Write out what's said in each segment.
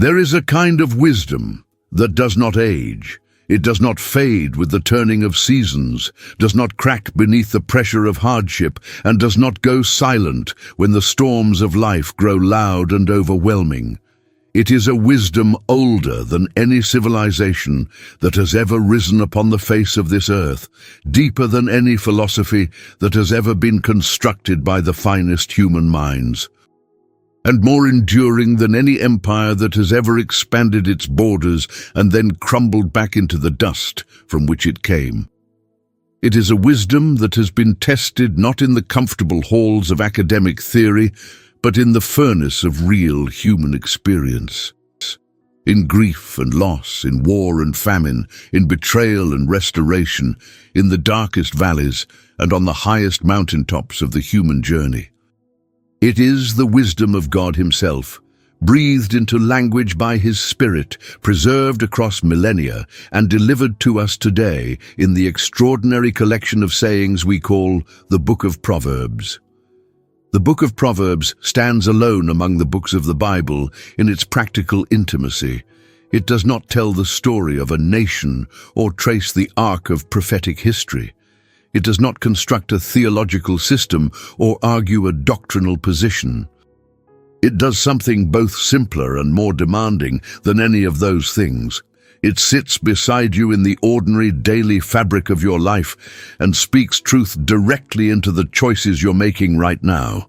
There is a kind of wisdom that does not age. It does not fade with the turning of seasons, does not crack beneath the pressure of hardship, and does not go silent when the storms of life grow loud and overwhelming. It is a wisdom older than any civilization that has ever risen upon the face of this earth, deeper than any philosophy that has ever been constructed by the finest human minds, and more enduring than any empire that has ever expanded its borders and then crumbled back into the dust from which it came. It is a wisdom that has been tested not in the comfortable halls of academic theory, but in the furnace of real human experience. In grief and loss, in war and famine, in betrayal and restoration, in the darkest valleys and on the highest mountaintops of the human journey. It is the wisdom of God Himself, breathed into language by His Spirit, preserved across millennia, and delivered to us today in the extraordinary collection of sayings we call the Book of Proverbs. The Book of Proverbs stands alone among the books of the Bible in its practical intimacy. It does not tell the story of a nation or trace the arc of prophetic history. It does not construct a theological system or argue a doctrinal position. It does something both simpler and more demanding than any of those things. It sits beside you in the ordinary daily fabric of your life and speaks truth directly into the choices you're making right now.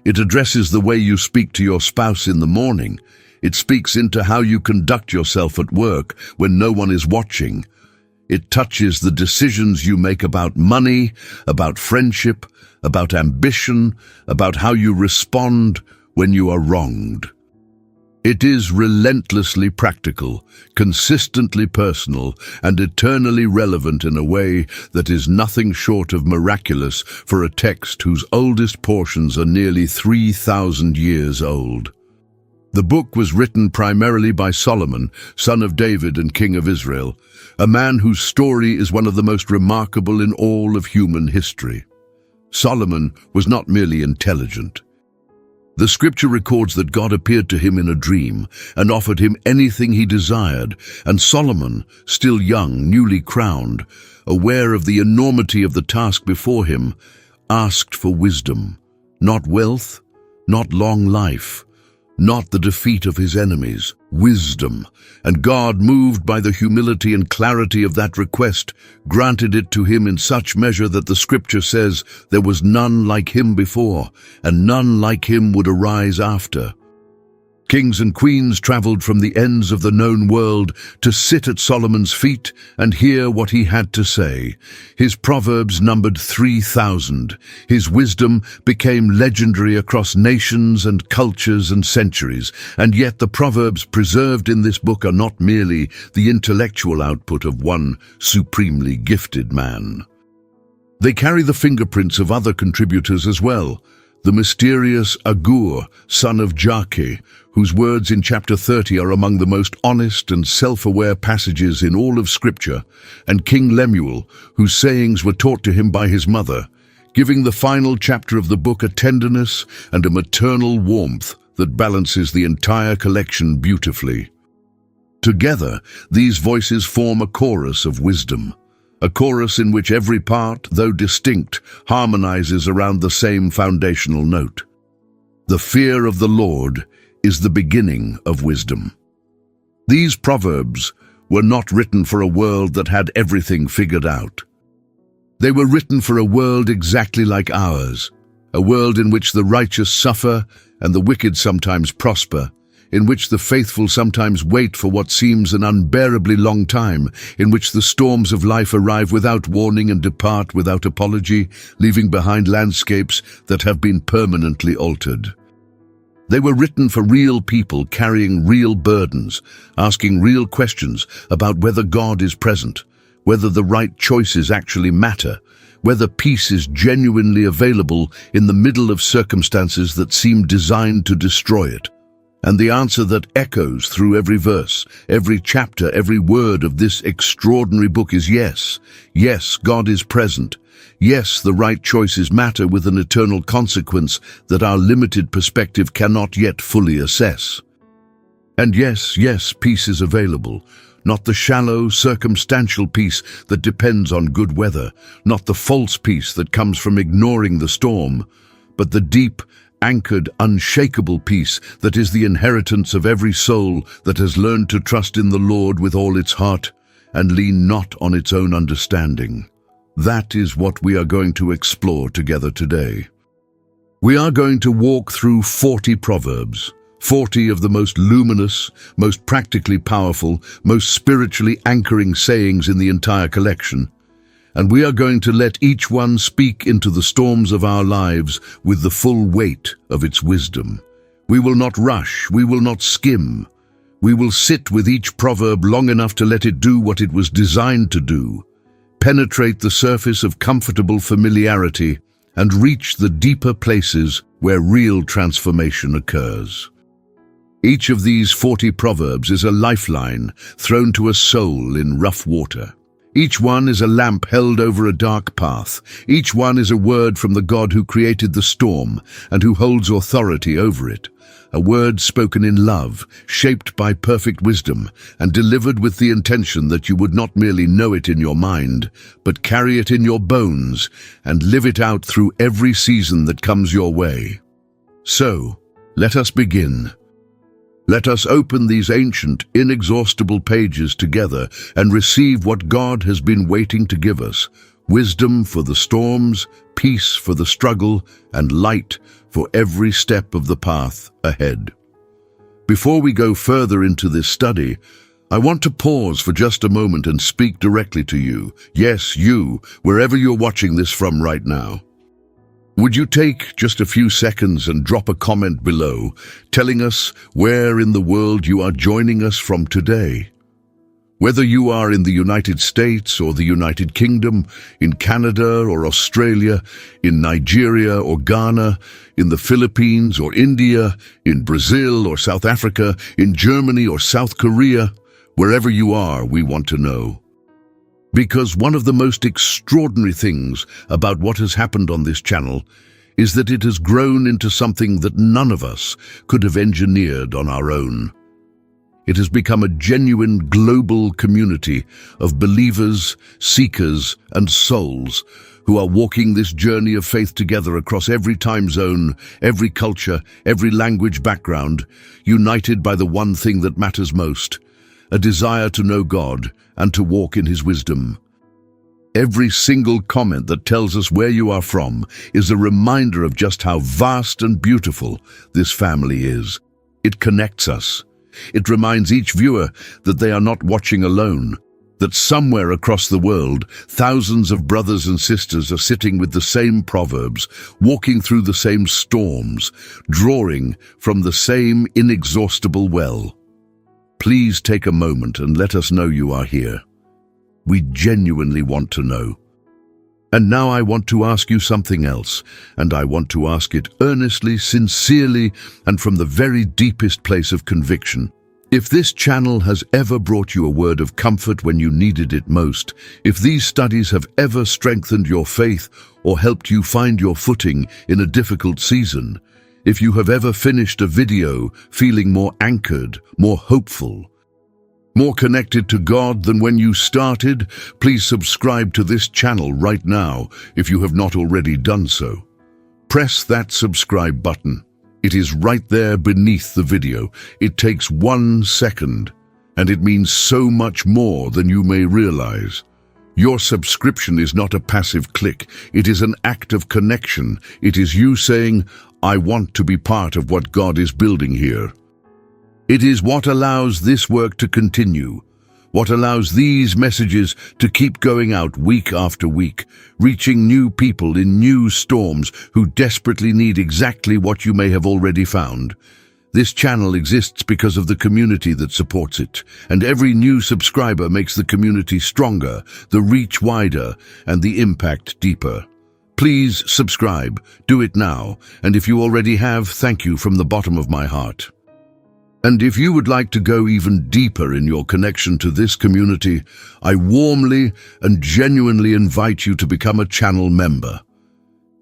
It addresses the way you speak to your spouse in the morning. It speaks into how you conduct yourself at work when no one is watching. It touches the decisions you make about money, about friendship, about ambition, about how you respond when you are wronged. It is relentlessly practical, consistently personal, and eternally relevant in a way that is nothing short of miraculous for a text whose oldest portions are nearly 3,000 years old. The book was written primarily by Solomon, son of David and king of Israel, a man whose story is one of the most remarkable in all of human history. Solomon was not merely intelligent. The scripture records that God appeared to him in a dream and offered him anything he desired, and Solomon, still young, newly crowned, aware of the enormity of the task before him, asked for wisdom, not wealth, not long life, not the defeat of his enemies, wisdom. And God, moved by the humility and clarity of that request, granted it to him in such measure that the scripture says there was none like him before, and none like him would arise after. Kings and queens traveled from the ends of the known world to sit at Solomon's feet and hear what he had to say. His proverbs numbered 3,000. His wisdom became legendary across nations and cultures and centuries, and yet the proverbs preserved in this book are not merely the intellectual output of one supremely gifted man. They carry the fingerprints of other contributors as well. The mysterious Agur, son of Jake, whose words in chapter 30 are among the most honest and self-aware passages in all of Scripture, and King Lemuel, whose sayings were taught to him by his mother, giving the final chapter of the book a tenderness and a maternal warmth that balances the entire collection beautifully. Together, these voices form a chorus of wisdom. A chorus in which every part, though distinct, harmonizes around the same foundational note. The fear of the Lord is the beginning of wisdom. These proverbs were not written for a world that had everything figured out. They were written for a world exactly like ours, a world in which the righteous suffer and the wicked sometimes prosper, in which the faithful sometimes wait for what seems an unbearably long time, in which the storms of life arrive without warning and depart without apology, leaving behind landscapes that have been permanently altered. They were written for real people carrying real burdens, asking real questions about whether God is present, whether the right choices actually matter, whether peace is genuinely available in the middle of circumstances that seem designed to destroy it. And the answer that echoes through every verse, every chapter, every word of this extraordinary book is yes. Yes, God is present. Yes, the right choices matter with an eternal consequence that our limited perspective cannot yet fully assess. And yes, peace is available. Not the shallow, circumstantial peace that depends on good weather, not the false peace that comes from ignoring the storm, but the deep, anchored, unshakable peace that is the inheritance of every soul that has learned to trust in the Lord with all its heart and lean not on its own understanding. That is what we are going to explore together today. We are going to walk through 40 Proverbs, 40 of the most luminous, most practically powerful, most spiritually anchoring sayings in the entire collection. And we are going to let each one speak into the storms of our lives with the full weight of its wisdom. We will not rush, we will not skim. We will sit with each proverb long enough to let it do what it was designed to do, penetrate the surface of comfortable familiarity, and reach the deeper places where real transformation occurs. Each of these 40 proverbs is a lifeline thrown to a soul in rough water. Each one is a lamp held over a dark path. Each one is a word from the God who created the storm and who holds authority over it. A word spoken in love, shaped by perfect wisdom, and delivered with the intention that you would not merely know it in your mind, but carry it in your bones and live it out through every season that comes your way. So, let us begin. Let us open these ancient, inexhaustible pages together and receive what God has been waiting to give us: wisdom for the storms, peace for the struggle, and light for every step of the path ahead. Before we go further into this study, I want to pause for just a moment and speak directly to you. Yes, you, wherever you're watching this from right now. Would you take just a few seconds and drop a comment below, telling us where in the world you are joining us from today? Whether you are in the United States or the United Kingdom, in Canada or Australia, in Nigeria or Ghana, in the Philippines or India, in Brazil or South Africa, in Germany or South Korea, wherever you are, we want to know. Because one of the most extraordinary things about what has happened on this channel is that it has grown into something that none of us could have engineered on our own. It has become a genuine global community of believers, seekers, and souls who are walking this journey of faith together across every time zone, every culture, every language background, united by the one thing that matters most: a desire to know God and to walk in His wisdom. Every single comment that tells us where you are from is a reminder of just how vast and beautiful this family is. It connects us. It reminds each viewer that they are not watching alone, that somewhere across the world, thousands of brothers and sisters are sitting with the same proverbs, walking through the same storms, drawing from the same inexhaustible well. Please take a moment and let us know you are here. We genuinely want to know. And now I want to ask you something else, and I want to ask it earnestly, sincerely, and from the very deepest place of conviction. If this channel has ever brought you a word of comfort when you needed it most, if these studies have ever strengthened your faith or helped you find your footing in a difficult season, if you have ever finished a video feeling more anchored, more hopeful, more connected to God than when you started, please subscribe to this channel right now if you have not already done so. Press that subscribe button. It is right there beneath the video. It takes 1 second, and it means so much more than you may realize. Your subscription is not a passive click. It is an act of connection. It is you saying, "I want to be part of what God is building here." It is what allows this work to continue, what allows these messages to keep going out week after week, reaching new people in new storms who desperately need exactly what you may have already found. This channel exists because of the community that supports it, and every new subscriber makes the community stronger, the reach wider, and the impact deeper. Please subscribe. Do it now, and if you already have, thank you from the bottom of my heart. And if you would like to go even deeper in your connection to this community, I warmly and genuinely invite you to become a channel member.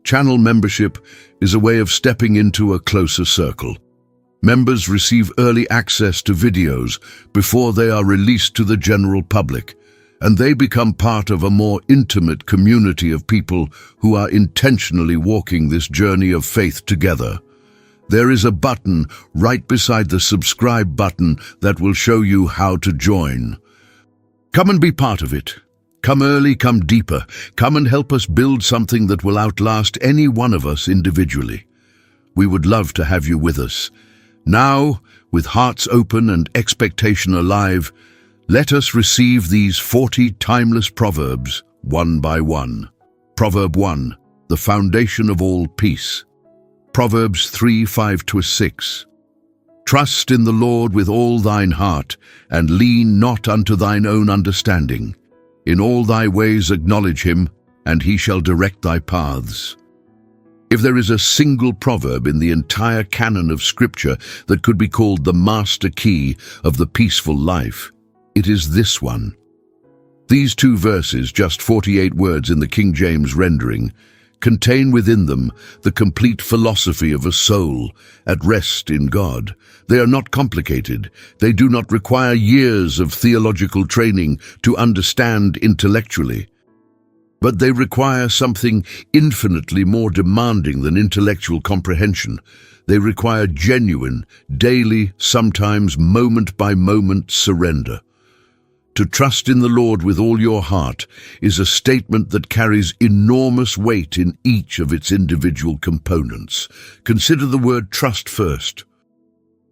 Channel membership is a way of stepping into a closer circle. Members receive early access to videos before they are released to the general public, and they become part of a more intimate community of people who are intentionally walking this journey of faith together. There is a button right beside the subscribe button that will show you how to join. Come and be part of it. Come early, come deeper. Come and help us build something that will outlast any one of us individually. We would love to have you with us. Now, with hearts open and expectation alive, let us receive these 40 timeless proverbs, one by one. Proverb 1, the foundation of all peace. Proverbs 3:5-6. Trust in the Lord with all thine heart, and lean not unto thine own understanding. In all thy ways acknowledge him, and he shall direct thy paths. If there is a single proverb in the entire canon of Scripture that could be called the master key of the peaceful life, it is this one. These 2 verses, just 48 words in the King James rendering, contain within them the complete philosophy of a soul at rest in God. They are not complicated. They do not require years of theological training to understand intellectually. But they require something infinitely more demanding than intellectual comprehension. They require genuine, daily, sometimes moment-by-moment surrender. To trust in the Lord with all your heart is a statement that carries enormous weight in each of its individual components. Consider the word trust first.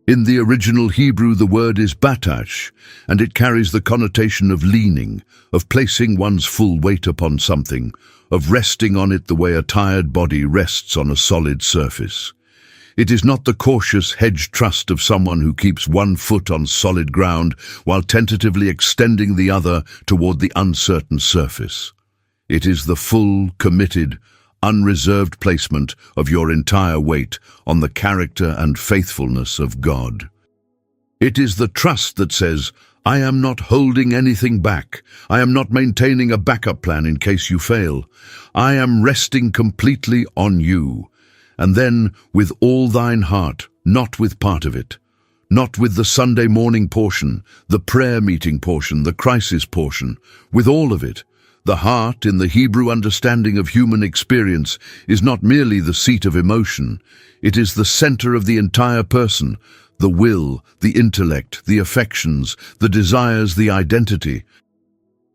In the original Hebrew, the word is batash, and it carries the connotation of leaning, of placing one's full weight upon something, of resting on it the way a tired body rests on a solid surface. It is not the cautious, hedged trust of someone who keeps one foot on solid ground while tentatively extending the other toward the uncertain surface. It is the full, committed, unreserved placement of your entire weight on the character and faithfulness of God. It is the trust that says, I am not holding anything back. I am not maintaining a backup plan in case you fail. I am resting completely on you. And then, with all thine heart, not with part of it, not with the Sunday morning portion, the prayer meeting portion, the crisis portion, with all of it. The heart, in the Hebrew understanding of human experience, is not merely the seat of emotion. It is the center of the entire person, the will, the intellect, the affections, the desires, the identity.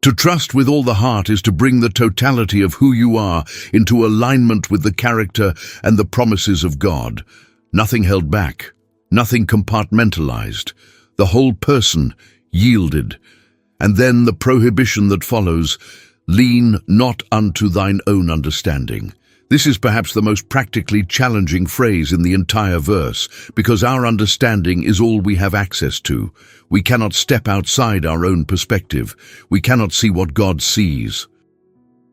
To trust with all the heart is to bring the totality of who you are into alignment with the character and the promises of God. Nothing held back, nothing compartmentalized, the whole person yielded. And then the prohibition that follows, lean not unto thine own understanding. This is perhaps the most practically challenging phrase in the entire verse, because our understanding is all we have access to. We cannot step outside our own perspective. We cannot see what God sees.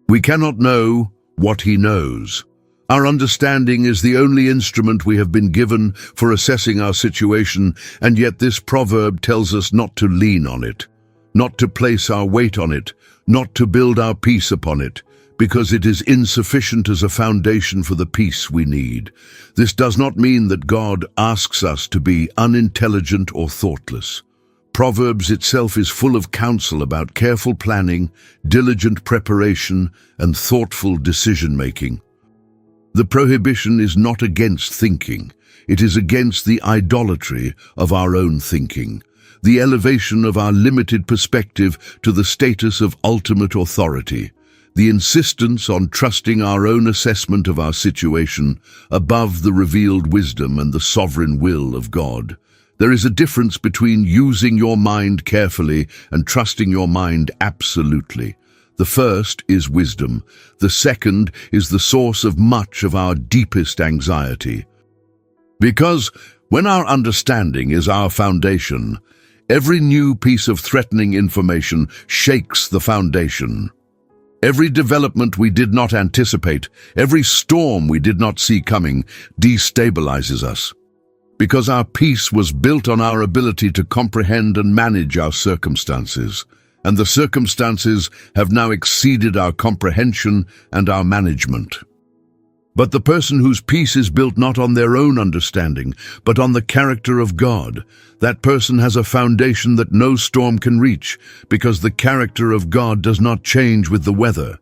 We cannot know what He knows. Our understanding is the only instrument we have been given for assessing our situation, and yet this proverb tells us not to lean on it, not to place our weight on it, not to build our peace upon it, because it is insufficient as a foundation for the peace we need. This does not mean that God asks us to be unintelligent or thoughtless. Proverbs itself is full of counsel about careful planning, diligent preparation, and thoughtful decision-making. The prohibition is not against thinking. It is against the idolatry of our own thinking, the elevation of our limited perspective to the status of ultimate authority, the insistence on trusting our own assessment of our situation above the revealed wisdom and the sovereign will of God. There is a difference between using your mind carefully and trusting your mind absolutely. The first is wisdom. The second is the source of much of our deepest anxiety. Because when our understanding is our foundation, every new piece of threatening information shakes the foundation. Every development we did not anticipate, every storm we did not see coming, destabilizes us. Because our peace was built on our ability to comprehend and manage our circumstances, and the circumstances have now exceeded our comprehension and our management. But the person whose peace is built not on their own understanding, but on the character of God, that person has a foundation that no storm can reach, because the character of God does not change with the weather.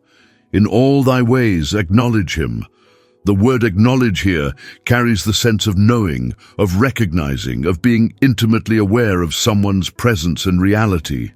In all thy ways acknowledge him. The word acknowledge here carries the sense of knowing, of recognizing, of being intimately aware of someone's presence and reality.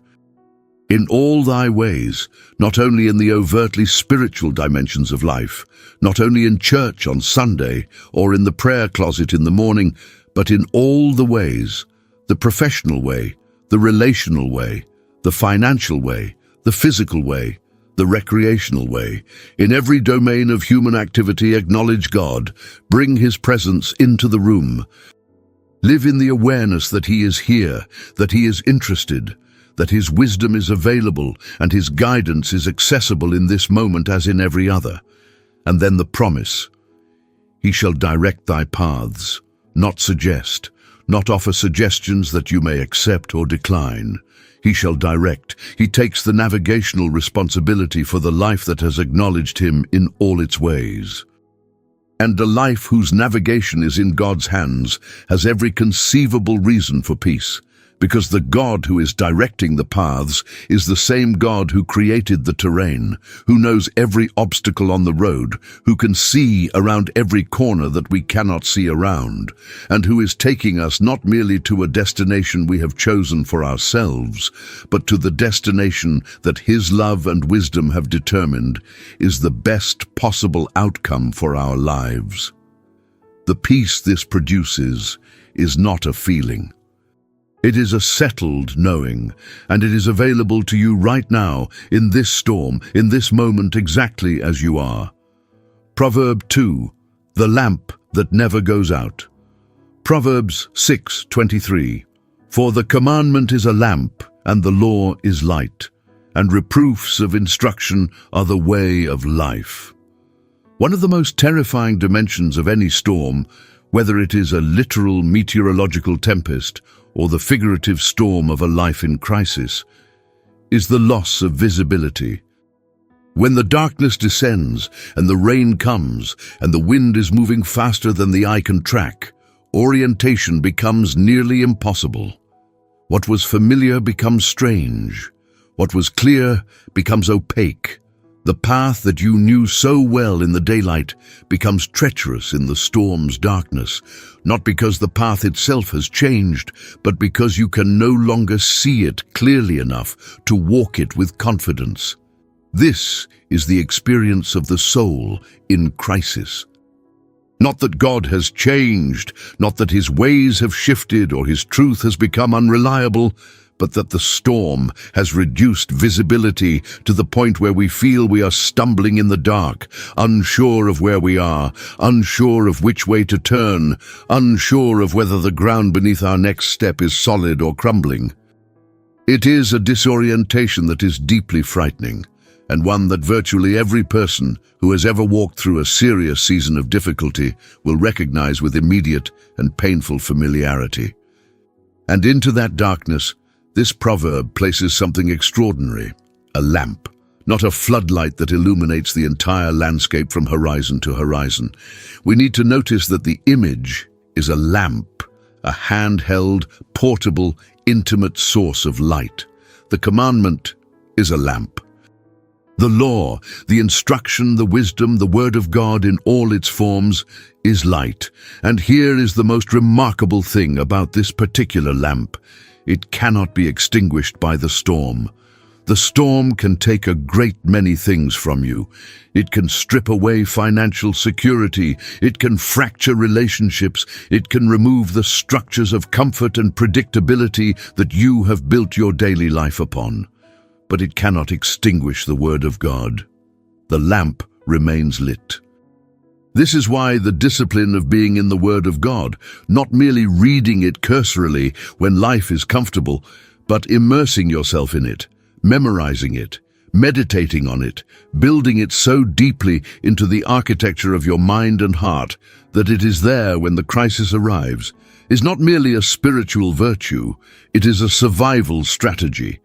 In all thy ways, not only in the overtly spiritual dimensions of life, not only in church on Sunday or in the prayer closet in the morning, but in all the ways, the professional way, the relational way, the financial way, the physical way, the recreational way. In every domain of human activity, acknowledge God, bring his presence into the room. Live in the awareness that he is here, that he is interested, that his wisdom is available and his guidance is accessible in this moment as in every other. And then the promise: he shall direct thy paths, not suggest, not offer suggestions that you may accept or decline. He shall direct. He takes the navigational responsibility for the life that has acknowledged him in all its ways. And a life whose navigation is in God's hands has every conceivable reason for peace, because the God who is directing the paths is the same God who created the terrain, who knows every obstacle on the road, who can see around every corner that we cannot see around, and who is taking us not merely to a destination we have chosen for ourselves, but to the destination that his love and wisdom have determined is the best possible outcome for our lives. The peace this produces is not a feeling. It is a settled knowing, and it is available to you right now, in this storm, in this moment, exactly as you are. Proverb 2, the lamp that never goes out. Proverbs 6:23, for the commandment is a lamp, and the law is light, and reproofs of instruction are the way of life. One of the most terrifying dimensions of any storm, whether it is a literal meteorological tempest or the figurative storm of a life in crisis, is the loss of visibility. When the darkness descends and the rain comes and the wind is moving faster than the eye can track, orientation becomes nearly impossible. What was familiar becomes strange. What was clear becomes opaque. The path that you knew so well in the daylight becomes treacherous in the storm's darkness, not because the path itself has changed, but because you can no longer see it clearly enough to walk it with confidence. This is the experience of the soul in crisis. Not that God has changed, not that his ways have shifted or his truth has become unreliable, but that the storm has reduced visibility to the point where we feel we are stumbling in the dark, unsure of where we are, unsure of which way to turn, unsure of whether the ground beneath our next step is solid or crumbling. It is a disorientation that is deeply frightening, and one that virtually every person who has ever walked through a serious season of difficulty will recognize with immediate and painful familiarity. And into that darkness, this proverb places something extraordinary: a lamp, not a floodlight that illuminates the entire landscape from horizon to horizon. We need to notice that the image is a lamp, a handheld, portable, intimate source of light. The commandment is a lamp. The law, the instruction, the wisdom, the word of God in all its forms is light. And here is the most remarkable thing about this particular lamp: it cannot be extinguished by the storm. The storm can take a great many things from you. It can strip away financial security. It can fracture relationships. It can remove the structures of comfort and predictability that you have built your daily life upon. But it cannot extinguish the word of God. The lamp remains lit. This is why the discipline of being in the Word of God, not merely reading it cursorily when life is comfortable, but immersing yourself in it, memorizing it, meditating on it, building it so deeply into the architecture of your mind and heart that it is there when the crisis arrives, is not merely a spiritual virtue, it is a survival strategy.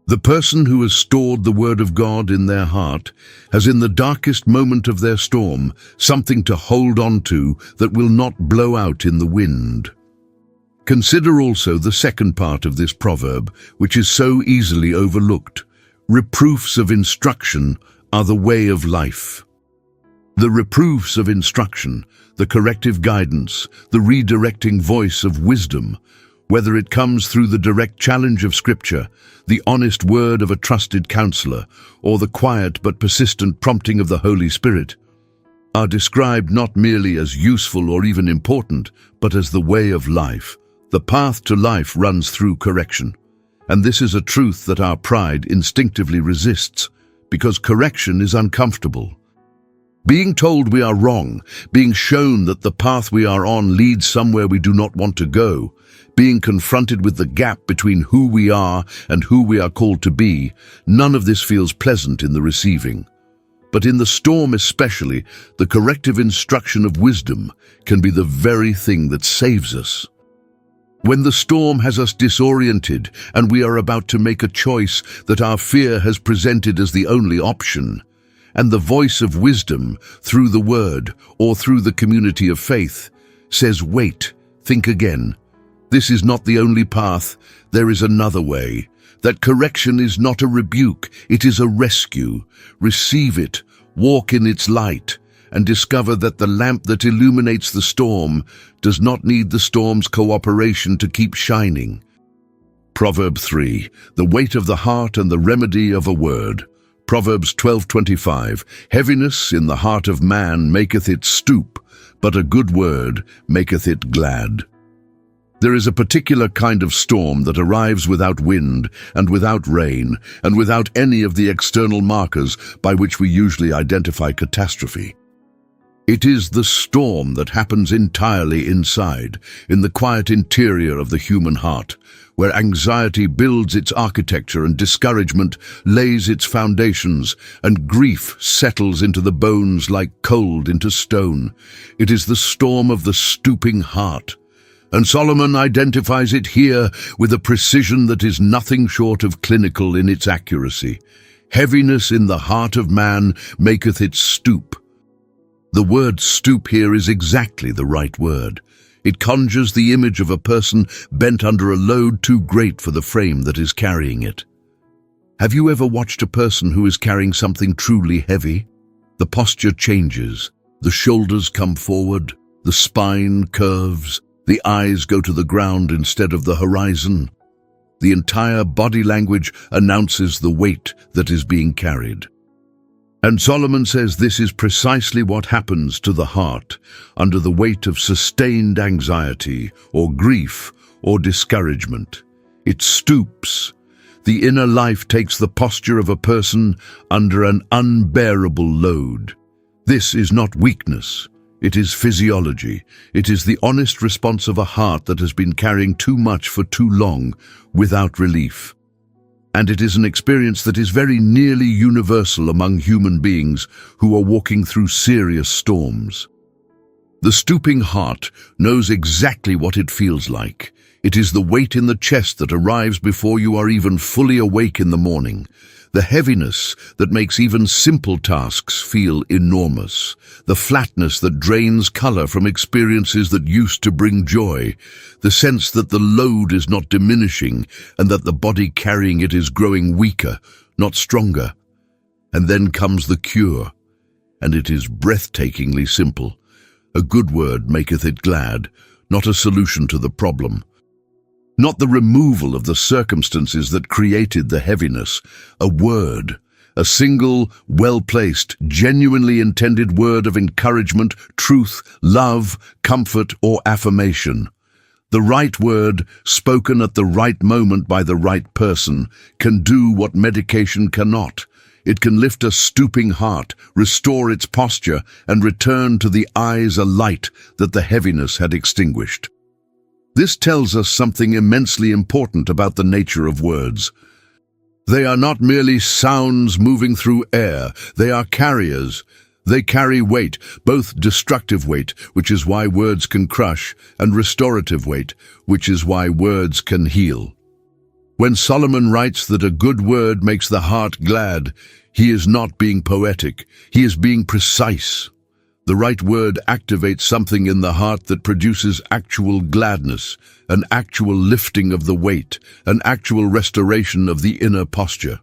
The person who has stored the word of God in their heart has in the darkest moment of their storm something to hold on to that will not blow out in the wind. Consider also the second part of this proverb, which is so easily overlooked. Reproofs of instruction are the way of life. The reproofs of instruction, the corrective guidance, the redirecting voice of wisdom, whether it comes through the direct challenge of Scripture, the honest word of a trusted counselor, or the quiet but persistent prompting of the Holy Spirit, are described not merely as useful or even important, but as the way of life. The path to life runs through correction. And this is a truth that our pride instinctively resists, because correction is uncomfortable. Being told we are wrong, being shown that the path we are on leads somewhere we do not want to go, being confronted with the gap between who we are and who we are called to be, none of this feels pleasant in the receiving. But in the storm especially, the corrective instruction of wisdom can be the very thing that saves us. When the storm has us disoriented and we are about to make a choice that our fear has presented as the only option, and the voice of wisdom, through the word or through the community of faith, says, "Wait, think again. This is not the only path, there is another way." That correction is not a rebuke, it is a rescue. Receive it, walk in its light, and discover that the lamp that illuminates the storm does not need the storm's cooperation to keep shining. Proverb 3, the weight of the heart and the remedy of a word. Proverbs 12:25, heaviness in the heart of man maketh it stoop, but a good word maketh it glad. There is a particular kind of storm that arrives without wind and without rain and without any of the external markers by which we usually identify catastrophe. It is the storm that happens entirely inside, in the quiet interior of the human heart, where anxiety builds its architecture and discouragement lays its foundations, and grief settles into the bones like cold into stone. It is the storm of the stooping heart. And Solomon identifies it here with a precision that is nothing short of clinical in its accuracy. Heaviness in the heart of man maketh it stoop. The word stoop here is exactly the right word. It conjures the image of a person bent under a load too great for the frame that is carrying it. Have you ever watched a person who is carrying something truly heavy? The posture changes, the shoulders come forward, the spine curves, the eyes go to the ground instead of the horizon. The entire body language announces the weight that is being carried. And Solomon says this is precisely what happens to the heart under the weight of sustained anxiety or grief or discouragement. It stoops. The inner life takes the posture of a person under an unbearable load. This is not weakness. It is physiology. It is the honest response of a heart that has been carrying too much for too long without relief. And it is an experience that is very nearly universal among human beings who are walking through serious storms. The stooping heart knows exactly what it feels like. It is the weight in the chest that arrives before you are even fully awake in the morning. The heaviness that makes even simple tasks feel enormous. The flatness that drains color from experiences that used to bring joy. The sense that the load is not diminishing and that the body carrying it is growing weaker, not stronger. And then comes the cure, and it is breathtakingly simple. A good word maketh it glad, not a solution to the problem. Not the removal of the circumstances that created the heaviness. A word, a single, well-placed, genuinely intended word of encouragement, truth, love, comfort, or affirmation. The right word, spoken at the right moment by the right person, can do what medication cannot. It can lift a stooping heart, restore its posture, and return to the eyes a light that the heaviness had extinguished. This tells us something immensely important about the nature of words. They are not merely sounds moving through air, they are carriers. They carry weight, both destructive weight, which is why words can crush, and restorative weight, which is why words can heal. When Solomon writes that a good word makes the heart glad, he is not being poetic, he is being precise. The right word activates something in the heart that produces actual gladness, an actual lifting of the weight, an actual restoration of the inner posture.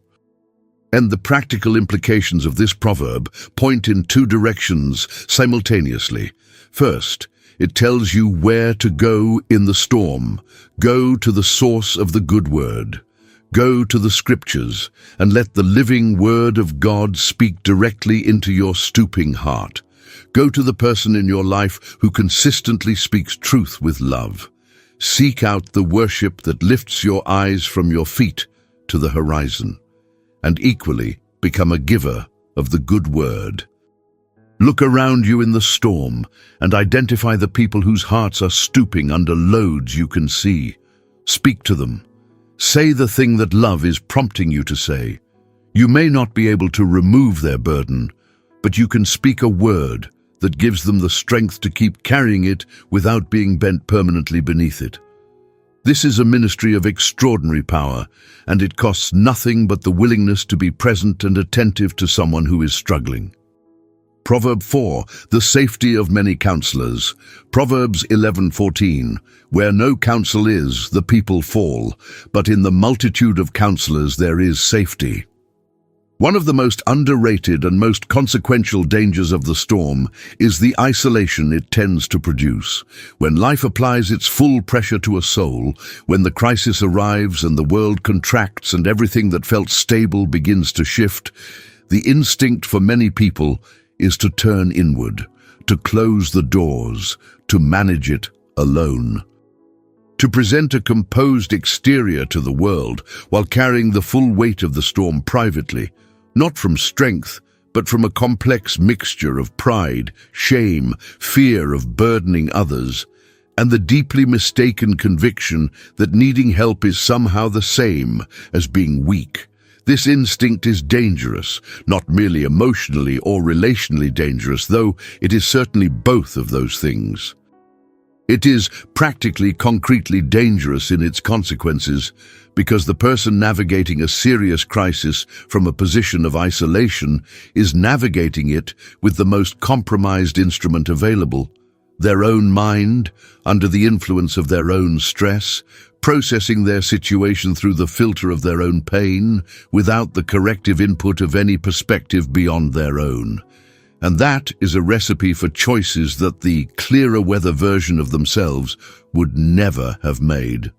And the practical implications of this proverb point in two directions simultaneously. First, it tells you where to go in the storm. Go to the source of the good word. Go to the scriptures and let the living word of God speak directly into your stooping heart. Go to the person in your life who consistently speaks truth with love. Seek out the worship that lifts your eyes from your feet to the horizon, and equally become a giver of the good word. Look around you in the storm and identify the people whose hearts are stooping under loads you can see. Speak to them. Say the thing that love is prompting you to say. You may not be able to remove their burden, but you can speak a word that gives them the strength to keep carrying it without being bent permanently beneath it. This is a ministry of extraordinary power, and it costs nothing but the willingness to be present and attentive to someone who is struggling. Proverb 4, the safety of many counselors. Proverbs 11:14, where no counsel is, the people fall, but in the multitude of counselors there is safety. One of the most underrated and most consequential dangers of the storm is the isolation it tends to produce. When life applies its full pressure to a soul, when the crisis arrives and the world contracts and everything that felt stable begins to shift, the instinct for many people is to turn inward, to close the doors, to manage it alone. To present a composed exterior to the world while carrying the full weight of the storm privately, not from strength, but from a complex mixture of pride, shame, fear of burdening others, and the deeply mistaken conviction that needing help is somehow the same as being weak. This instinct is dangerous, not merely emotionally or relationally dangerous, though it is certainly both of those things. It is practically, concretely dangerous in its consequences because the person navigating a serious crisis from a position of isolation is navigating it with the most compromised instrument available, their own mind, under the influence of their own stress, processing their situation through the filter of their own pain, without the corrective input of any perspective beyond their own. And that is a recipe for choices that the clearer weather version of themselves would never have made.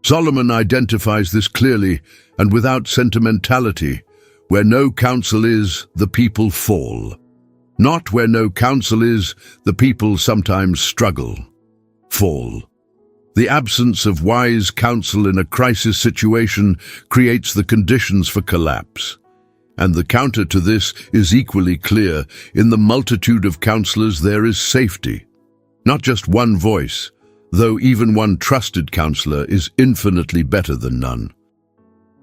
Solomon identifies this clearly and without sentimentality. Where no counsel is, the people fall. Not where no counsel is, the people sometimes struggle. Fall. The absence of wise counsel in a crisis situation creates the conditions for collapse. And the counter to this is equally clear. In the multitude of counselors there is safety. Not just one voice, though even one trusted counselor is infinitely better than none.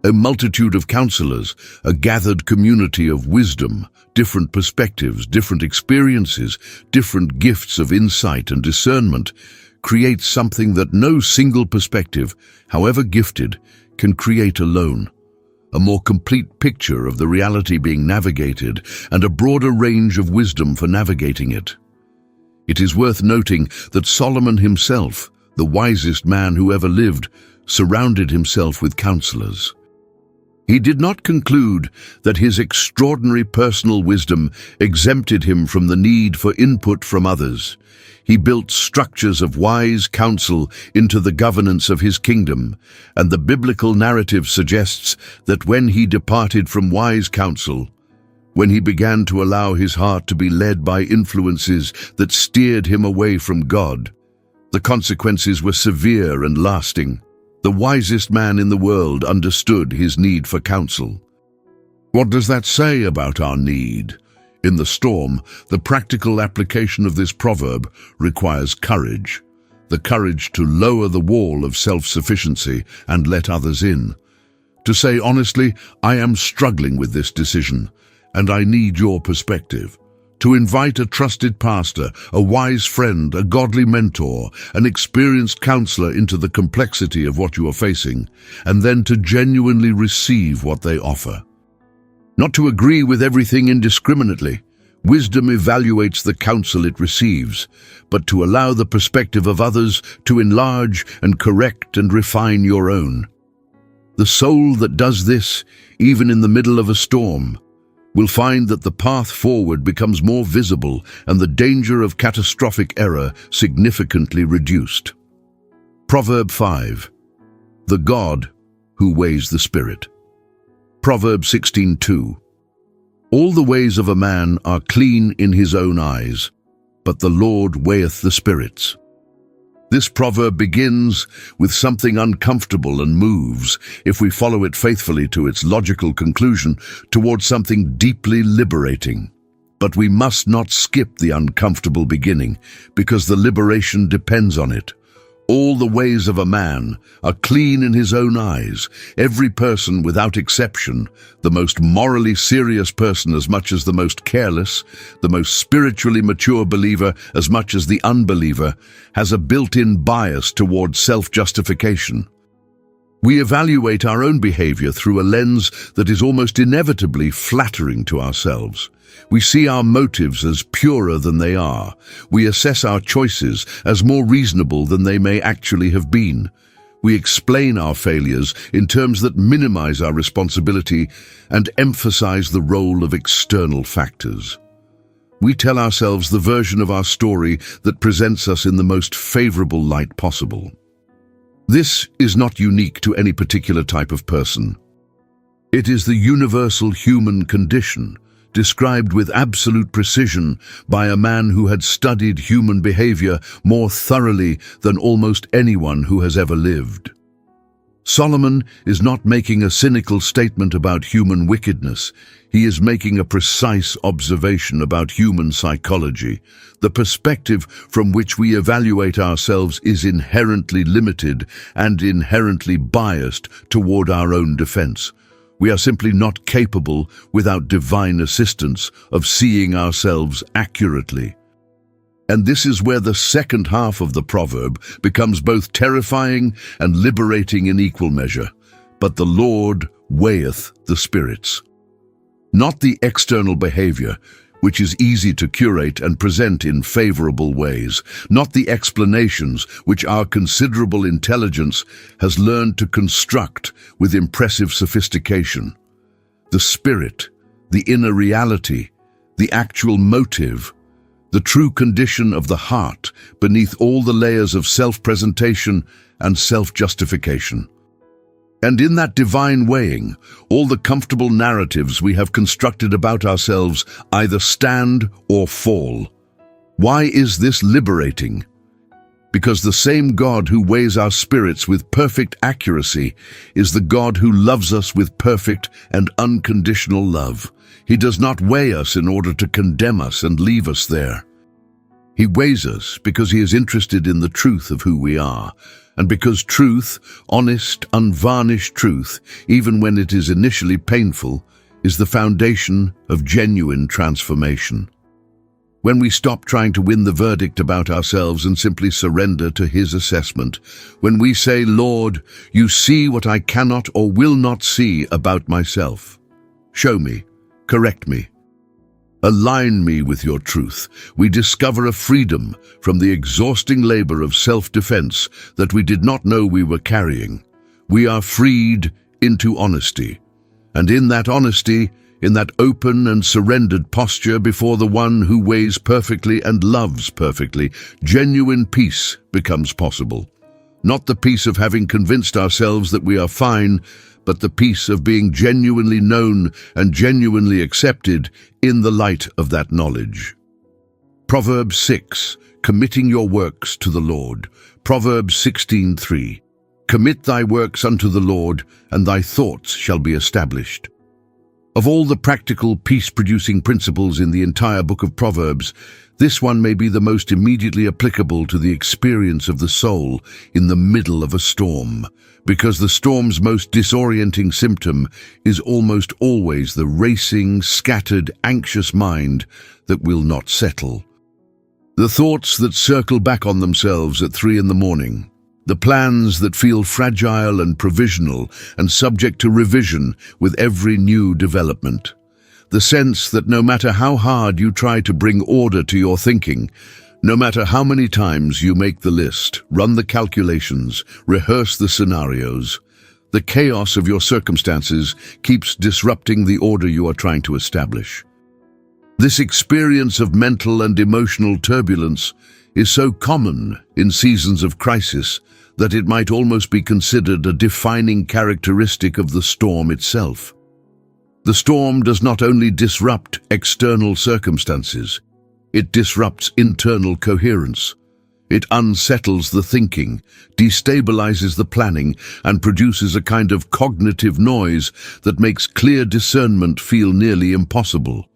A multitude of counselors, a gathered community of wisdom, different perspectives, different experiences, different gifts of insight and discernment, creates something that no single perspective, however gifted, can create alone. A more complete picture of the reality being navigated and a broader range of wisdom for navigating it. It is worth noting that Solomon himself, the wisest man who ever lived, surrounded himself with counselors. He did not conclude that his extraordinary personal wisdom exempted him from the need for input from others. He built structures of wise counsel into the governance of his kingdom, and the biblical narrative suggests that when he departed from wise counsel, when he began to allow his heart to be led by influences that steered him away from God, the consequences were severe and lasting. The wisest man in the world understood his need for counsel. What does that say about our need? In the storm, the practical application of this proverb requires courage. The courage to lower the wall of self-sufficiency and let others in. To say honestly, I am struggling with this decision, and I need your perspective. to invite a trusted pastor, a wise friend, a godly mentor, an experienced counselor into the complexity of what you are facing, and then to genuinely receive what they offer. Not to agree with everything indiscriminately. Wisdom evaluates the counsel it receives, but to allow the perspective of others to enlarge and correct and refine your own. The soul that does this, even in the middle of a storm, will find that the path forward becomes more visible and the danger of catastrophic error significantly reduced. Proverb 5. The God who weighs the spirit. Proverbs 16:2. All the ways of a man are clean in his own eyes, but the Lord weigheth the spirits. This proverb begins with something uncomfortable and moves, if we follow it faithfully to its logical conclusion, towards something deeply liberating. But we must not skip the uncomfortable beginning, because the liberation depends on it. All the ways of a man are clean in his own eyes. Every person without exception, the most morally serious person as much as the most careless, the most spiritually mature believer as much as the unbeliever, has a built-in bias towards self-justification. We evaluate our own behavior through a lens that is almost inevitably flattering to ourselves. We see our motives as purer than they are. We assess our choices as more reasonable than they may actually have been. We explain our failures in terms that minimize our responsibility and emphasize the role of external factors. We tell ourselves the version of our story that presents us in the most favorable light possible. This is not unique to any particular type of person. It is the universal human condition, described with absolute precision by a man who had studied human behavior more thoroughly than almost anyone who has ever lived. Solomon is not making a cynical statement about human wickedness. He is making a precise observation about human psychology. The perspective from which we evaluate ourselves is inherently limited and inherently biased toward our own defense. We are simply not capable, without divine assistance, of seeing ourselves accurately. And this is where the second half of the proverb becomes both terrifying and liberating in equal measure. But the Lord weigheth the spirits. Not the external behavior, which is easy to curate and present in favorable ways, not the explanations which our considerable intelligence has learned to construct with impressive sophistication. The spirit, the inner reality, the actual motive, the true condition of the heart beneath all the layers of self-presentation and self-justification. And in that divine weighing, all the comfortable narratives we have constructed about ourselves either stand or fall. Why is this liberating? Because the same God who weighs our spirits with perfect accuracy is the God who loves us with perfect and unconditional love. He does not weigh us in order to condemn us and leave us there. He weighs us because he is interested in the truth of who we are, and because truth, honest, unvarnished truth, even when it is initially painful, is the foundation of genuine transformation. When we stop trying to win the verdict about ourselves and simply surrender to his assessment, when we say, "Lord, you see what I cannot or will not see about myself. Show me, correct me, align me with your truth," we discover a freedom from the exhausting labor of self-defense that we did not know we were carrying. We are freed into honesty. And in that honesty, in that open and surrendered posture before the one who weighs perfectly and loves perfectly, genuine peace becomes possible. Not the peace of having convinced ourselves that we are fine, but the peace of being genuinely known and genuinely accepted in the light of that knowledge. Proverbs 6, committing your works to the Lord. Proverbs 16:3. Commit thy works unto the Lord, and thy thoughts shall be established. Of all the practical peace-producing principles in the entire book of Proverbs, this one may be the most immediately applicable to the experience of the soul in the middle of a storm, because the storm's most disorienting symptom is almost always the racing, scattered, anxious mind that will not settle. The thoughts that circle back on themselves at 3 in the morning, the plans that feel fragile and provisional and subject to revision with every new development. The sense that no matter how hard you try to bring order to your thinking, no matter how many times you make the list, run the calculations, rehearse the scenarios, the chaos of your circumstances keeps disrupting the order you are trying to establish. This experience of mental and emotional turbulence is so common in seasons of crisis that it might almost be considered a defining characteristic of the storm itself. The storm does not only disrupt external circumstances, it disrupts internal coherence. It unsettles the thinking, destabilizes the planning, and produces a kind of cognitive noise that makes clear discernment feel nearly impossible.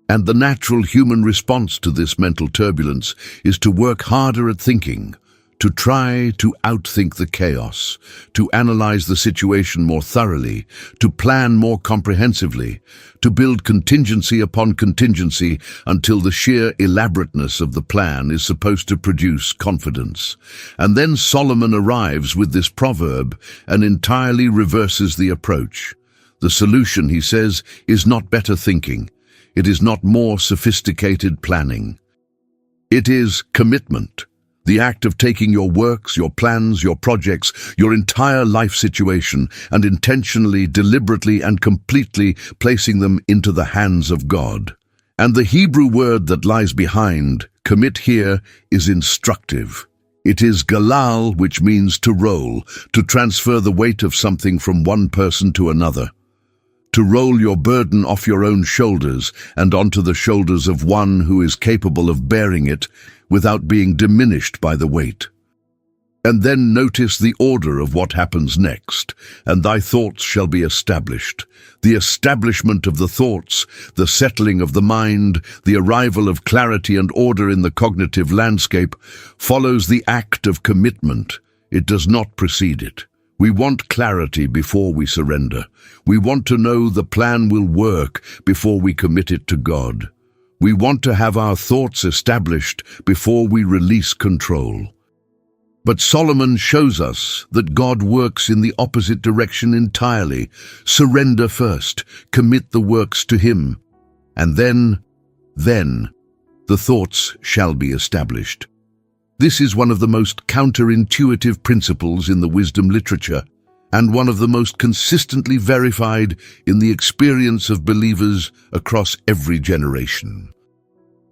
And the natural human response to this mental turbulence is to work harder at thinking, to try to outthink the chaos, to analyze the situation more thoroughly, to plan more comprehensively, to build contingency upon contingency until the sheer elaborateness of the plan is supposed to produce confidence. And then Solomon arrives with this proverb and entirely reverses the approach. The solution, he says, is not better thinking. It is not more sophisticated planning. It is commitment. The act of taking your works, your plans, your projects, your entire life situation, and intentionally, deliberately, and completely placing them into the hands of God. And the Hebrew word that lies behind, commit here, is instructive. It is galal, which means to roll, to transfer the weight of something from one person to another. To roll your burden off your own shoulders and onto the shoulders of one who is capable of bearing it without being diminished by the weight. And then notice the order of what happens next, and thy thoughts shall be established. The establishment of the thoughts, the settling of the mind, the arrival of clarity and order in the cognitive landscape follows the act of commitment. It does not precede it. We want clarity before we surrender. We want to know the plan will work before we commit it to God. We want to have our thoughts established before we release control. But Solomon shows us that God works in the opposite direction entirely. Surrender first, commit the works to Him, and then the thoughts shall be established. This is one of the most counterintuitive principles in the wisdom literature, and one of the most consistently verified in the experience of believers across every generation.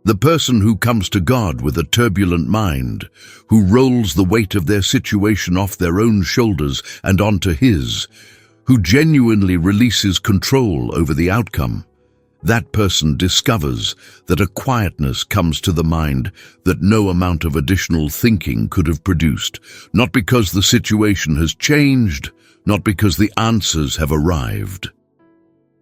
The person who comes to God with a turbulent mind, who rolls the weight of their situation off their own shoulders and onto His, who genuinely releases control over the outcome, that person discovers that a quietness comes to the mind that no amount of additional thinking could have produced, not because the situation has changed, not because the answers have arrived,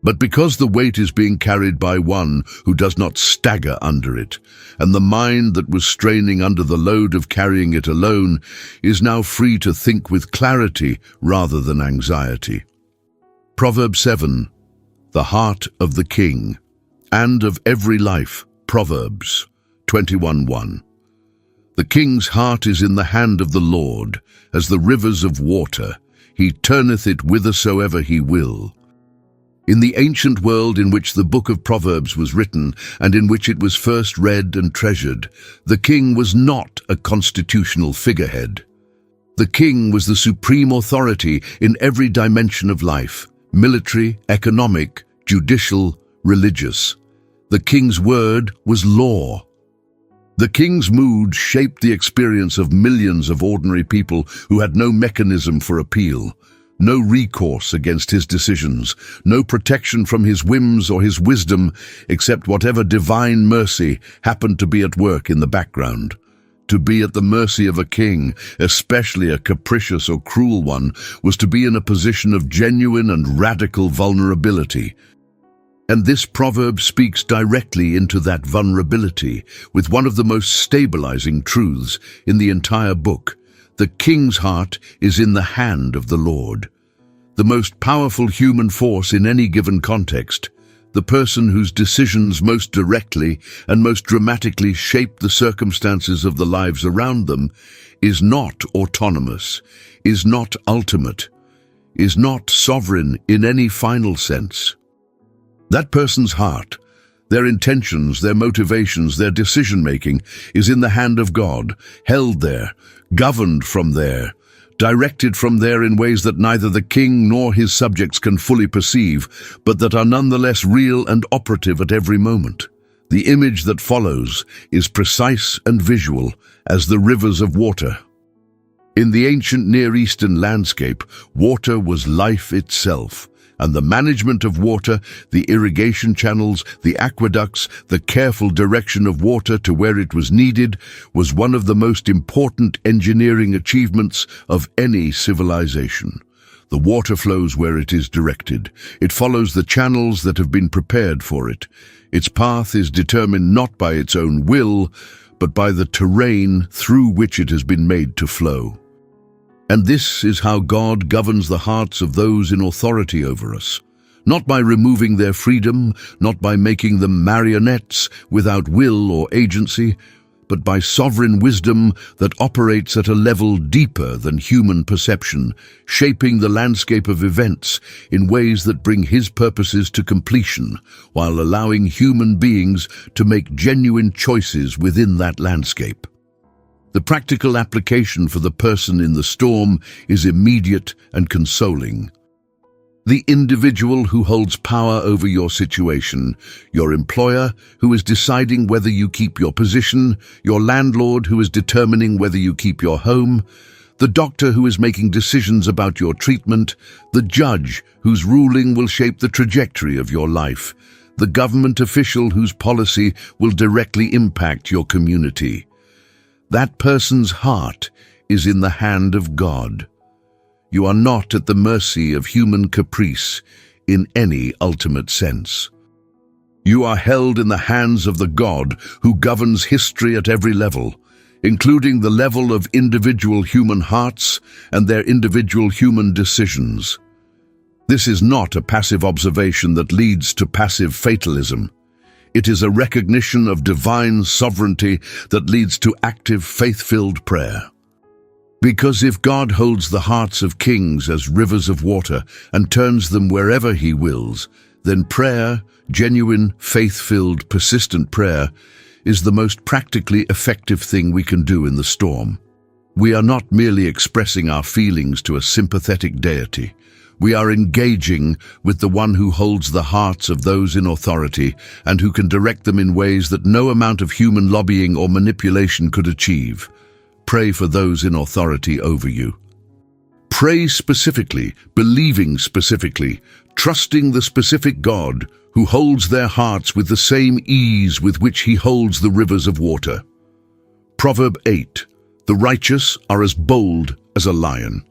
but because the weight is being carried by one who does not stagger under it, and the mind that was straining under the load of carrying it alone is now free to think with clarity rather than anxiety. Proverbs 7. The heart of the king, and of every life. Proverbs 21:1. The king's heart is in the hand of the Lord, as the rivers of water. He turneth it whithersoever he will. In the ancient world in which the book of Proverbs was written, and in which it was first read and treasured, the king was not a constitutional figurehead. The king was the supreme authority in every dimension of life: military, economic, judicial, religious. The king's word was law. The king's mood shaped the experience of millions of ordinary people who had no mechanism for appeal, no recourse against his decisions, no protection from his whims or his wisdom, except whatever divine mercy happened to be at work in the background. To be at the mercy of a king, especially a capricious or cruel one, was to be in a position of genuine and radical vulnerability. And this proverb speaks directly into that vulnerability with one of the most stabilizing truths in the entire book. The king's heart is in the hand of the Lord. The most powerful human force in any given context, the person whose decisions most directly and most dramatically shape the circumstances of the lives around them, is not autonomous, is not ultimate, is not sovereign in any final sense. That person's heart, their intentions, their motivations, their decision-making is in the hand of God, held there, governed from there, directed from there in ways that neither the king nor his subjects can fully perceive, but that are nonetheless real and operative at every moment. The image that follows is precise and visual as the rivers of water. In the ancient Near Eastern landscape, water was life itself, and the management of water, the irrigation channels, the aqueducts, the careful direction of water to where it was needed, was one of the most important engineering achievements of any civilization. The water flows where it is directed. It follows the channels that have been prepared for it. Its path is determined not by its own will, but by the terrain through which it has been made to flow. And this is how God governs the hearts of those in authority over us. Not by removing their freedom, not by making them marionettes without will or agency, but by sovereign wisdom that operates at a level deeper than human perception, shaping the landscape of events in ways that bring His purposes to completion, while allowing human beings to make genuine choices within that landscape. The practical application for the person in the storm is immediate and consoling. The individual who holds power over your situation, your employer who is deciding whether you keep your position, your landlord who is determining whether you keep your home, the doctor who is making decisions about your treatment, the judge whose ruling will shape the trajectory of your life, the government official whose policy will directly impact your community. That person's heart is in the hand of God. You are not at the mercy of human caprice in any ultimate sense. You are held in the hands of the God who governs history at every level, including the level of individual human hearts and their individual human decisions. This is not a passive observation that leads to passive fatalism. It is a recognition of divine sovereignty that leads to active, faith-filled prayer. Because if God holds the hearts of kings as rivers of water and turns them wherever He wills, then prayer, genuine, faith-filled, persistent prayer, is the most practically effective thing we can do in the storm. We are not merely expressing our feelings to a sympathetic deity. We are engaging with the one who holds the hearts of those in authority and who can direct them in ways that no amount of human lobbying or manipulation could achieve. Pray for those in authority over you. Pray specifically, believing specifically, trusting the specific God who holds their hearts with the same ease with which He holds the rivers of water. Proverb 8. The righteous are as bold as a lion.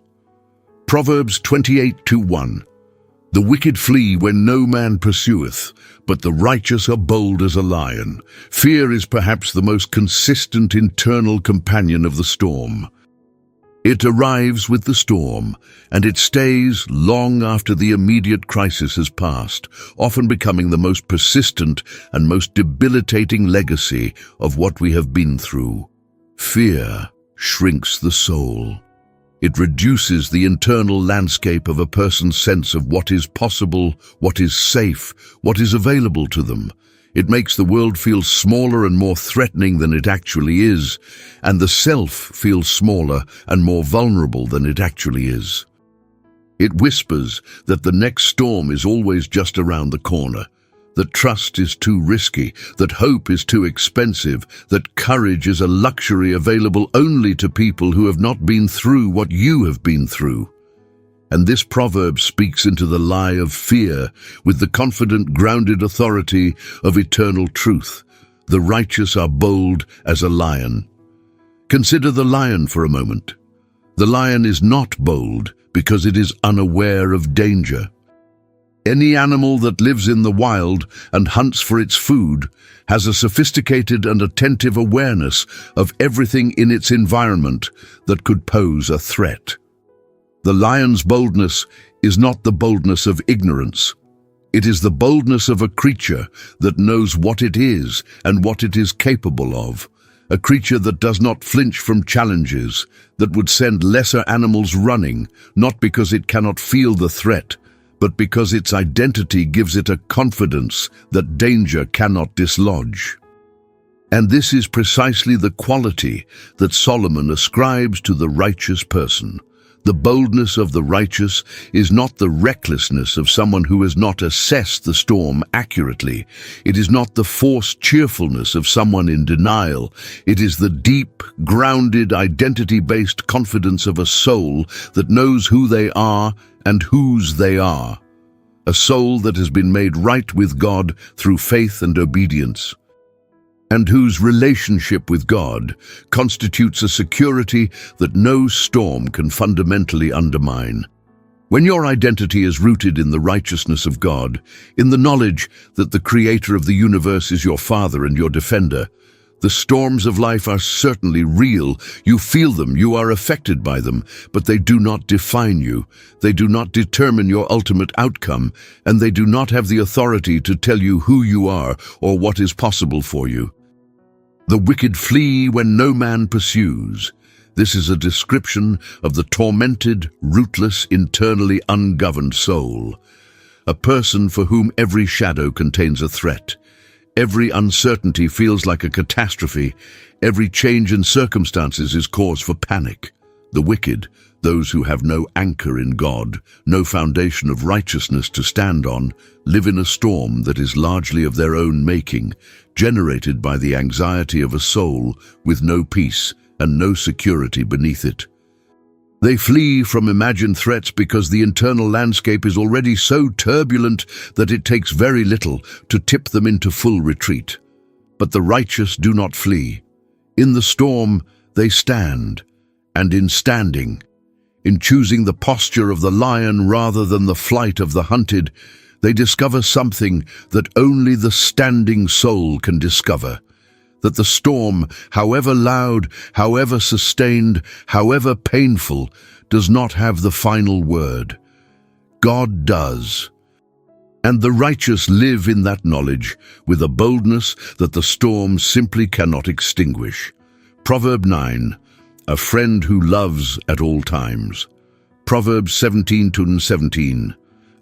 Proverbs 28:1. The wicked flee when no man pursueth, but the righteous are bold as a lion. Fear is perhaps the most consistent internal companion of the storm. It arrives with the storm, and it stays long after the immediate crisis has passed, often becoming the most persistent and most debilitating legacy of what we have been through. Fear shrinks the soul. It reduces the internal landscape of a person's sense of what is possible, what is safe, what is available to them. It makes the world feel smaller and more threatening than it actually is, and the self feel smaller and more vulnerable than it actually is. It whispers that the next storm is always just around the corner, that trust is too risky, that hope is too expensive, that courage is a luxury available only to people who have not been through what you have been through. And this proverb speaks into the lie of fear with the confident, grounded authority of eternal truth. The righteous are bold as a lion. Consider the lion for a moment. The lion is not bold because it is unaware of danger. Any animal that lives in the wild and hunts for its food has a sophisticated and attentive awareness of everything in its environment that could pose a threat. The lion's boldness is not the boldness of ignorance. It is the boldness of a creature that knows what it is and what it is capable of. A creature that does not flinch from challenges, that would send lesser animals running, not because it cannot feel the threat, but because its identity gives it a confidence that danger cannot dislodge. And this is precisely the quality that Solomon ascribes to the righteous person. The boldness of the righteous is not the recklessness of someone who has not assessed the storm accurately. It is not the forced cheerfulness of someone in denial. It is the deep, grounded, identity-based confidence of a soul that knows who they are and whose they are. A soul that has been made right with God through faith and obedience, and whose relationship with God constitutes a security that no storm can fundamentally undermine. When your identity is rooted in the righteousness of God, in the knowledge that the Creator of the universe is your Father and your defender, the storms of life are certainly real. You feel them, you are affected by them, but they do not define you. They do not determine your ultimate outcome, and they do not have the authority to tell you who you are or what is possible for you. The wicked flee when no man pursues. This is a description of the tormented, rootless, internally ungoverned soul. A person for whom every shadow contains a threat. Every uncertainty feels like a catastrophe. Every change in circumstances is cause for panic. The wicked, those who have no anchor in God, no foundation of righteousness to stand on, live in a storm that is largely of their own making, generated by the anxiety of a soul with no peace and no security beneath it. They flee from imagined threats because the internal landscape is already so turbulent that it takes very little to tip them into full retreat. But the righteous do not flee. In the storm, they stand, and in standing, in choosing the posture of the lion rather than the flight of the hunted, they discover something that only the standing soul can discover. That the storm, however loud, however sustained, however painful, does not have the final word. God does. And the righteous live in that knowledge with a boldness that the storm simply cannot extinguish. Proverb 9, a friend who loves at all times. Proverbs 17:17,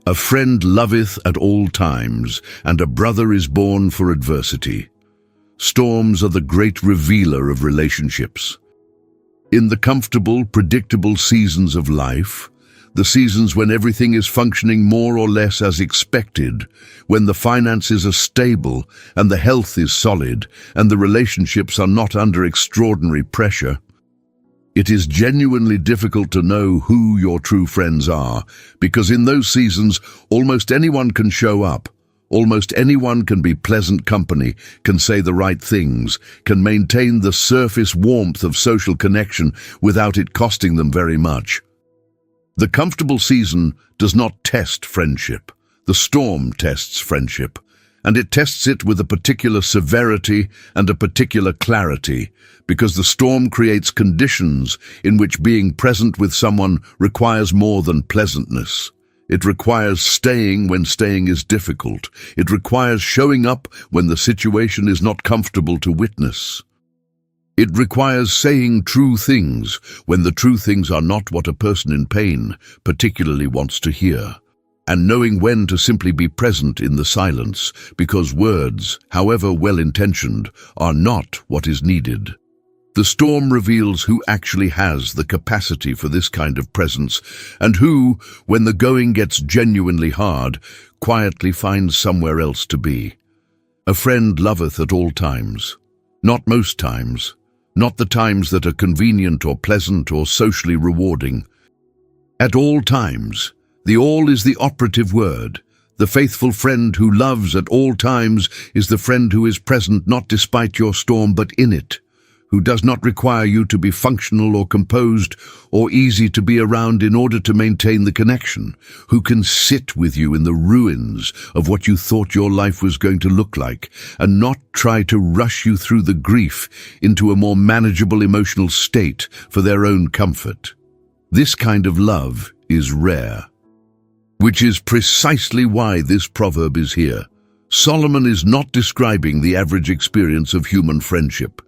a friend loveth at all times, and a brother is born for adversity. Storms are the great revealer of relationships. In the comfortable, predictable seasons of life, the seasons when everything is functioning more or less as expected, when the finances are stable and the health is solid and the relationships are not under extraordinary pressure, it is genuinely difficult to know who your true friends are, because in those seasons almost anyone can show up. Almost anyone can be pleasant company, can say the right things, can maintain the surface warmth of social connection without it costing them very much. The comfortable season does not test friendship. The storm tests friendship, and it tests it with a particular severity and a particular clarity, because the storm creates conditions in which being present with someone requires more than pleasantness. It requires staying when staying is difficult. It requires showing up when the situation is not comfortable to witness. It requires saying true things when the true things are not what a person in pain particularly wants to hear, and knowing when to simply be present in the silence, because words, however well-intentioned, are not what is needed. The storm reveals who actually has the capacity for this kind of presence, and who, when the going gets genuinely hard, quietly finds somewhere else to be. A friend loveth at all times. Not most times. Not the times that are convenient or pleasant or socially rewarding. At all times. The all is the operative word. The faithful friend who loves at all times is the friend who is present not despite your storm but in it, who does not require you to be functional or composed or easy to be around in order to maintain the connection, who can sit with you in the ruins of what you thought your life was going to look like and not try to rush you through the grief into a more manageable emotional state for their own comfort. This kind of love is rare, which is precisely why this proverb is here. Solomon is not describing the average experience of human friendship.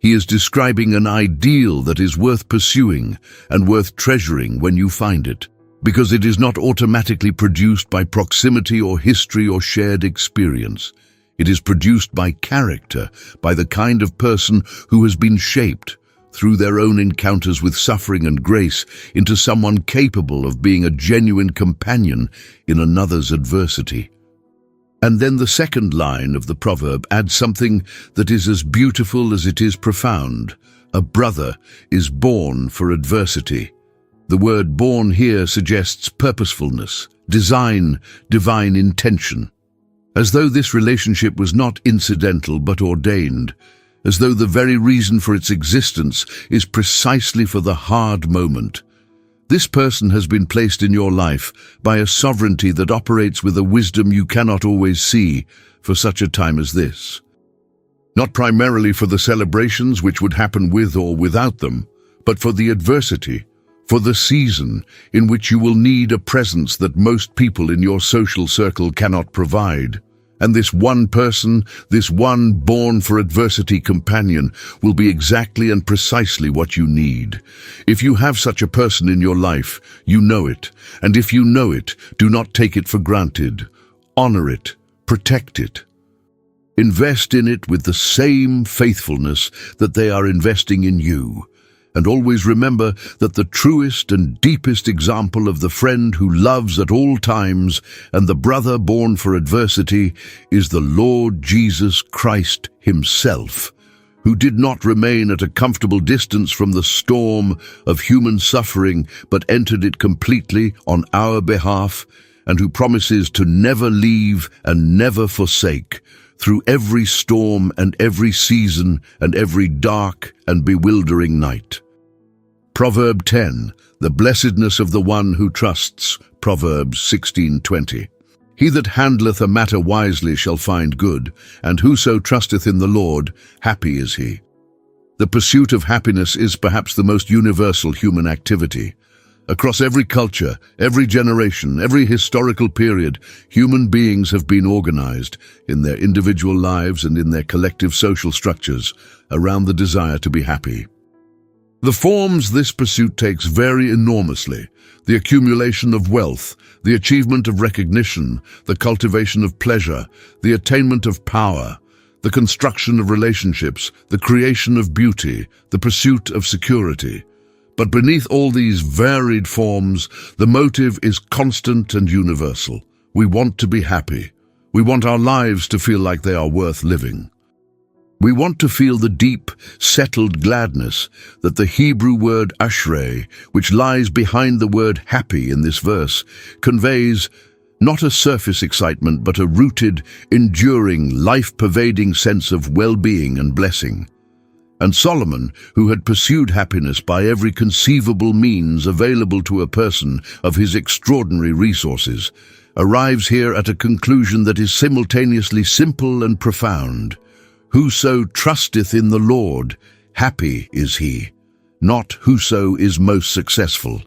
He is describing an ideal that is worth pursuing and worth treasuring when you find it, because it is not automatically produced by proximity or history or shared experience. It is produced by character, by the kind of person who has been shaped through their own encounters with suffering and grace into someone capable of being a genuine companion in another's adversity. And then the second line of the proverb adds something that is as beautiful as it is profound. A brother is born for adversity. The word born here suggests purposefulness, design, divine intention. As though this relationship was not incidental but ordained, as though the very reason for its existence is precisely for the hard moment. This person has been placed in your life by a sovereignty that operates with a wisdom you cannot always see for such a time as this. Not primarily for the celebrations which would happen with or without them, but for the adversity, for the season in which you will need a presence that most people in your social circle cannot provide. And this one person, this one born-for-adversity companion, will be exactly and precisely what you need. If you have such a person in your life, you know it. And if you know it, do not take it for granted. Honor it. Protect it. Invest in it with the same faithfulness that they are investing in you. And always remember that the truest and deepest example of the friend who loves at all times and the brother born for adversity is the Lord Jesus Christ himself, who did not remain at a comfortable distance from the storm of human suffering but entered it completely on our behalf, and who promises to never leave and never forsake through every storm and every season and every dark and bewildering night. Proverb 10, the blessedness of the one who trusts. Proverbs 16:20. He that handleth a matter wisely shall find good, and whoso trusteth in the Lord, happy is he. The pursuit of happiness is perhaps the most universal human activity. Across every culture, every generation, every historical period, human beings have been organized in their individual lives and in their collective social structures around the desire to be happy. The forms this pursuit takes vary enormously. The accumulation of wealth, the achievement of recognition, the cultivation of pleasure, the attainment of power, the construction of relationships, the creation of beauty, the pursuit of security. But beneath all these varied forms, the motive is constant and universal. We want to be happy. We want our lives to feel like they are worth living. We want to feel the deep, settled gladness that the Hebrew word ashrei, which lies behind the word happy in this verse, conveys not a surface excitement but a rooted, enduring, life-pervading sense of well-being and blessing. And Solomon, who had pursued happiness by every conceivable means available to a person of his extraordinary resources, arrives here at a conclusion that is simultaneously simple and profound. Whoso trusteth in the Lord, happy is he. Not whoso is most successful.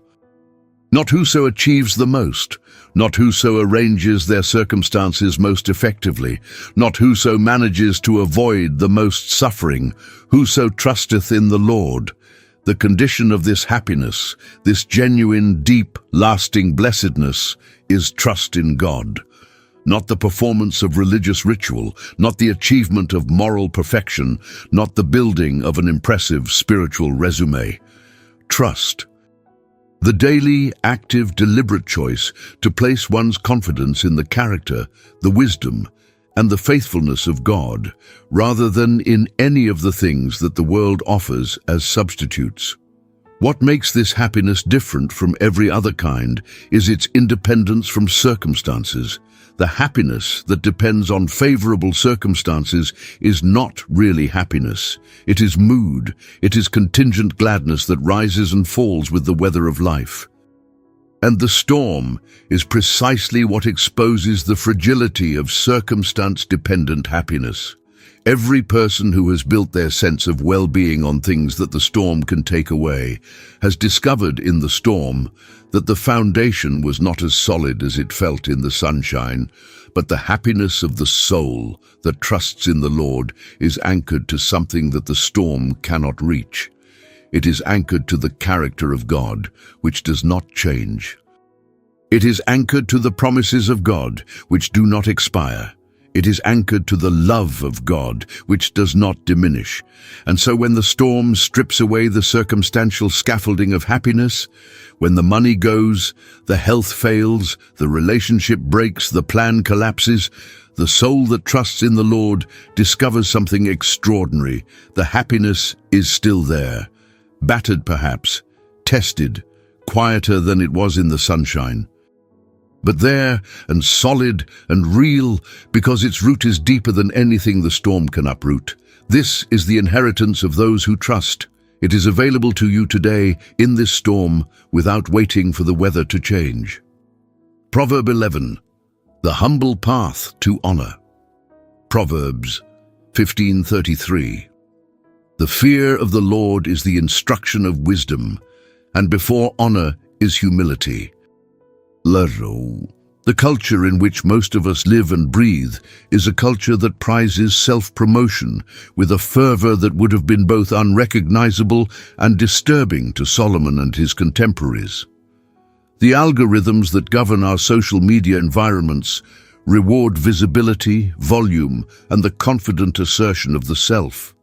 Not whoso achieves the most. Not whoso arranges their circumstances most effectively. Not whoso manages to avoid the most suffering. Whoso trusteth in the Lord. The condition of this happiness, this genuine, deep, lasting blessedness, is trust in God. Not the performance of religious ritual, not the achievement of moral perfection, not the building of an impressive spiritual resume. Trust. The daily, active, deliberate choice to place one's confidence in the character, the wisdom, and the faithfulness of God, rather than in any of the things that the world offers as substitutes. What makes this happiness different from every other kind is its independence from circumstances. The happiness that depends on favorable circumstances is not really happiness. It is mood. It is contingent gladness that rises and falls with the weather of life. And the storm is precisely what exposes the fragility of circumstance-dependent happiness. Every person who has built their sense of well-being on things that the storm can take away has discovered in the storm that the foundation was not as solid as it felt in the sunshine, but the happiness of the soul that trusts in the Lord is anchored to something that the storm cannot reach. It is anchored to the character of God, which does not change. It is anchored to the promises of God, which do not expire. It is anchored to the love of God, which does not diminish. And so when the storm strips away the circumstantial scaffolding of happiness, when the money goes, the health fails, the relationship breaks, the plan collapses, the soul that trusts in the Lord discovers something extraordinary. The happiness is still there, battered perhaps, tested, quieter than it was in the sunshine. But there and solid and real because its root is deeper than anything the storm can uproot. This is the inheritance of those who trust. It is available to you today in this storm without waiting for the weather to change. Proverb 11. The humble path to honor. Proverbs 15:33. The fear of the Lord is the instruction of wisdom, and before honor is humility. The culture in which most of us live and breathe is a culture that prizes self-promotion with a fervor that would have been both unrecognizable and disturbing to Solomon and his contemporaries. The algorithms that govern our social media environments reward visibility, volume, and the confident assertion of the self.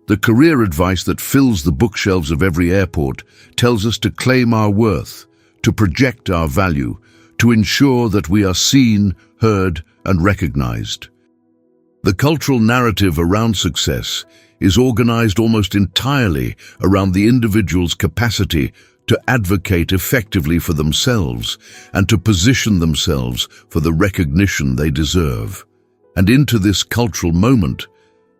The career advice that fills the bookshelves of every airport tells us to claim our worth, to project our value, to ensure that we are seen, heard, and recognized. The cultural narrative around success is organized almost entirely around the individual's capacity to advocate effectively for themselves and to position themselves for the recognition they deserve. And into this cultural moment,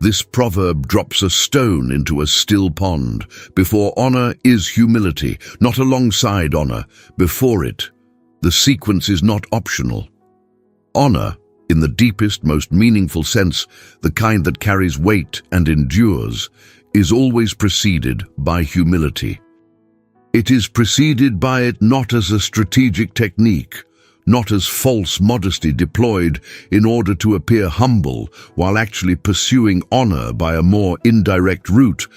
this proverb drops a stone into a still pond. Before honor is humility, not alongside honor, before it. The sequence is not optional. Honor, in the deepest, most meaningful sense, the kind that carries weight and endures, is always preceded by humility. It is preceded by it not as a strategic technique, not as false modesty deployed in order to appear humble while actually pursuing honor by a more indirect route,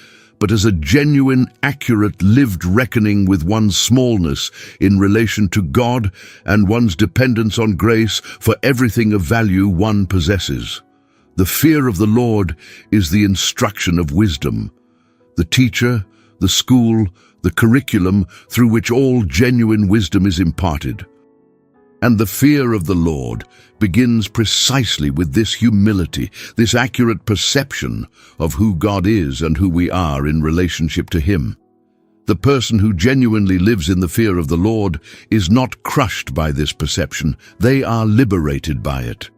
but as a genuine, accurate, lived reckoning with one's smallness in relation to God and one's dependence on grace for everything of value one possesses. The fear of the Lord is the instruction of wisdom, the teacher, the school, the curriculum through which all genuine wisdom is imparted. And the fear of the Lord begins precisely with this humility, this accurate perception of who God is and who we are in relationship to Him. The person who genuinely lives in the fear of the Lord is not crushed by this perception, they are liberated by it.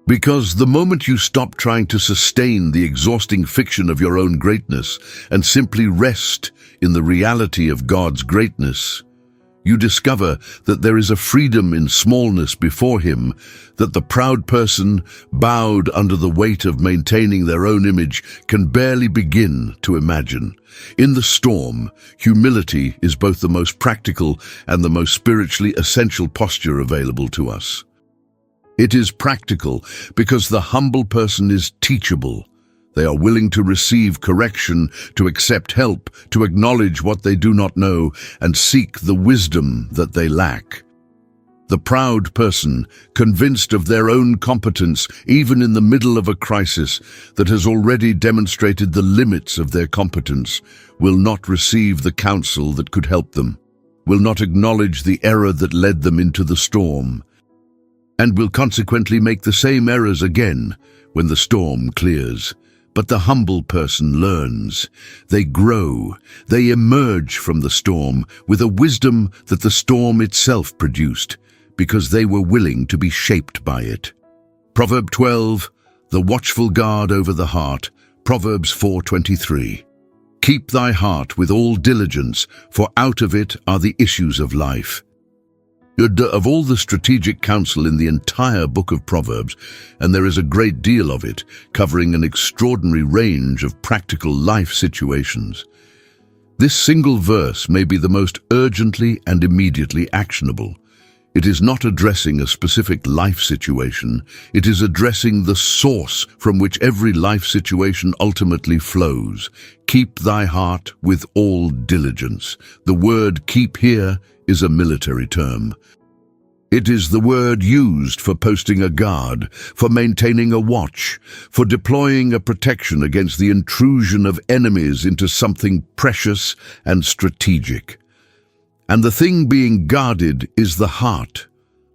Because the moment you stop trying to sustain the exhausting fiction of your own greatness and simply rest in the reality of God's greatness, you discover that there is a freedom in smallness before Him that the proud person, bowed under the weight of maintaining their own image, can barely begin to imagine. In the storm, humility is both the most practical and the most spiritually essential posture available to us. It is practical because the humble person is teachable. They are willing to receive correction, to accept help, to acknowledge what they do not know, and seek the wisdom that they lack. The proud person, convinced of their own competence, even in the middle of a crisis that has already demonstrated the limits of their competence, will not receive the counsel that could help them, will not acknowledge the error that led them into the storm, and will consequently make the same errors again when the storm clears. But the humble person learns. They grow. They emerge from the storm with a wisdom that the storm itself produced, because they were willing to be shaped by it. Proverb 12, the watchful guard over the heart. Proverbs 4:23. Keep thy heart with all diligence, for out of it are the issues of life. Of all the strategic counsel in the entire book of Proverbs, and there is a great deal of it, covering an extraordinary range of practical life situations, this single verse may be the most urgently and immediately actionable. It is not addressing a specific life situation, it is addressing the source from which every life situation ultimately flows. Keep thy heart with all diligence. The word keep here is a military term. It is the word used for posting a guard, for maintaining a watch, for deploying a protection against the intrusion of enemies into something precious and strategic. And the thing being guarded is the heart,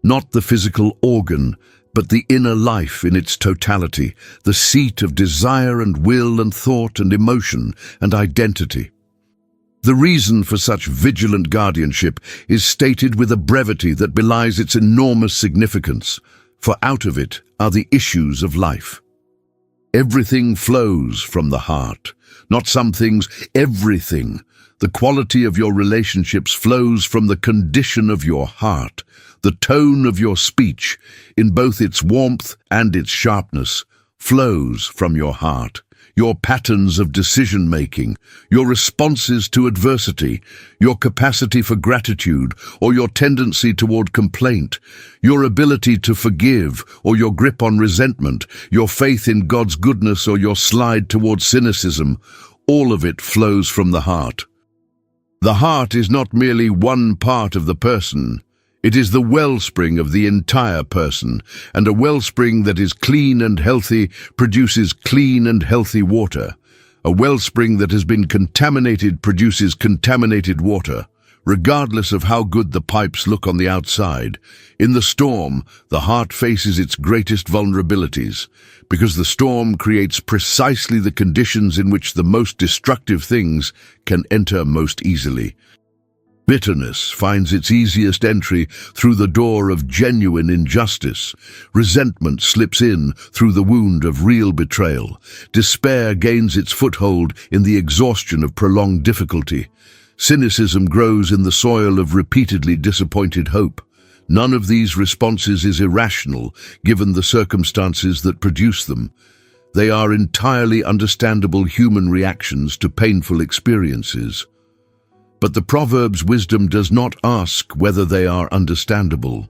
not the physical organ, but the inner life in its totality, the seat of desire and will and thought and emotion and identity. The reason for such vigilant guardianship is stated with a brevity that belies its enormous significance, for out of it are the issues of life. Everything flows from the heart, not some things, everything. The quality of your relationships flows from the condition of your heart, the tone of your speech, in both its warmth and its sharpness, flows from your heart. Your patterns of decision-making, your responses to adversity, your capacity for gratitude or your tendency toward complaint, your ability to forgive or your grip on resentment, your faith in God's goodness or your slide toward cynicism, all of it flows from the heart. The heart is not merely one part of the person. It is the wellspring of the entire person, and a wellspring that is clean and healthy produces clean and healthy water. A wellspring that has been contaminated produces contaminated water, regardless of how good the pipes look on the outside. In the storm, the heart faces its greatest vulnerabilities, because the storm creates precisely the conditions in which the most destructive things can enter most easily. Bitterness finds its easiest entry through the door of genuine injustice. Resentment slips in through the wound of real betrayal. Despair gains its foothold in the exhaustion of prolonged difficulty. Cynicism grows in the soil of repeatedly disappointed hope. None of these responses is irrational, given the circumstances that produce them. They are entirely understandable human reactions to painful experiences. But the Proverbs' wisdom does not ask whether they are understandable.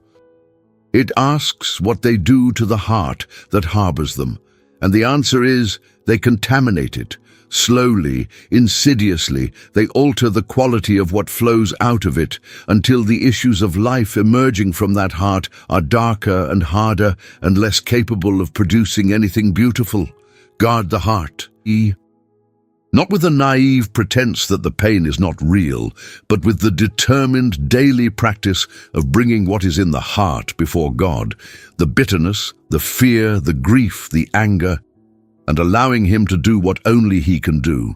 It asks what they do to the heart that harbors them, and the answer is they contaminate it. Slowly, insidiously, they alter the quality of what flows out of it until the issues of life emerging from that heart are darker and harder and less capable of producing anything beautiful. Guard the heart. Not with a naive pretense that the pain is not real, but with the determined daily practice of bringing what is in the heart before God, the bitterness, the fear, the grief, the anger, and allowing Him to do what only He can do.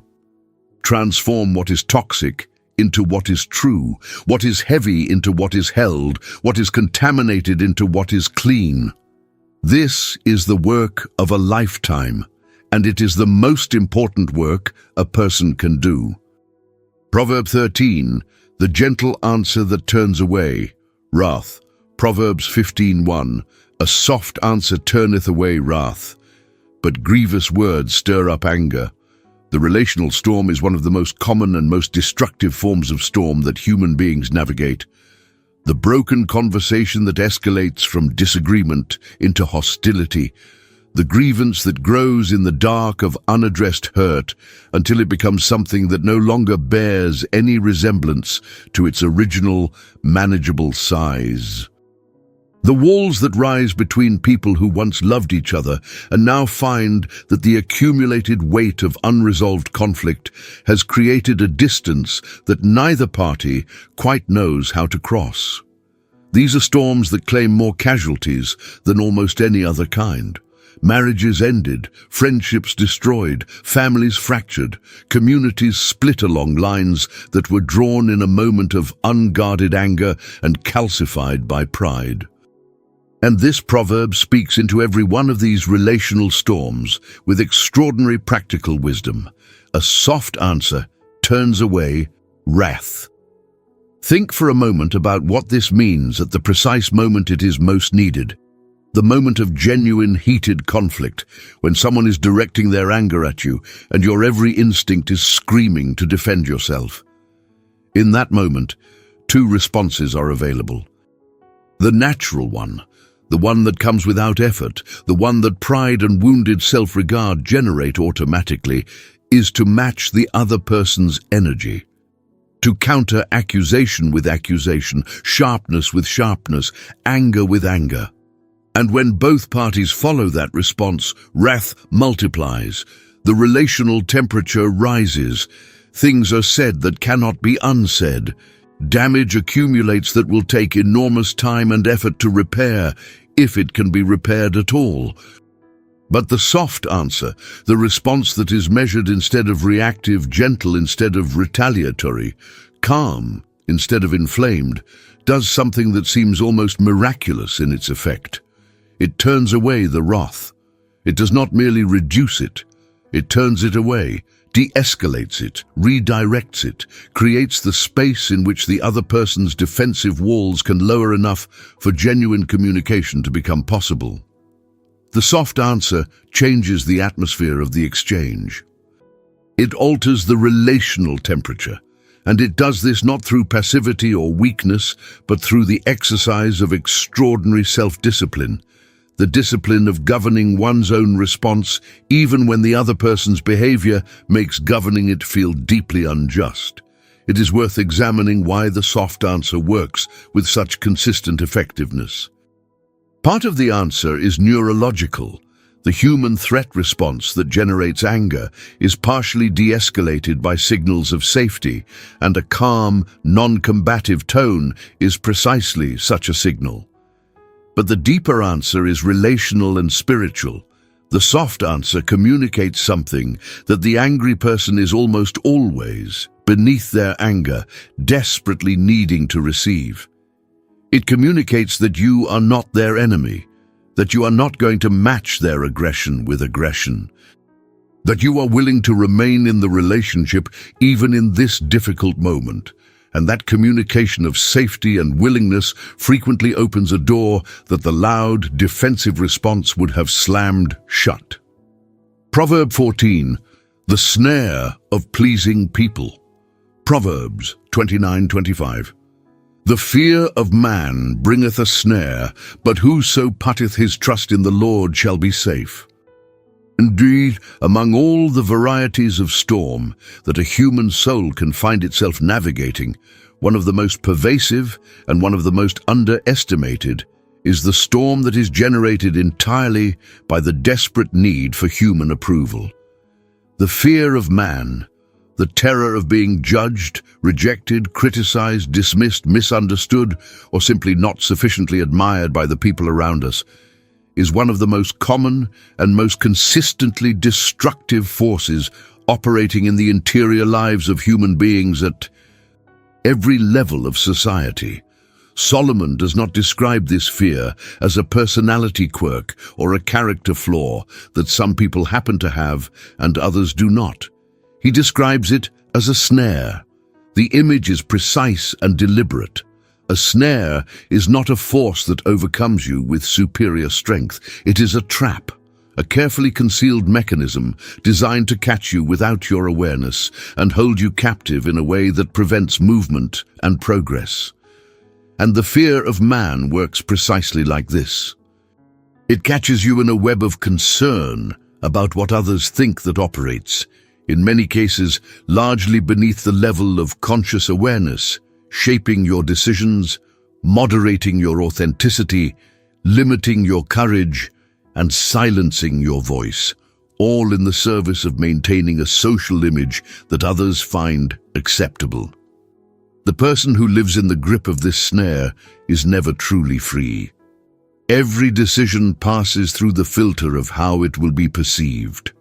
Transform what is toxic into what is true, what is heavy into what is held, what is contaminated into what is clean. This is the work of a lifetime, and it is the most important work a person can do. Proverb 13, the gentle answer that turns away wrath. Proverbs 15:1, a soft answer turneth away wrath, but grievous words stir up anger. The relational storm is one of the most common and most destructive forms of storm that human beings navigate. The broken conversation that escalates from disagreement into hostility, the grievance that grows in the dark of unaddressed hurt until it becomes something that no longer bears any resemblance to its original, manageable size. The walls that rise between people who once loved each other and now find that the accumulated weight of unresolved conflict has created a distance that neither party quite knows how to cross. These are storms that claim more casualties than almost any other kind. Marriages ended, friendships destroyed, families fractured, communities split along lines that were drawn in a moment of unguarded anger and calcified by pride. And this proverb speaks into every one of these relational storms with extraordinary practical wisdom. A soft answer turns away wrath. Think for a moment about what this means at the precise moment it is most needed. The moment of genuine heated conflict, when someone is directing their anger at you and your every instinct is screaming to defend yourself. In that moment, two responses are available. The natural one, the one that comes without effort, the one that pride and wounded self-regard generate automatically, is to match the other person's energy. To counter accusation with accusation, sharpness with sharpness, anger with anger. And when both parties follow that response, wrath multiplies. The relational temperature rises. Things are said that cannot be unsaid. Damage accumulates that will take enormous time and effort to repair, if it can be repaired at all. But the soft answer, the response that is measured instead of reactive, gentle instead of retaliatory, calm instead of inflamed, does something that seems almost miraculous in its effect. It turns away the wrath. It does not merely reduce it. It turns it away, de-escalates it, redirects it, creates the space in which the other person's defensive walls can lower enough for genuine communication to become possible. The soft answer changes the atmosphere of the exchange. It alters the relational temperature, and it does this not through passivity or weakness, but through the exercise of extraordinary self-discipline, the discipline of governing one's own response even when the other person's behavior makes governing it feel deeply unjust. It is worth examining why the soft answer works with such consistent effectiveness. Part of the answer is neurological. The human threat response that generates anger is partially de-escalated by signals of safety, and a calm, non-combative tone is precisely such a signal. But the deeper answer is relational and spiritual. The soft answer communicates something that the angry person is almost always, beneath their anger, desperately needing to receive. It communicates that you are not their enemy, that you are not going to match their aggression with aggression, that you are willing to remain in the relationship even in this difficult moment. And that communication of safety and willingness frequently opens a door that the loud, defensive response would have slammed shut. Proverb 14, the snare of pleasing people. Proverbs 29:25. The fear of man bringeth a snare, but whoso putteth his trust in the Lord shall be safe. Indeed, among all the varieties of storm that a human soul can find itself navigating, one of the most pervasive and one of the most underestimated is the storm that is generated entirely by the desperate need for human approval. The fear of man, the terror of being judged, rejected, criticized, dismissed, misunderstood, or simply not sufficiently admired by the people around us, is one of the most common and most consistently destructive forces operating in the interior lives of human beings at every level of society. Solomon does not describe this fear as a personality quirk or a character flaw that some people happen to have and others do not. He describes it as a snare. The image is precise and deliberate. A snare is not a force that overcomes you with superior strength. It is a trap, a carefully concealed mechanism designed to catch you without your awareness and hold you captive in a way that prevents movement and progress. And the fear of man works precisely like this. It catches you in a web of concern about what others think that operates, in many cases largely beneath the level of conscious awareness, shaping your decisions, moderating your authenticity, limiting your courage, and silencing your voice, all in the service of maintaining a social image that others find acceptable. The person who lives in the grip of this snare is never truly free. Every decision passes through the filter of how it will be perceived.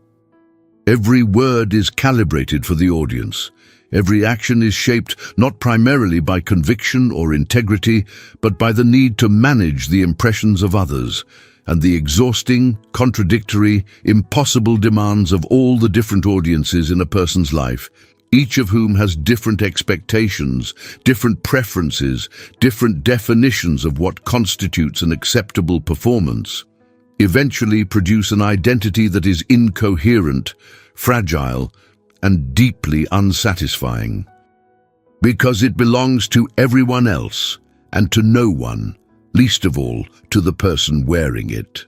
Every word is calibrated for the audience. Every action is shaped not primarily by conviction or integrity, but by the need to manage the impressions of others and the exhausting, contradictory, impossible demands of all the different audiences in a person's life, each of whom has different expectations, different preferences, different definitions of what constitutes an acceptable performance, eventually produce an identity that is incoherent, fragile, and deeply unsatisfying. Because it belongs to everyone else and to no one, least of all to the person wearing it.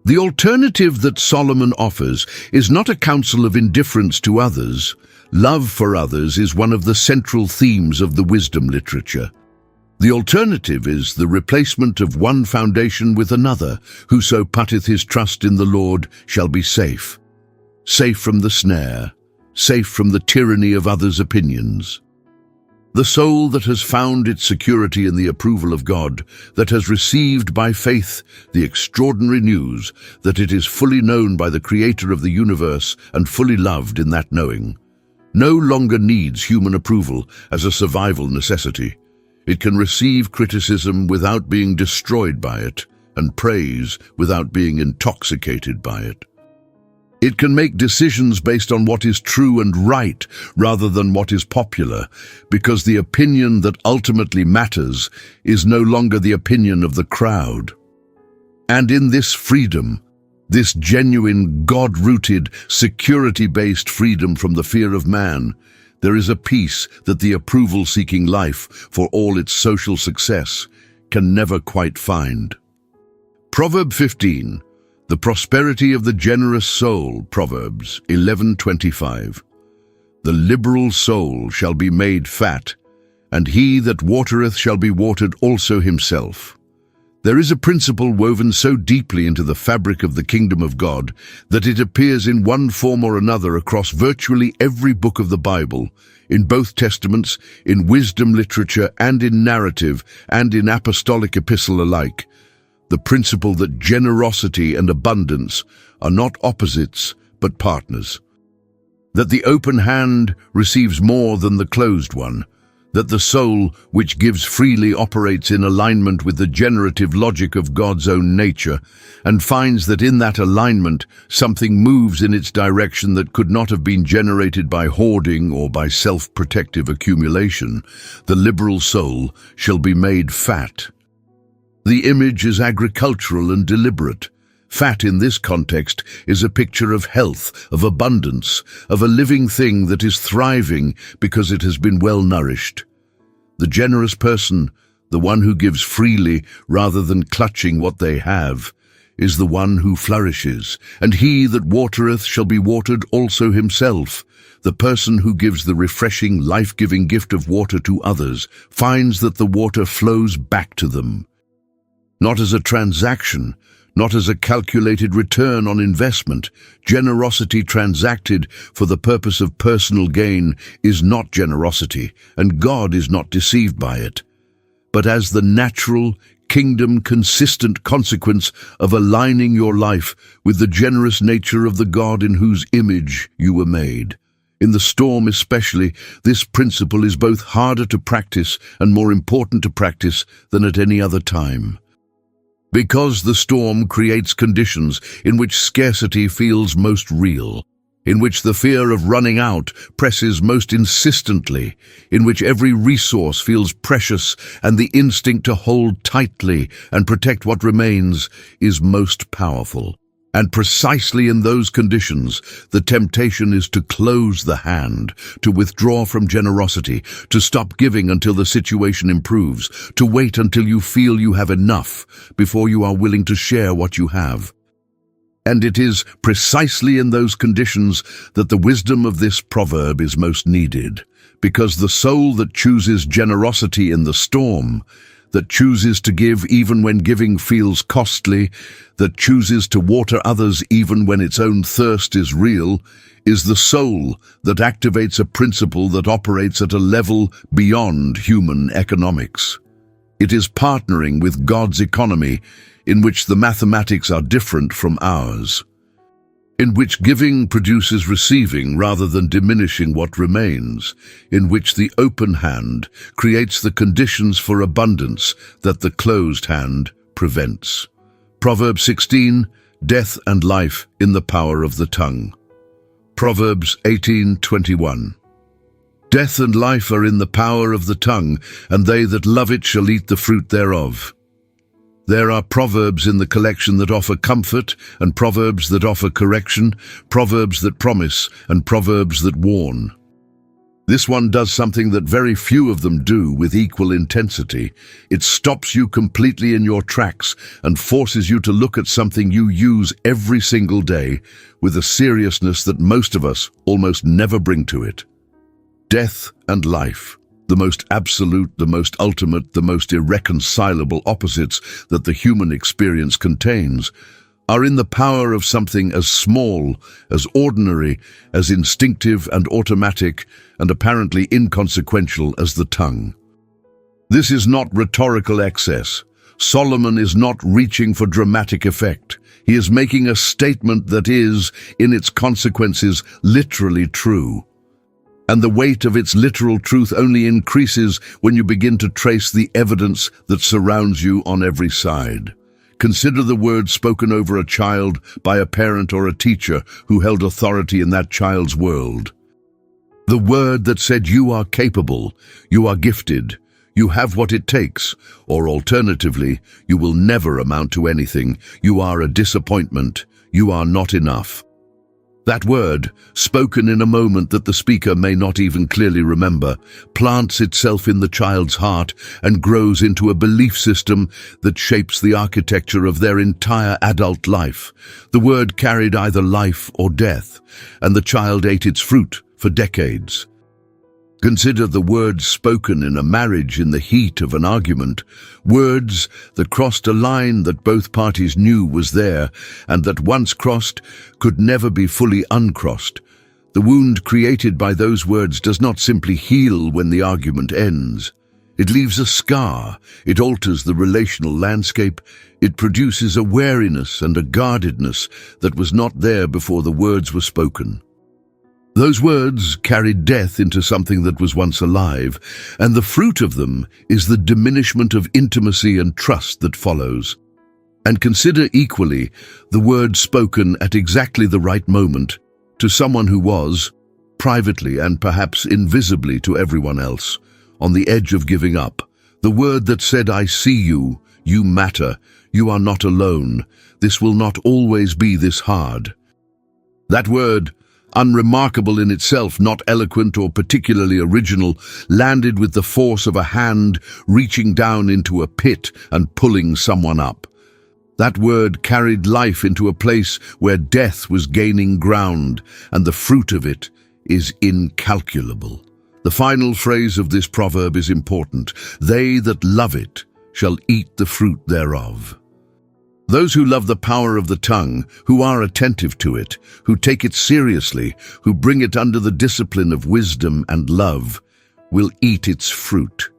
The alternative that Solomon offers is not a counsel of indifference to others. Love for others is one of the central themes of the wisdom literature. The alternative is the replacement of one foundation with another. Whoso putteth his trust in the Lord shall be safe. Safe from the snare, safe from the tyranny of others' opinions. The soul that has found its security in the approval of God, that has received by faith the extraordinary news that it is fully known by the Creator of the universe and fully loved in that knowing, no longer needs human approval as a survival necessity. It can receive criticism without being destroyed by it, and praise without being intoxicated by it. It can make decisions based on what is true and right rather than what is popular, because the opinion that ultimately matters is no longer the opinion of the crowd. And in this freedom, this genuine, God-rooted, security-based freedom from the fear of man, there is a peace that the approval-seeking life, for all its social success, can never quite find. Proverb 15. The prosperity of the generous soul, Proverbs 11:25. The liberal soul shall be made fat, and he that watereth shall be watered also himself. There is a principle woven so deeply into the fabric of the kingdom of God that it appears in one form or another across virtually every book of the Bible, in both testaments, in wisdom literature and in narrative and in apostolic epistle alike. The principle that generosity and abundance are not opposites, but partners. That the open hand receives more than the closed one. That the soul, which gives freely, operates in alignment with the generative logic of God's own nature, and finds that in that alignment something moves in its direction that could not have been generated by hoarding or by self-protective accumulation. The liberal soul shall be made fat. The image is agricultural and deliberate. Fat in this context is a picture of health, of abundance, of a living thing that is thriving because it has been well nourished. The generous person, the one who gives freely rather than clutching what they have, is the one who flourishes, and he that watereth shall be watered also himself. The person who gives the refreshing, life-giving gift of water to others finds that the water flows back to them. Not as a transaction, not as a calculated return on investment. Generosity transacted for the purpose of personal gain is not generosity, and God is not deceived by it, but as the natural, kingdom-consistent consequence of aligning your life with the generous nature of the God in whose image you were made. In the storm especially, this principle is both harder to practice and more important to practice than at any other time. Because the storm creates conditions in which scarcity feels most real, in which the fear of running out presses most insistently, in which every resource feels precious and the instinct to hold tightly and protect what remains is most powerful. And precisely in those conditions, the temptation is to close the hand, to withdraw from generosity, to stop giving until the situation improves, to wait until you feel you have enough before you are willing to share what you have. And it is precisely in those conditions that the wisdom of this proverb is most needed, because the soul that chooses generosity in the storm, that chooses to give even when giving feels costly, that chooses to water others even when its own thirst is real, is the soul that activates a principle that operates at a level beyond human economics. It is partnering with God's economy in which the mathematics are different from ours, in which giving produces receiving rather than diminishing what remains, in which the open hand creates the conditions for abundance that the closed hand prevents. Proverbs 16, death and life in the power of the tongue. Proverbs 18:21. Death and life are in the power of the tongue, and they that love it shall eat the fruit thereof. There are proverbs in the collection that offer comfort, and proverbs that offer correction, proverbs that promise, and proverbs that warn. This one does something that very few of them do with equal intensity. It stops you completely in your tracks and forces you to look at something you use every single day with a seriousness that most of us almost never bring to it. Death and life, the most absolute, the most ultimate, the most irreconcilable opposites that the human experience contains, are in the power of something as small, as ordinary, as instinctive and automatic, and apparently inconsequential as the tongue. This is not rhetorical excess. Solomon is not reaching for dramatic effect. He is making a statement that is, in its consequences, literally true. And the weight of its literal truth only increases when you begin to trace the evidence that surrounds you on every side. Consider the words spoken over a child by a parent or a teacher who held authority in that child's world. The word that said, "You are capable, you are gifted, you have what it takes," or alternatively, "You will never amount to anything, you are a disappointment, you are not enough." That word, spoken in a moment that the speaker may not even clearly remember, plants itself in the child's heart and grows into a belief system that shapes the architecture of their entire adult life. The word carried either life or death, and the child ate its fruit for decades. Consider the words spoken in a marriage in the heat of an argument, words that crossed a line that both parties knew was there, and that once crossed could never be fully uncrossed. The wound created by those words does not simply heal when the argument ends. It leaves a scar, it alters the relational landscape, it produces a wariness and a guardedness that was not there before the words were spoken. Those words carried death into something that was once alive, and the fruit of them is the diminishment of intimacy and trust that follows. And consider equally the word spoken at exactly the right moment to someone who was, privately and perhaps invisibly to everyone else, on the edge of giving up. The word that said, "I see you, you matter, you are not alone, this will not always be this hard." That word, unremarkable in itself, not eloquent or particularly original, landed with the force of a hand reaching down into a pit and pulling someone up. That word carried life into a place where death was gaining ground, and the fruit of it is incalculable. The final phrase of this proverb is important. "They that love it shall eat the fruit thereof." Those who love the power of the tongue, who are attentive to it, who take it seriously, who bring it under the discipline of wisdom and love, will eat its fruit.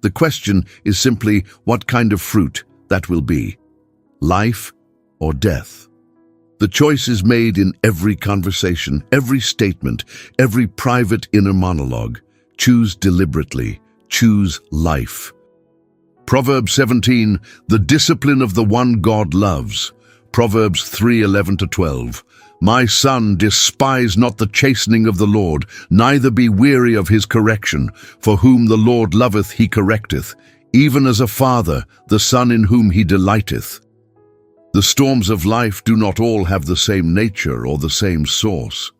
The question is simply what kind of fruit that will be, life or death. The choice is made in every conversation, every statement, every private inner monologue. Choose deliberately, choose life. Proverbs 17, the discipline of the one God loves. Proverbs 3:11-12. My son, despise not the chastening of the Lord, neither be weary of his correction. For whom the Lord loveth he correcteth, even as a father, the son in whom he delighteth. The storms of life do not all have the same nature or the same source.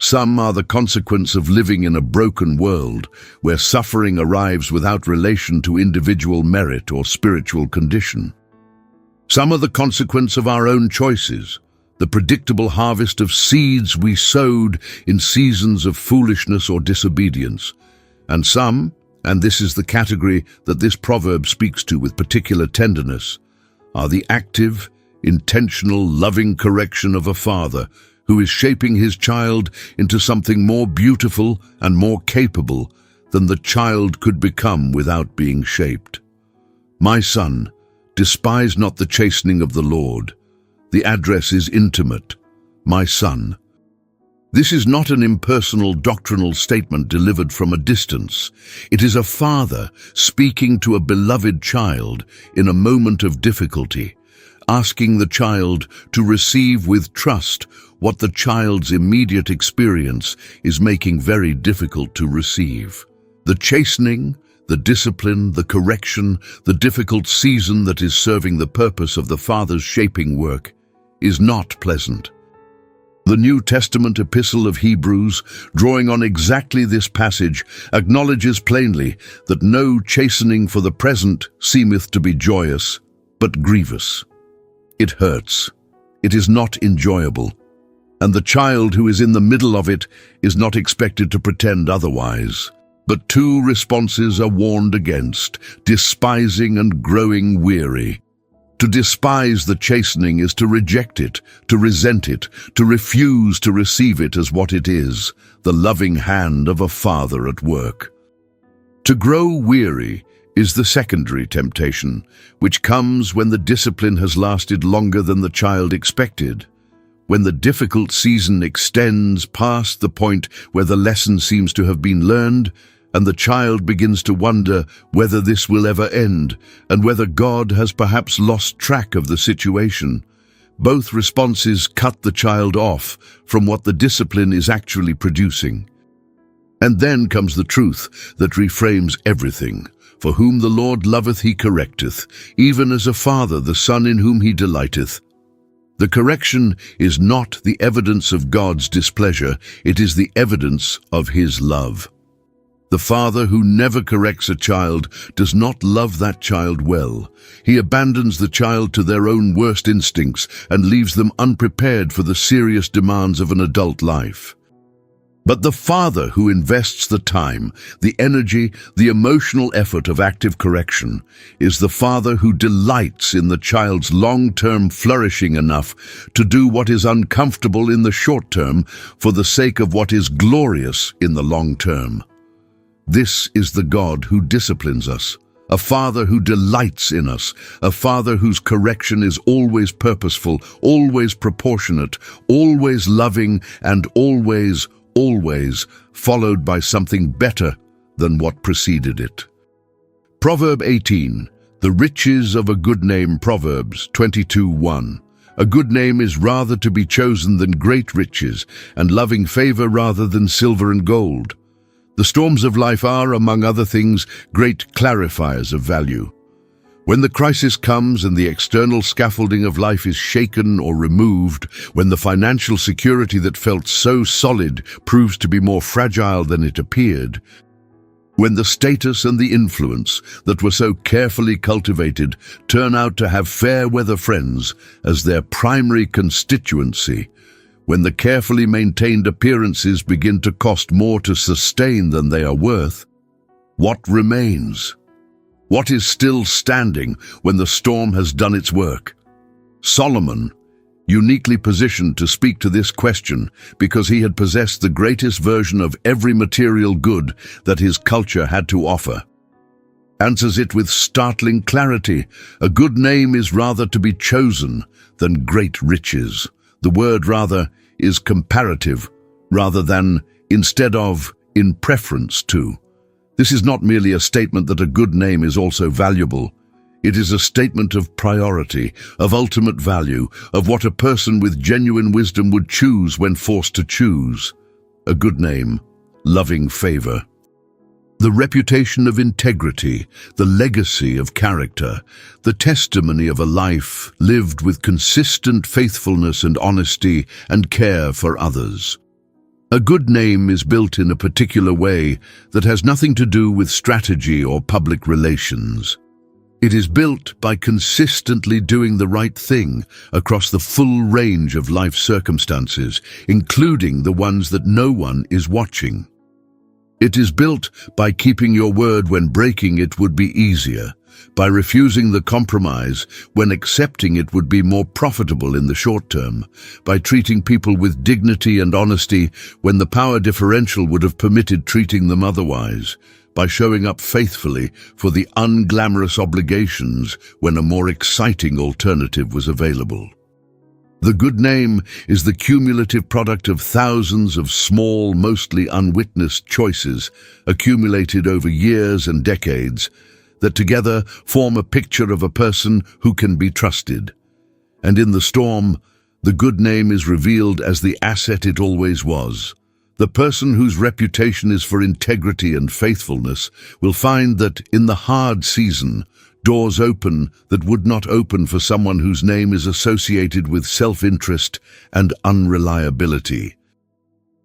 Some are the consequence of living in a broken world, where suffering arrives without relation to individual merit or spiritual condition. Some are the consequence of our own choices, the predictable harvest of seeds we sowed in seasons of foolishness or disobedience. And some, and this is the category that this proverb speaks to with particular tenderness, are the active, intentional, loving correction of a father who is shaping his child into something more beautiful and more capable than the child could become without being shaped. My son, Despise not the chastening of the Lord. The address is intimate. My son. This is not an impersonal doctrinal statement delivered from a distance. It is a father speaking to a beloved child in a moment of difficulty, asking the child to receive with trust what the child's immediate experience is making very difficult to receive. The chastening, the discipline, the correction, the difficult season that is serving the purpose of the Father's shaping work is not pleasant. The New Testament epistle of Hebrews, drawing on exactly this passage, acknowledges plainly that no chastening for the present seemeth to be joyous, but grievous. It hurts. It is not enjoyable. And the child who is in the middle of it is not expected to pretend otherwise. But two responses are warned against: despising and growing weary. To despise the chastening is to reject it, to resent it, to refuse to receive it as what it is, the loving hand of a father at work. To grow weary is the secondary temptation, which comes when the discipline has lasted longer than the child expected, when the difficult season extends past the point where the lesson seems to have been learned, and the child begins to wonder whether this will ever end, and whether God has perhaps lost track of the situation. Both responses cut the child off from what the discipline is actually producing. And then comes the truth that reframes everything. For whom the Lord loveth he correcteth, even as a father the son in whom he delighteth. The correction is not the evidence of God's displeasure, it is the evidence of his love. The father who never corrects a child does not love that child well. He abandons the child to their own worst instincts and leaves them unprepared for the serious demands of an adult life. But the father who invests the time, the energy, the emotional effort of active correction is the father who delights in the child's long-term flourishing enough to do what is uncomfortable in the short term for the sake of what is glorious in the long term. This is the God who disciplines us, a father who delights in us, a father whose correction is always purposeful, always proportionate, always loving, and always followed by something better than what preceded it. Proverb 18, the riches of a good name. Proverbs 22:1. A good name is rather to be chosen than great riches, and loving favor rather than silver and gold. The storms of life are, among other things, great clarifiers of value. When the crisis comes and the external scaffolding of life is shaken or removed, when the financial security that felt so solid proves to be more fragile than it appeared, when the status and the influence that were so carefully cultivated turn out to have fair-weather friends as their primary constituency, when the carefully maintained appearances begin to cost more to sustain than they are worth, what remains? What is still standing when the storm has done its work? Solomon, uniquely positioned to speak to this question because he had possessed the greatest version of every material good that his culture had to offer, answers it with startling clarity. A good name is rather to be chosen than great riches. The word rather is comparative rather than instead of, in preference to. This is not merely a statement that a good name is also valuable. It is a statement of priority, of ultimate value, of what a person with genuine wisdom would choose when forced to choose. A good name, loving favor. The reputation of integrity, the legacy of character, the testimony of a life lived with consistent faithfulness and honesty and care for others. A good name is built in a particular way that has nothing to do with strategy or public relations. It is built by consistently doing the right thing across the full range of life circumstances, including the ones that no one is watching. It is built by keeping your word when breaking it would be easier, by refusing the compromise when accepting it would be more profitable in the short term, by treating people with dignity and honesty when the power differential would have permitted treating them otherwise, by showing up faithfully for the unglamorous obligations when a more exciting alternative was available. The good name is the cumulative product of thousands of small, mostly unwitnessed choices accumulated over years and decades that together form a picture of a person who can be trusted. And in the storm, the good name is revealed as the asset it always was. The person whose reputation is for integrity and faithfulness will find that in the hard season, doors open that would not open for someone whose name is associated with self-interest and unreliability.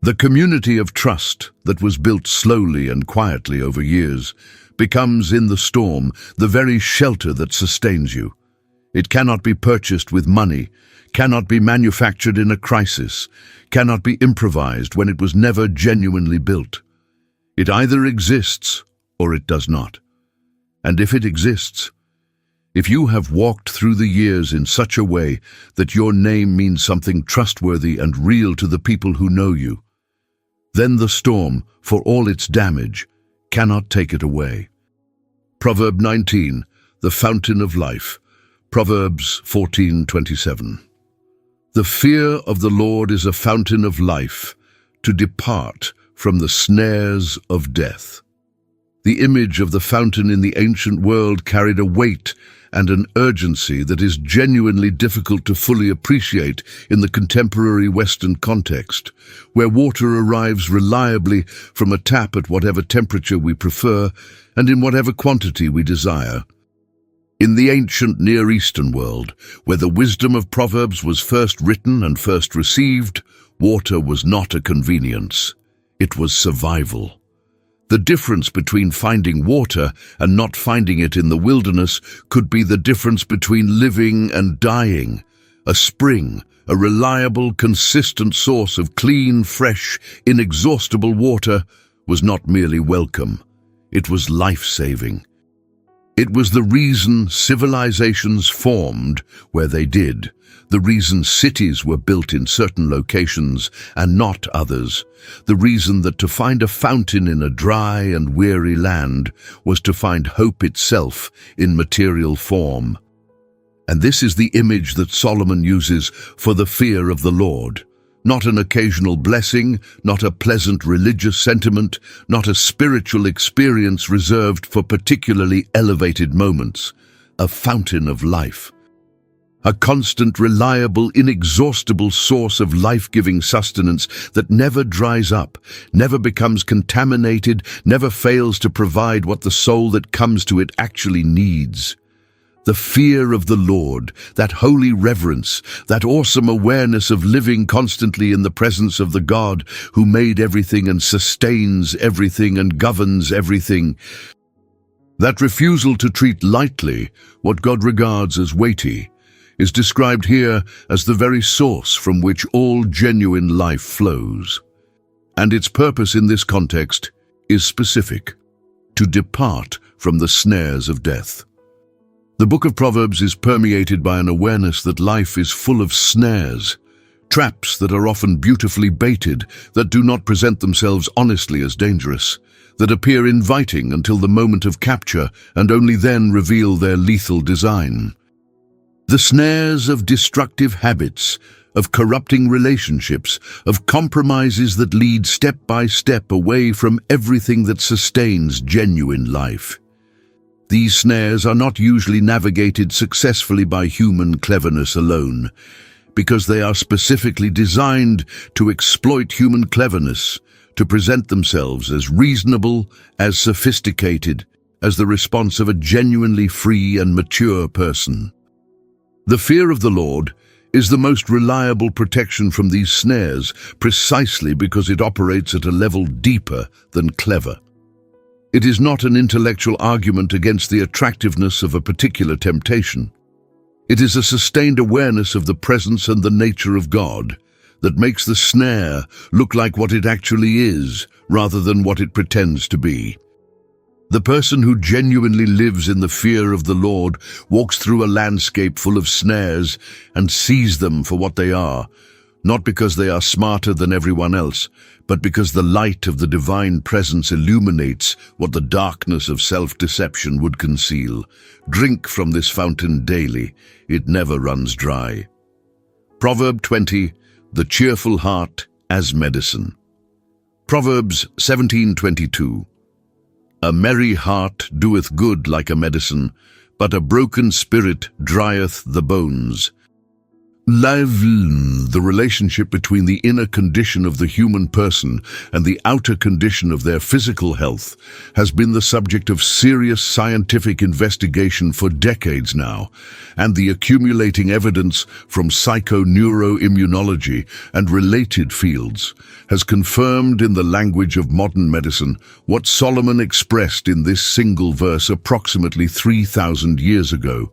The community of trust that was built slowly and quietly over years becomes, in the storm, the very shelter that sustains you. It cannot be purchased with money, cannot be manufactured in a crisis, cannot be improvised when it was never genuinely built. It either exists or it does not. And if it exists, if you have walked through the years in such a way that your name means something trustworthy and real to the people who know you, then the storm, for all its damage, cannot take it away. Proverb 19, the fountain of life. Proverbs 14:27. The fear of the Lord is a fountain of life, to depart from the snares of death. The image of the fountain in the ancient world carried a weight and an urgency that is genuinely difficult to fully appreciate in the contemporary Western context, where water arrives reliably from a tap at whatever temperature we prefer and in whatever quantity we desire. In the ancient Near Eastern world, where the wisdom of Proverbs was first written and first received, water was not a convenience. It was survival. The difference between finding water and not finding it in the wilderness could be the difference between living and dying. A spring, a reliable, consistent source of clean, fresh, inexhaustible water, was not merely welcome. It was life-saving. It was the reason civilizations formed where they did, the reason cities were built in certain locations and not others, the reason that to find a fountain in a dry and weary land was to find hope itself in material form. And this is the image that Solomon uses for the fear of the Lord. Not an occasional blessing, not a pleasant religious sentiment, not a spiritual experience reserved for particularly elevated moments. A fountain of life. A constant, reliable, inexhaustible source of life-giving sustenance that never dries up, never becomes contaminated, never fails to provide what the soul that comes to it actually needs. The fear of the Lord, that holy reverence, that awesome awareness of living constantly in the presence of the God who made everything and sustains everything and governs everything. That refusal to treat lightly what God regards as weighty is described here as the very source from which all genuine life flows. And its purpose in this context is specific: to depart from the snares of death. The book of Proverbs is permeated by an awareness that life is full of snares, traps that are often beautifully baited, that do not present themselves honestly as dangerous, that appear inviting until the moment of capture and only then reveal their lethal design. The snares of destructive habits, of corrupting relationships, of compromises that lead step by step away from everything that sustains genuine life. These snares are not usually navigated successfully by human cleverness alone, because they are specifically designed to exploit human cleverness, to present themselves as reasonable, as sophisticated, as the response of a genuinely free and mature person. The fear of the Lord is the most reliable protection from these snares, precisely because it operates at a level deeper than clever. It is not an intellectual argument against the attractiveness of a particular temptation. It is a sustained awareness of the presence and the nature of God that makes the snare look like what it actually is, rather than what it pretends to be. The person who genuinely lives in the fear of the Lord walks through a landscape full of snares and sees them for what they are, not because they are smarter than everyone else, but because the light of the divine presence illuminates what the darkness of self-deception would conceal. Drink from this fountain daily, it never runs dry. Proverb 20, the cheerful heart as medicine. Proverbs 17:22. A merry heart doeth good like a medicine, but a broken spirit drieth the bones. The relationship between the inner condition of the human person and the outer condition of their physical health has been the subject of serious scientific investigation for decades now, and the accumulating evidence from psychoneuroimmunology and related fields has confirmed in the language of modern medicine what Solomon expressed in this single verse approximately 3,000 years ago.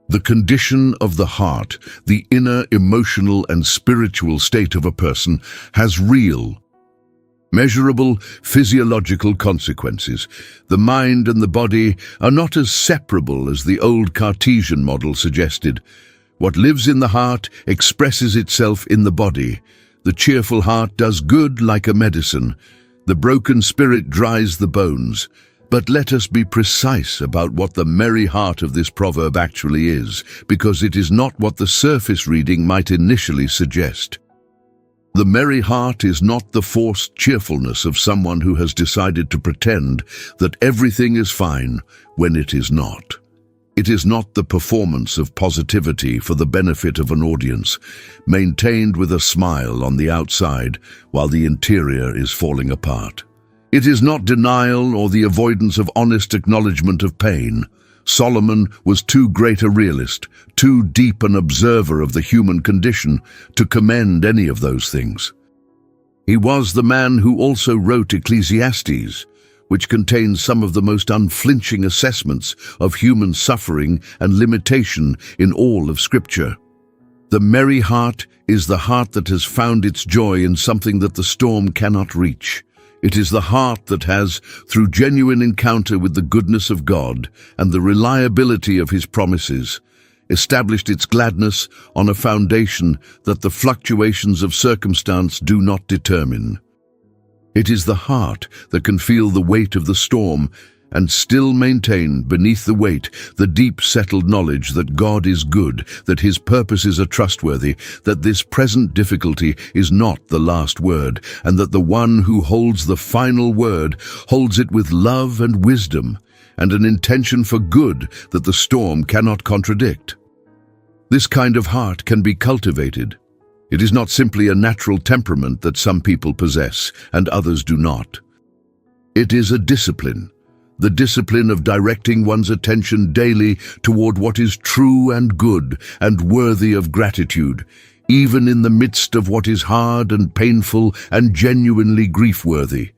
The condition of the heart, the inner emotional and spiritual state of a person, has real, measurable physiological consequences. The mind and the body are not as separable as the old Cartesian model suggested. What lives in the heart expresses itself in the body. The cheerful heart does good like a medicine. The broken spirit dries the bones. But let us be precise about what the merry heart of this proverb actually is, because it is not what the surface reading might initially suggest. The merry heart is not the forced cheerfulness of someone who has decided to pretend that everything is fine when it is not. It is not the performance of positivity for the benefit of an audience, maintained with a smile on the outside while the interior is falling apart. It is not denial or the avoidance of honest acknowledgement of pain. Solomon was too great a realist, too deep an observer of the human condition to commend any of those things. He was the man who also wrote Ecclesiastes, which contains some of the most unflinching assessments of human suffering and limitation in all of Scripture. The merry heart is the heart that has found its joy in something that the storm cannot reach. It is the heart that has, through genuine encounter with the goodness of God and the reliability of His promises, established its gladness on a foundation that the fluctuations of circumstance do not determine. It is the heart that can feel the weight of the storm and still maintain beneath the weight the deep settled knowledge that God is good, that His purposes are trustworthy, that this present difficulty is not the last word, and that the one who holds the final word holds it with love and wisdom, and an intention for good that the storm cannot contradict. This kind of heart can be cultivated. It is not simply a natural temperament that some people possess and others do not. It is a discipline. The discipline of directing one's attention daily toward what is true and good and worthy of gratitude, even in the midst of what is hard and painful and genuinely grief-worthy.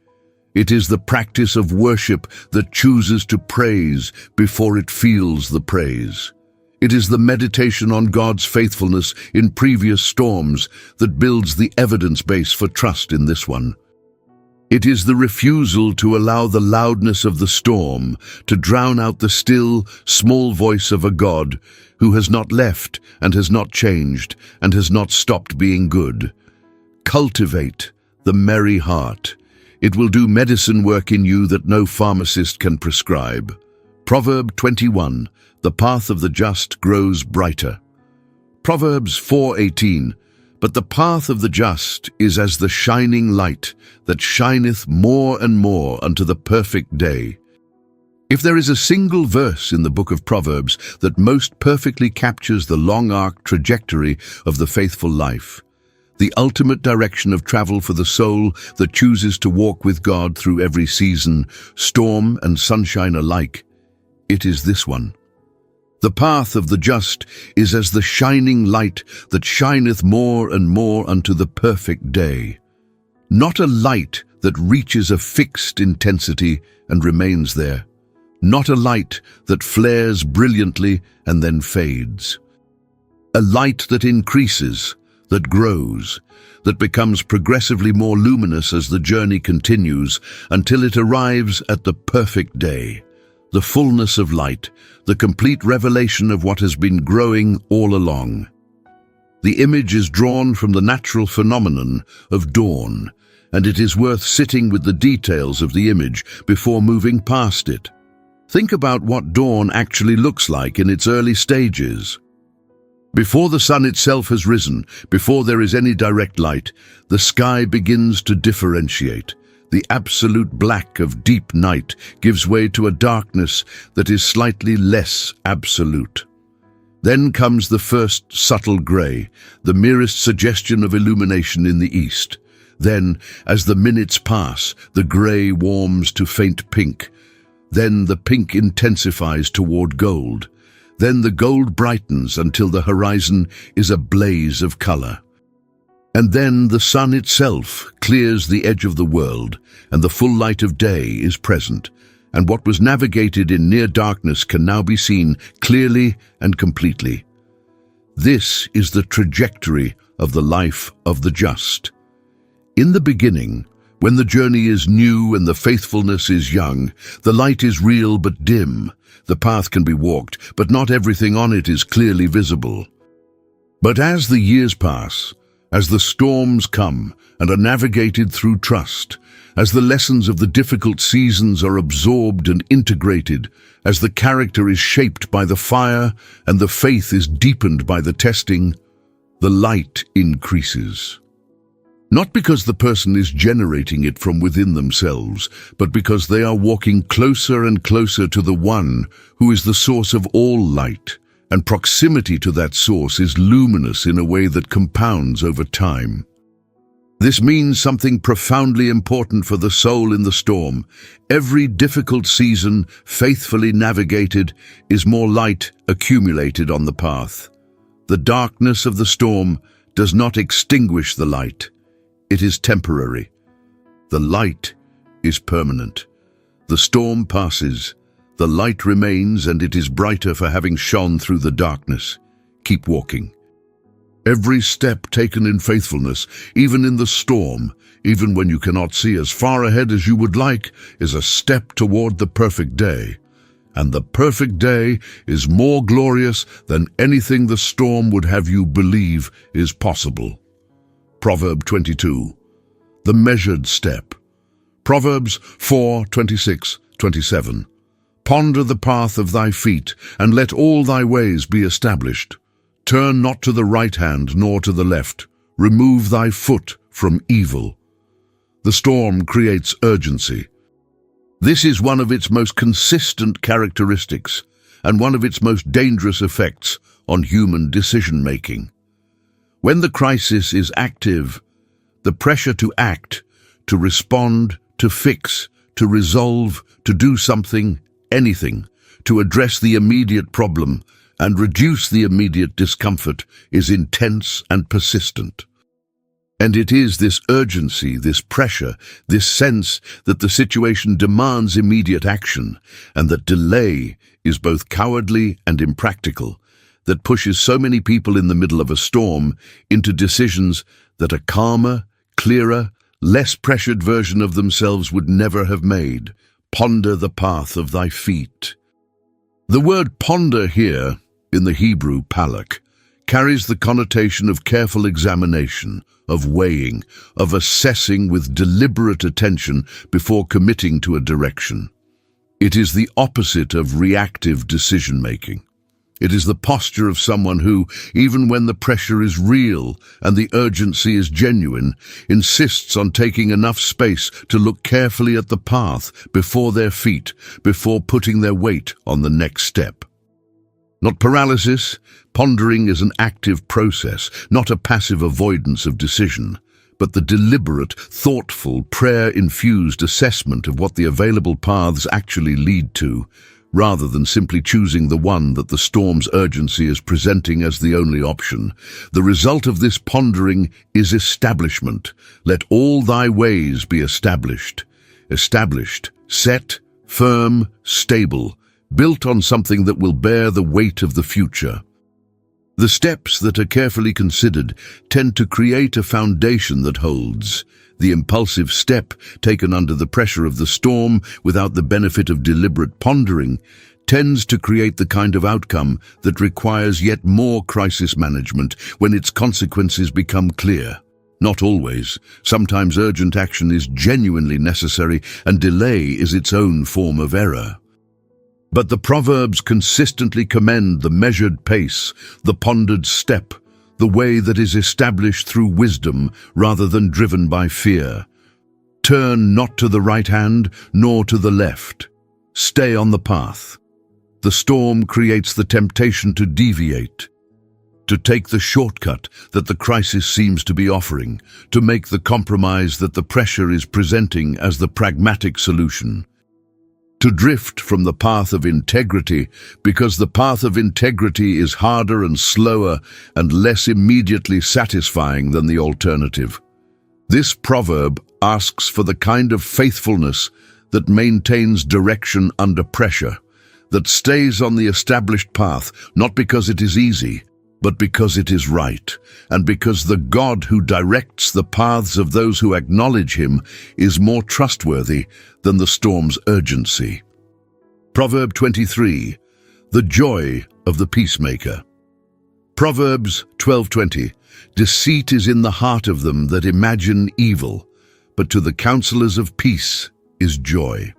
It is the practice of worship that chooses to praise before it feels the praise. It is the meditation on God's faithfulness in previous storms that builds the evidence base for trust in this one. It is the refusal to allow the loudness of the storm to drown out the still, small voice of a God who has not left and has not changed and has not stopped being good. Cultivate the merry heart. It will do medicine work in you that no pharmacist can prescribe. Proverb 21, the path of the just grows brighter. Proverbs 4:18, but the path of the just is as the shining light that shineth more and more unto the perfect day. If there is a single verse in the book of Proverbs that most perfectly captures the long-arc trajectory of the faithful life, the ultimate direction of travel for the soul that chooses to walk with God through every season, storm and sunshine alike, it is this one. The path of the just is as the shining light that shineth more and more unto the perfect day. Not a light that reaches a fixed intensity and remains there. Not a light that flares brilliantly and then fades. A light that increases, that grows, that becomes progressively more luminous as the journey continues until it arrives at the perfect day. The fullness of light, the complete revelation of what has been growing all along. The image is drawn from the natural phenomenon of dawn, and it is worth sitting with the details of the image before moving past it. Think about what dawn actually looks like in its early stages. Before the sun itself has risen, before there is any direct light, the sky begins to differentiate. The absolute black of deep night gives way to a darkness that is slightly less absolute. Then comes the first subtle grey, the merest suggestion of illumination in the east. Then, as the minutes pass, the grey warms to faint pink. Then the pink intensifies toward gold. Then the gold brightens until the horizon is a blaze of color. And then the sun itself clears the edge of the world, and the full light of day is present, and what was navigated in near darkness can now be seen clearly and completely. This is the trajectory of the life of the just. In the beginning, when the journey is new and the faithfulness is young, the light is real but dim. The path can be walked, but not everything on it is clearly visible. But as the years pass, as the storms come and are navigated through trust, as the lessons of the difficult seasons are absorbed and integrated, as the character is shaped by the fire and the faith is deepened by the testing, the light increases. Not because the person is generating it from within themselves, but because they are walking closer and closer to the one who is the source of all light, and proximity to that source is luminous in a way that compounds over time. This means something profoundly important for the soul in the storm. Every difficult season, faithfully navigated, is more light accumulated on the path. The darkness of the storm does not extinguish the light. It is temporary. The light is permanent. The storm passes. The light remains, and it is brighter for having shone through the darkness. Keep walking. Every step taken in faithfulness, even in the storm, even when you cannot see as far ahead as you would like, is a step toward the perfect day. And the perfect day is more glorious than anything the storm would have you believe is possible. Proverb 22. The measured step. Proverbs 4:26-27. Ponder the path of thy feet, and let all thy ways be established. Turn not to the right hand nor to the left. Remove thy foot from evil. The storm creates urgency. This is one of its most consistent characteristics, and one of its most dangerous effects on human decision-making. When the crisis is active, the pressure to act, to respond, to fix, to resolve, to do something, anything, to address the immediate problem and reduce the immediate discomfort is intense and persistent. And it is this urgency, this pressure, this sense that the situation demands immediate action and that delay is both cowardly and impractical that pushes so many people in the middle of a storm into decisions that a calmer, clearer, less pressured version of themselves would never have made. Ponder the path of thy feet. The word ponder here, in the Hebrew palak, carries the connotation of careful examination, of weighing, of assessing with deliberate attention before committing to a direction. It is the opposite of reactive decision-making. It is the posture of someone who, even when the pressure is real and the urgency is genuine, insists on taking enough space to look carefully at the path before their feet, before putting their weight on the next step. Not paralysis, pondering is an active process, not a passive avoidance of decision, but the deliberate, thoughtful, prayer-infused assessment of what the available paths actually lead to, rather than simply choosing the one that the storm's urgency is presenting as the only option. The result of this pondering is establishment. Let all thy ways be established. Established, set, firm, stable, built on something that will bear the weight of the future. The steps that are carefully considered tend to create a foundation that holds. The impulsive step, taken under the pressure of the storm without the benefit of deliberate pondering, tends to create the kind of outcome that requires yet more crisis management when its consequences become clear. Not always. Sometimes urgent action is genuinely necessary, and delay is its own form of error. But the Proverbs consistently commend the measured pace, the pondered step, the way that is established through wisdom rather than driven by fear. Turn not to the right hand, nor to the left. Stay on the path. The storm creates the temptation to deviate, to take the shortcut that the crisis seems to be offering, to make the compromise that the pressure is presenting as the pragmatic solution. To drift from the path of integrity, because the path of integrity is harder and slower and less immediately satisfying than the alternative. This proverb asks for the kind of faithfulness that maintains direction under pressure, that stays on the established path, not because it is easy, but because it is right, and because the God who directs the paths of those who acknowledge him is more trustworthy than the storm's urgency. Proverb 23, the joy of the peacemaker. Proverbs 12:20, deceit is in the heart of them that imagine evil, but to the counselors of peace is joy.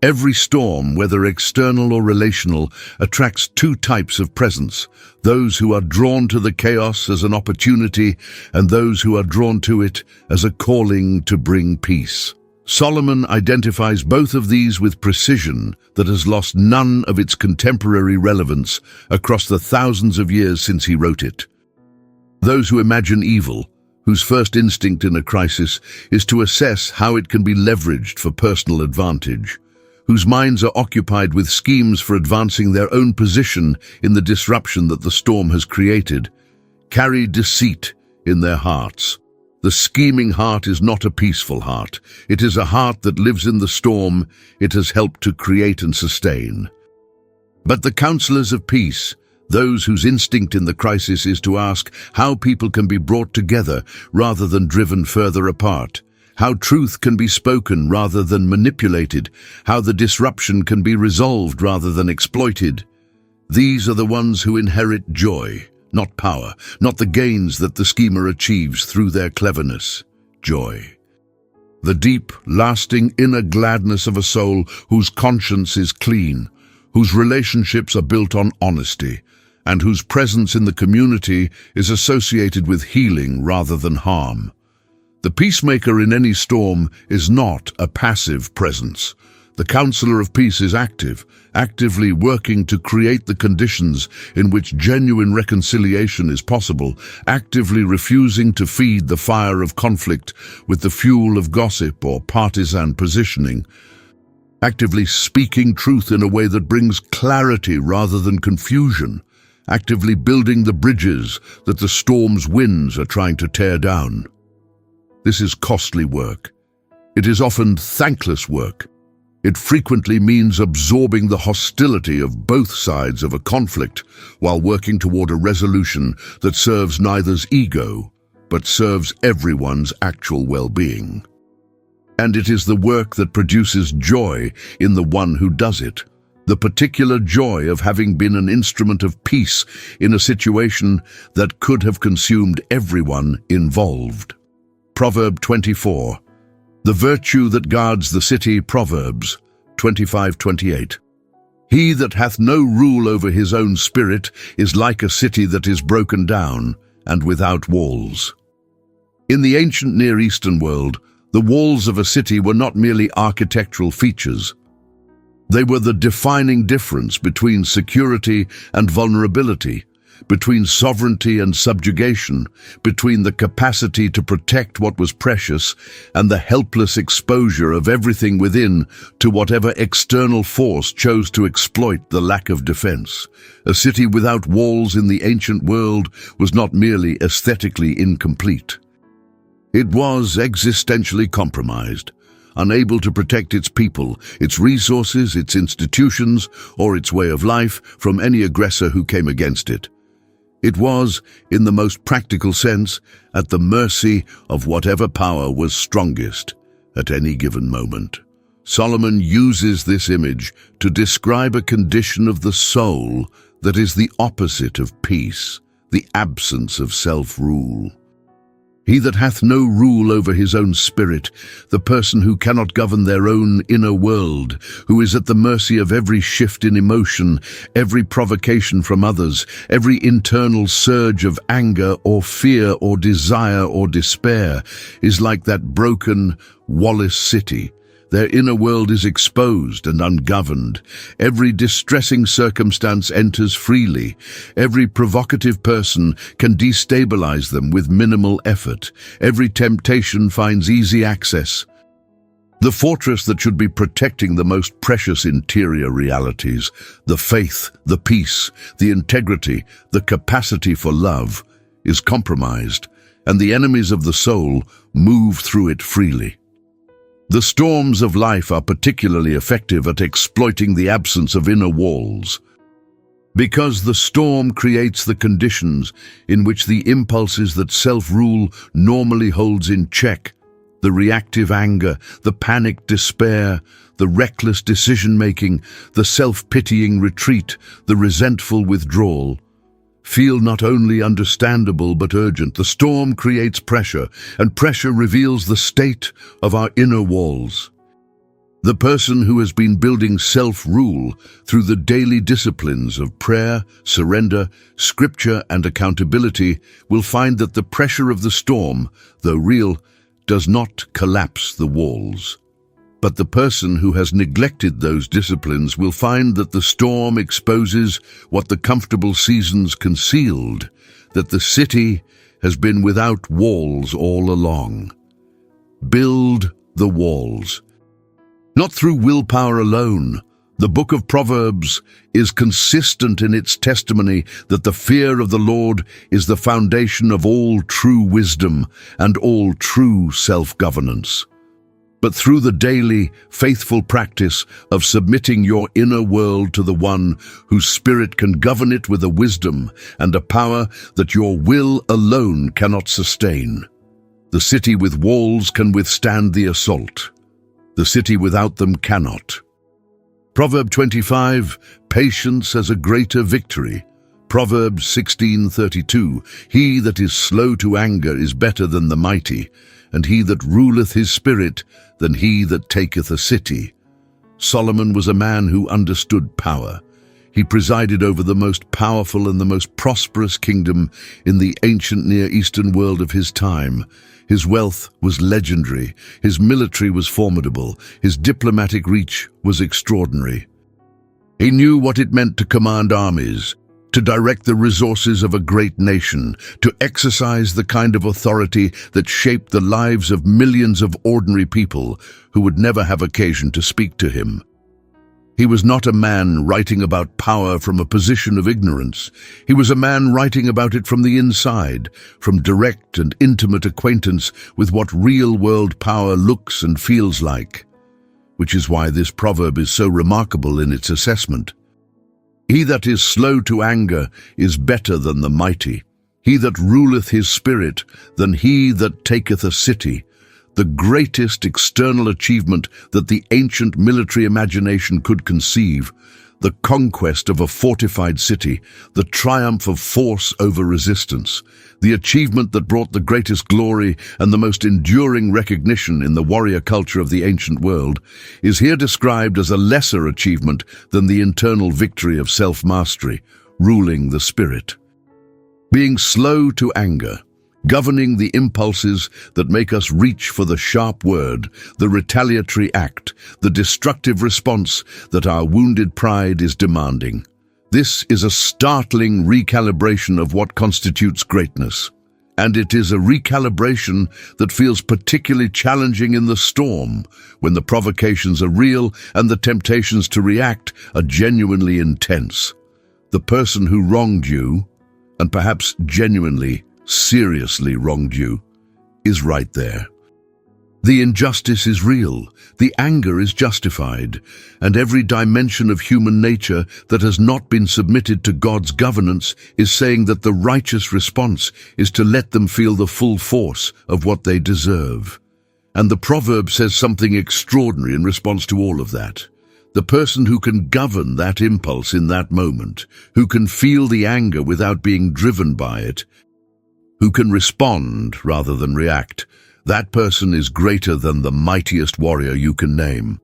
Every storm, whether external or relational, attracts two types of presence: those who are drawn to the chaos as an opportunity, and those who are drawn to it as a calling to bring peace. Solomon identifies both of these with precision that has lost none of its contemporary relevance across the thousands of years since he wrote it. Those who imagine evil, whose first instinct in a crisis is to assess how it can be leveraged for personal advantage, whose minds are occupied with schemes for advancing their own position in the disruption that the storm has created, carry deceit in their hearts. The scheming heart is not a peaceful heart. It is a heart that lives in the storm it has helped to create and sustain. But the counselors of peace, those whose instinct in the crisis is to ask how people can be brought together rather than driven further apart, how truth can be spoken rather than manipulated, how the disruption can be resolved rather than exploited. These are the ones who inherit joy, not power, not the gains that the schemer achieves through their cleverness. Joy. The deep, lasting inner gladness of a soul whose conscience is clean, whose relationships are built on honesty, and whose presence in the community is associated with healing rather than harm. The peacemaker in any storm is not a passive presence. The counselor of peace is active, actively working to create the conditions in which genuine reconciliation is possible, actively refusing to feed the fire of conflict with the fuel of gossip or partisan positioning, actively speaking truth in a way that brings clarity rather than confusion, actively building the bridges that the storm's winds are trying to tear down. This is costly work. It is often thankless work. It frequently means absorbing the hostility of both sides of a conflict while working toward a resolution that serves neither's ego, but serves everyone's actual well-being. And it is the work that produces joy in the one who does it, the particular joy of having been an instrument of peace in a situation that could have consumed everyone involved. Proverb 24. The virtue that guards the city. Proverbs 25:28. He that hath no rule over his own spirit is like a city that is broken down and without walls. In the ancient Near Eastern world, the walls of a city were not merely architectural features. They were the defining difference between security and vulnerability, between sovereignty and subjugation, between the capacity to protect what was precious and the helpless exposure of everything within to whatever external force chose to exploit the lack of defense. A city without walls in the ancient world was not merely aesthetically incomplete. It was existentially compromised, unable to protect its people, its resources, its institutions, or its way of life from any aggressor who came against it. It was, in the most practical sense, at the mercy of whatever power was strongest at any given moment. Solomon uses this image to describe a condition of the soul that is the opposite of peace, the absence of self-rule. He that hath no rule over his own spirit, the person who cannot govern their own inner world, who is at the mercy of every shift in emotion, every provocation from others, every internal surge of anger or fear or desire or despair, is like that broken, wallous city. Their inner world is exposed and ungoverned. Every distressing circumstance enters freely. Every provocative person can destabilize them with minimal effort. Every temptation finds easy access. The fortress that should be protecting the most precious interior realities, the faith, the peace, the integrity, the capacity for love, is compromised, and the enemies of the soul move through it freely. The storms of life are particularly effective at exploiting the absence of inner walls. Because the storm creates the conditions in which the impulses that self-rule normally holds in check, the reactive anger, the panicked despair, the reckless decision-making, the self-pitying retreat, the resentful withdrawal, feel not only understandable but urgent. The storm creates pressure, and pressure reveals the state of our inner walls. The person who has been building self-rule through the daily disciplines of prayer, surrender, scripture, and accountability will find that the pressure of the storm, though real, does not collapse the walls. But the person who has neglected those disciplines will find that the storm exposes what the comfortable seasons concealed, that the city has been without walls all along. Build the walls. Not through willpower alone. The book of Proverbs is consistent in its testimony that the fear of the Lord is the foundation of all true wisdom and all true self-governance. But through the daily, faithful practice of submitting your inner world to the one whose spirit can govern it with a wisdom and a power that your will alone cannot sustain, the city with walls can withstand the assault. The city without them cannot. Proverb 25, patience as a greater victory. Proverbs 16:32, he that is slow to anger is better than the mighty, and he that ruleth his spirit than he that taketh a city. Solomon was a man who understood power. He presided over the most powerful and the most prosperous kingdom in the ancient Near Eastern world of his time. His wealth was legendary, his military was formidable, his diplomatic reach was extraordinary. He knew what it meant to command armies, to direct the resources of a great nation, to exercise the kind of authority that shaped the lives of millions of ordinary people who would never have occasion to speak to him. He was not a man writing about power from a position of ignorance. He was a man writing about it from the inside, from direct and intimate acquaintance with what real-world power looks and feels like, which is why this proverb is so remarkable in its assessment. He that is slow to anger is better than the mighty. He that ruleth his spirit than he that taketh a city. The greatest external achievement that the ancient military imagination could conceive, the conquest of a fortified city, the triumph of force over resistance, the achievement that brought the greatest glory and the most enduring recognition in the warrior culture of the ancient world, is here described as a lesser achievement than the internal victory of self-mastery, ruling the spirit. Being slow to anger, governing the impulses that make us reach for the sharp word, the retaliatory act, the destructive response that our wounded pride is demanding. This is a startling recalibration of what constitutes greatness, and it is a recalibration that feels particularly challenging in the storm, when the provocations are real and the temptations to react are genuinely intense. The person who wronged you, and perhaps genuinely, seriously wronged you, is right there. The injustice is real, the anger is justified, and every dimension of human nature that has not been submitted to God's governance is saying that the righteous response is to let them feel the full force of what they deserve. And the proverb says something extraordinary in response to all of that. The person who can govern that impulse in that moment, who can feel the anger without being driven by it, who can respond rather than react, that person is greater than the mightiest warrior you can name.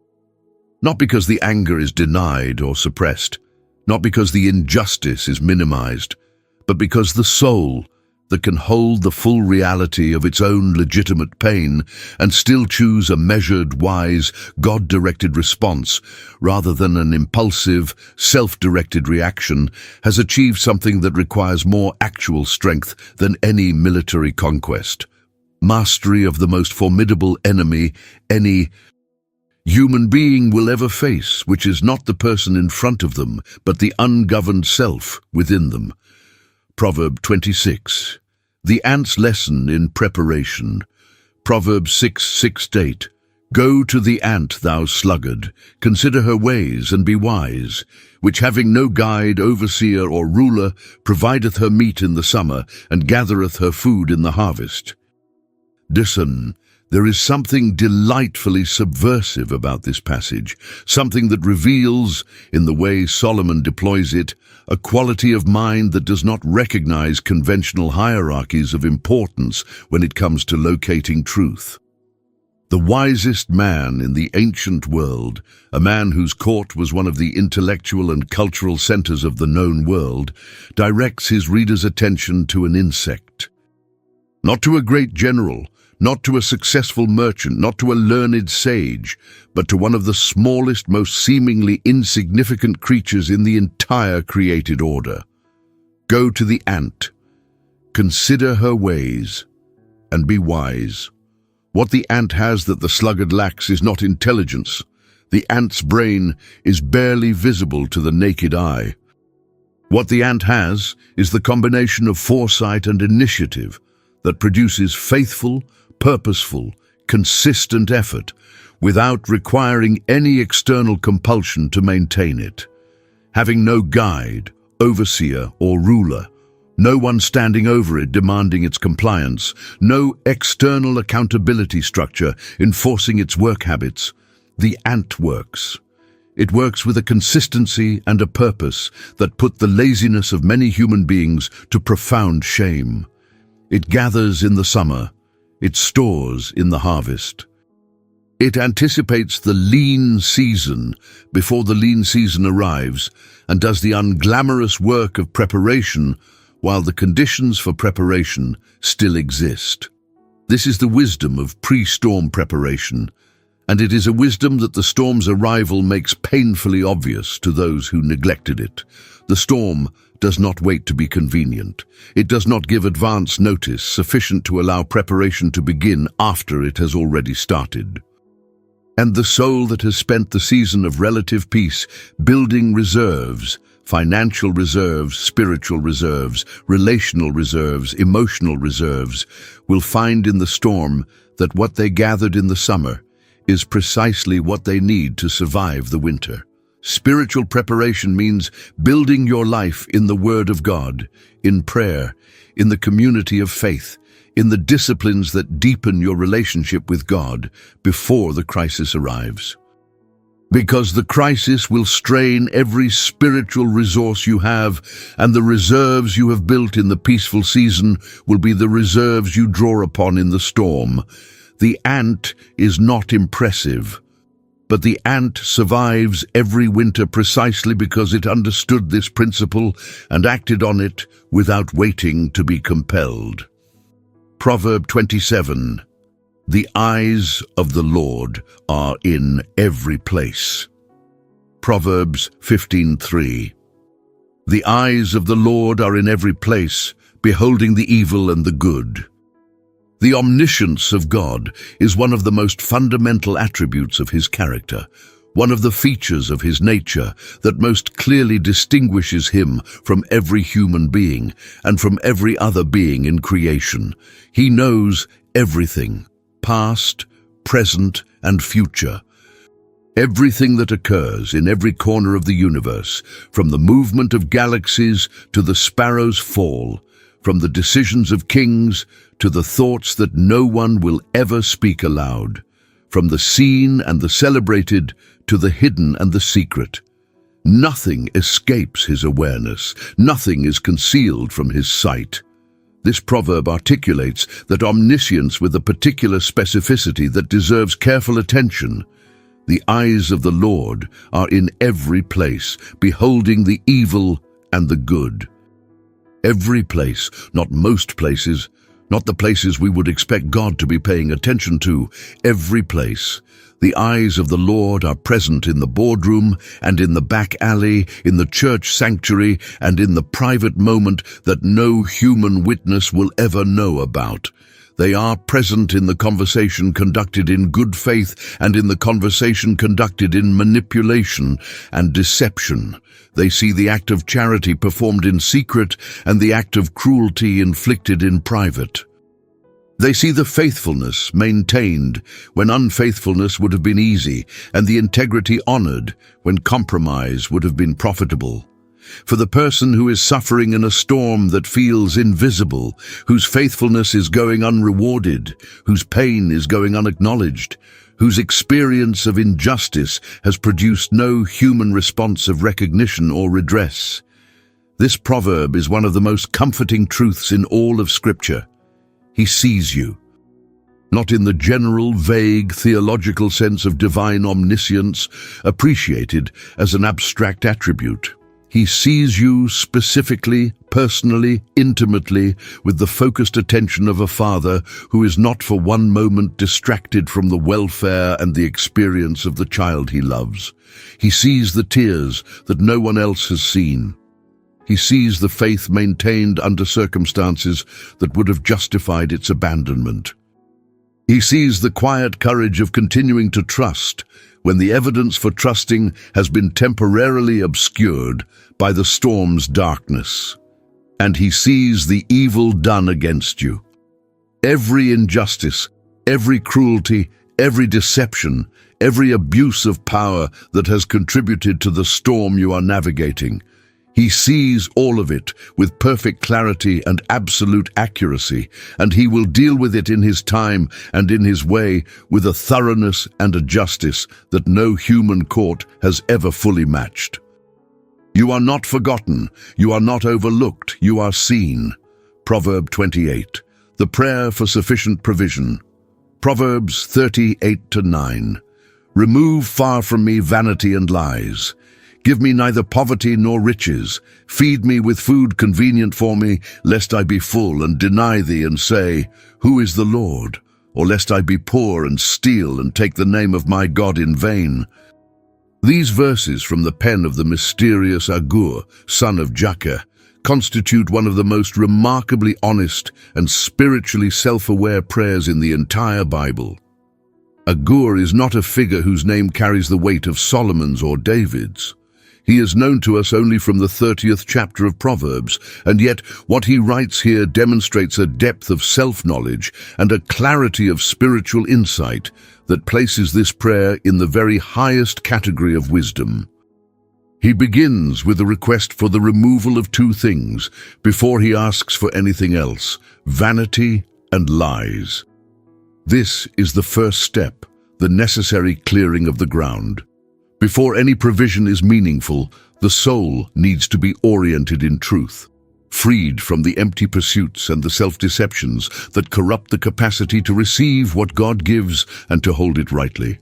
Not because the anger is denied or suppressed, not because the injustice is minimized, but because the soul that can hold the full reality of its own legitimate pain and still choose a measured, wise, God-directed response rather than an impulsive, self-directed reaction, has achieved something that requires more actual strength than any military conquest. Mastery of the most formidable enemy any human being will ever face, which is not the person in front of them, but the ungoverned self within them. Proverb 26. The ant's lesson in preparation. Proverbs 6:6-8. Go to the ant, thou sluggard, consider her ways and be wise, which having no guide, overseer, or ruler, provideth her meat in the summer, and gathereth her food in the harvest. Listen, there is something delightfully subversive about this passage, something that reveals, in the way Solomon deploys it, a quality of mind that does not recognize conventional hierarchies of importance when it comes to locating truth. The wisest man in the ancient world, a man whose court was one of the intellectual and cultural centers of the known world, directs his reader's attention to an insect. Not to a great general, not to a successful merchant, not to a learned sage, but to one of the smallest, most seemingly insignificant creatures in the entire created order. Go to the ant, consider her ways, and be wise. What the ant has that the sluggard lacks is not intelligence. The ant's brain is barely visible to the naked eye. What the ant has is the combination of foresight and initiative that produces faithful, purposeful, consistent effort without requiring any external compulsion to maintain it. Having no guide, overseer, or ruler, no one standing over it demanding its compliance, no external accountability structure enforcing its work habits, the ant works. It works with a consistency and a purpose that put the laziness of many human beings to profound shame. It gathers in the summer. It stores in the harvest. It anticipates the lean season before the lean season arrives and does the unglamorous work of preparation while the conditions for preparation still exist. This is the wisdom of pre-storm preparation, and it is a wisdom that the storm's arrival makes painfully obvious to those who neglected it. The storm does not wait to be convenient. It does not give advance notice sufficient to allow preparation to begin after it has already started. And the soul that has spent the season of relative peace building reserves, financial reserves, spiritual reserves, relational reserves, emotional reserves, will find in the storm that what they gathered in the summer is precisely what they need to survive the winter. Spiritual preparation means building your life in the Word of God, in prayer, in the community of faith, in the disciplines that deepen your relationship with God before the crisis arrives. Because the crisis will strain every spiritual resource you have, and the reserves you have built in the peaceful season will be the reserves you draw upon in the storm. The ant is not impressive, but the ant survives every winter precisely because it understood this principle and acted on it without waiting to be compelled. Proverb 27. The eyes of the Lord are in every place. Proverbs 15:3. The eyes of the Lord are in every place, beholding the evil and the good. The omniscience of God is one of the most fundamental attributes of his character, one of the features of his nature that most clearly distinguishes him from every human being and from every other being in creation. He knows everything, past, present, and future. Everything that occurs in every corner of the universe, from the movement of galaxies to the sparrow's fall, from the decisions of kings to the thoughts that no one will ever speak aloud, from the seen and the celebrated to the hidden and the secret. Nothing escapes his awareness, nothing is concealed from his sight. This proverb articulates that omniscience with a particular specificity that deserves careful attention. The eyes of the Lord are in every place, beholding the evil and the good. Every place, not most places, not the places we would expect God to be paying attention to. Every place. The eyes of the Lord are present in the boardroom and in the back alley, in the church sanctuary and in the private moment that no human witness will ever know about. They are present in the conversation conducted in good faith and in the conversation conducted in manipulation and deception. They see the act of charity performed in secret and the act of cruelty inflicted in private. They see the faithfulness maintained when unfaithfulness would have been easy, and the integrity honored when compromise would have been profitable. For the person who is suffering in a storm that feels invisible, whose faithfulness is going unrewarded, whose pain is going unacknowledged, whose experience of injustice has produced no human response of recognition or redress. This proverb is one of the most comforting truths in all of Scripture. He sees you. Not in the general, vague, theological sense of divine omniscience, appreciated as an abstract attribute. He sees you specifically, personally, intimately, with the focused attention of a father who is not for one moment distracted from the welfare and the experience of the child he loves. He sees the tears that no one else has seen. He sees the faith maintained under circumstances that would have justified its abandonment. He sees the quiet courage of continuing to trust when the evidence for trusting has been temporarily obscured by the storm's darkness. And he sees the evil done against you. Every injustice, every cruelty, every deception, every abuse of power that has contributed to the storm you are navigating. He sees all of it with perfect clarity and absolute accuracy, and he will deal with it in his time and in his way with a thoroughness and a justice that no human court has ever fully matched. You are not forgotten, you are not overlooked, you are seen. Proverb 28, the prayer for sufficient provision. Proverbs 38-9, remove far from me vanity and lies. Give me neither poverty nor riches. Feed me with food convenient for me, lest I be full and deny thee and say, who is the Lord? Or lest I be poor and steal and take the name of my God in vain. These verses from the pen of the mysterious Agur, son of Jakeh, constitute one of the most remarkably honest and spiritually self-aware prayers in the entire Bible. Agur is not a figure whose name carries the weight of Solomon's or David's. He is known to us only from the 30th chapter of Proverbs, and yet what he writes here demonstrates a depth of self-knowledge and a clarity of spiritual insight that places this prayer in the very highest category of wisdom. He begins with a request for the removal of two things before he asks for anything else: vanity and lies. This is the first step, the necessary clearing of the ground. Before any provision is meaningful, the soul needs to be oriented in truth, freed from the empty pursuits and the self-deceptions that corrupt the capacity to receive what God gives and to hold it rightly.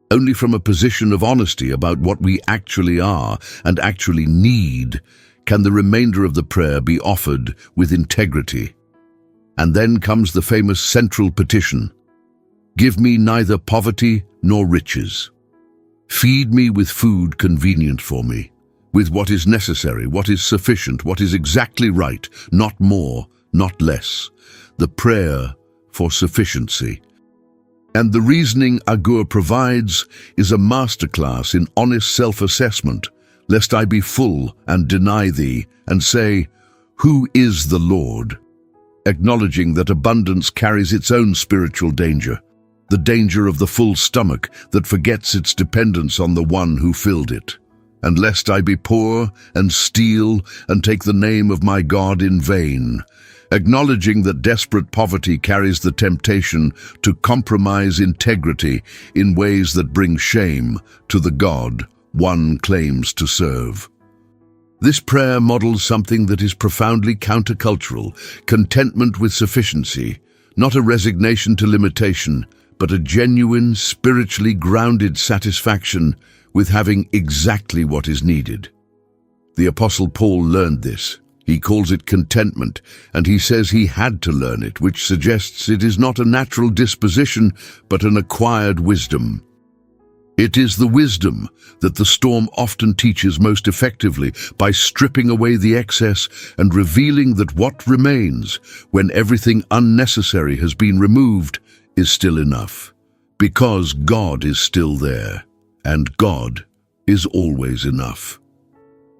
Only from a position of honesty about what we actually are and actually need can the remainder of the prayer be offered with integrity. And then comes the famous central petition: give me neither poverty nor riches. Feed me with food convenient for me, with what is necessary, what is sufficient, what is exactly right, not more, not less. The prayer for sufficiency. And the reasoning Agur provides is a masterclass in honest self-assessment, lest I be full and deny thee, and say, who is the Lord? Acknowledging that abundance carries its own spiritual danger, the danger of the full stomach that forgets its dependence on the one who filled it. and lest I be poor and steal and take the name of my God in vain, acknowledging that desperate poverty carries the temptation to compromise integrity in ways that bring shame to the God one claims to serve. This prayer models something that is profoundly countercultural: contentment with sufficiency, not a resignation to limitation, but a genuine, spiritually grounded satisfaction with having exactly what is needed. The Apostle Paul learned this. He calls it contentment, and he says he had to learn it, which suggests it is not a natural disposition, but an acquired wisdom. It is the wisdom that the storm often teaches most effectively by stripping away the excess and revealing that what remains, when everything unnecessary has been removed, is still enough. Because God is still there, and God is always enough.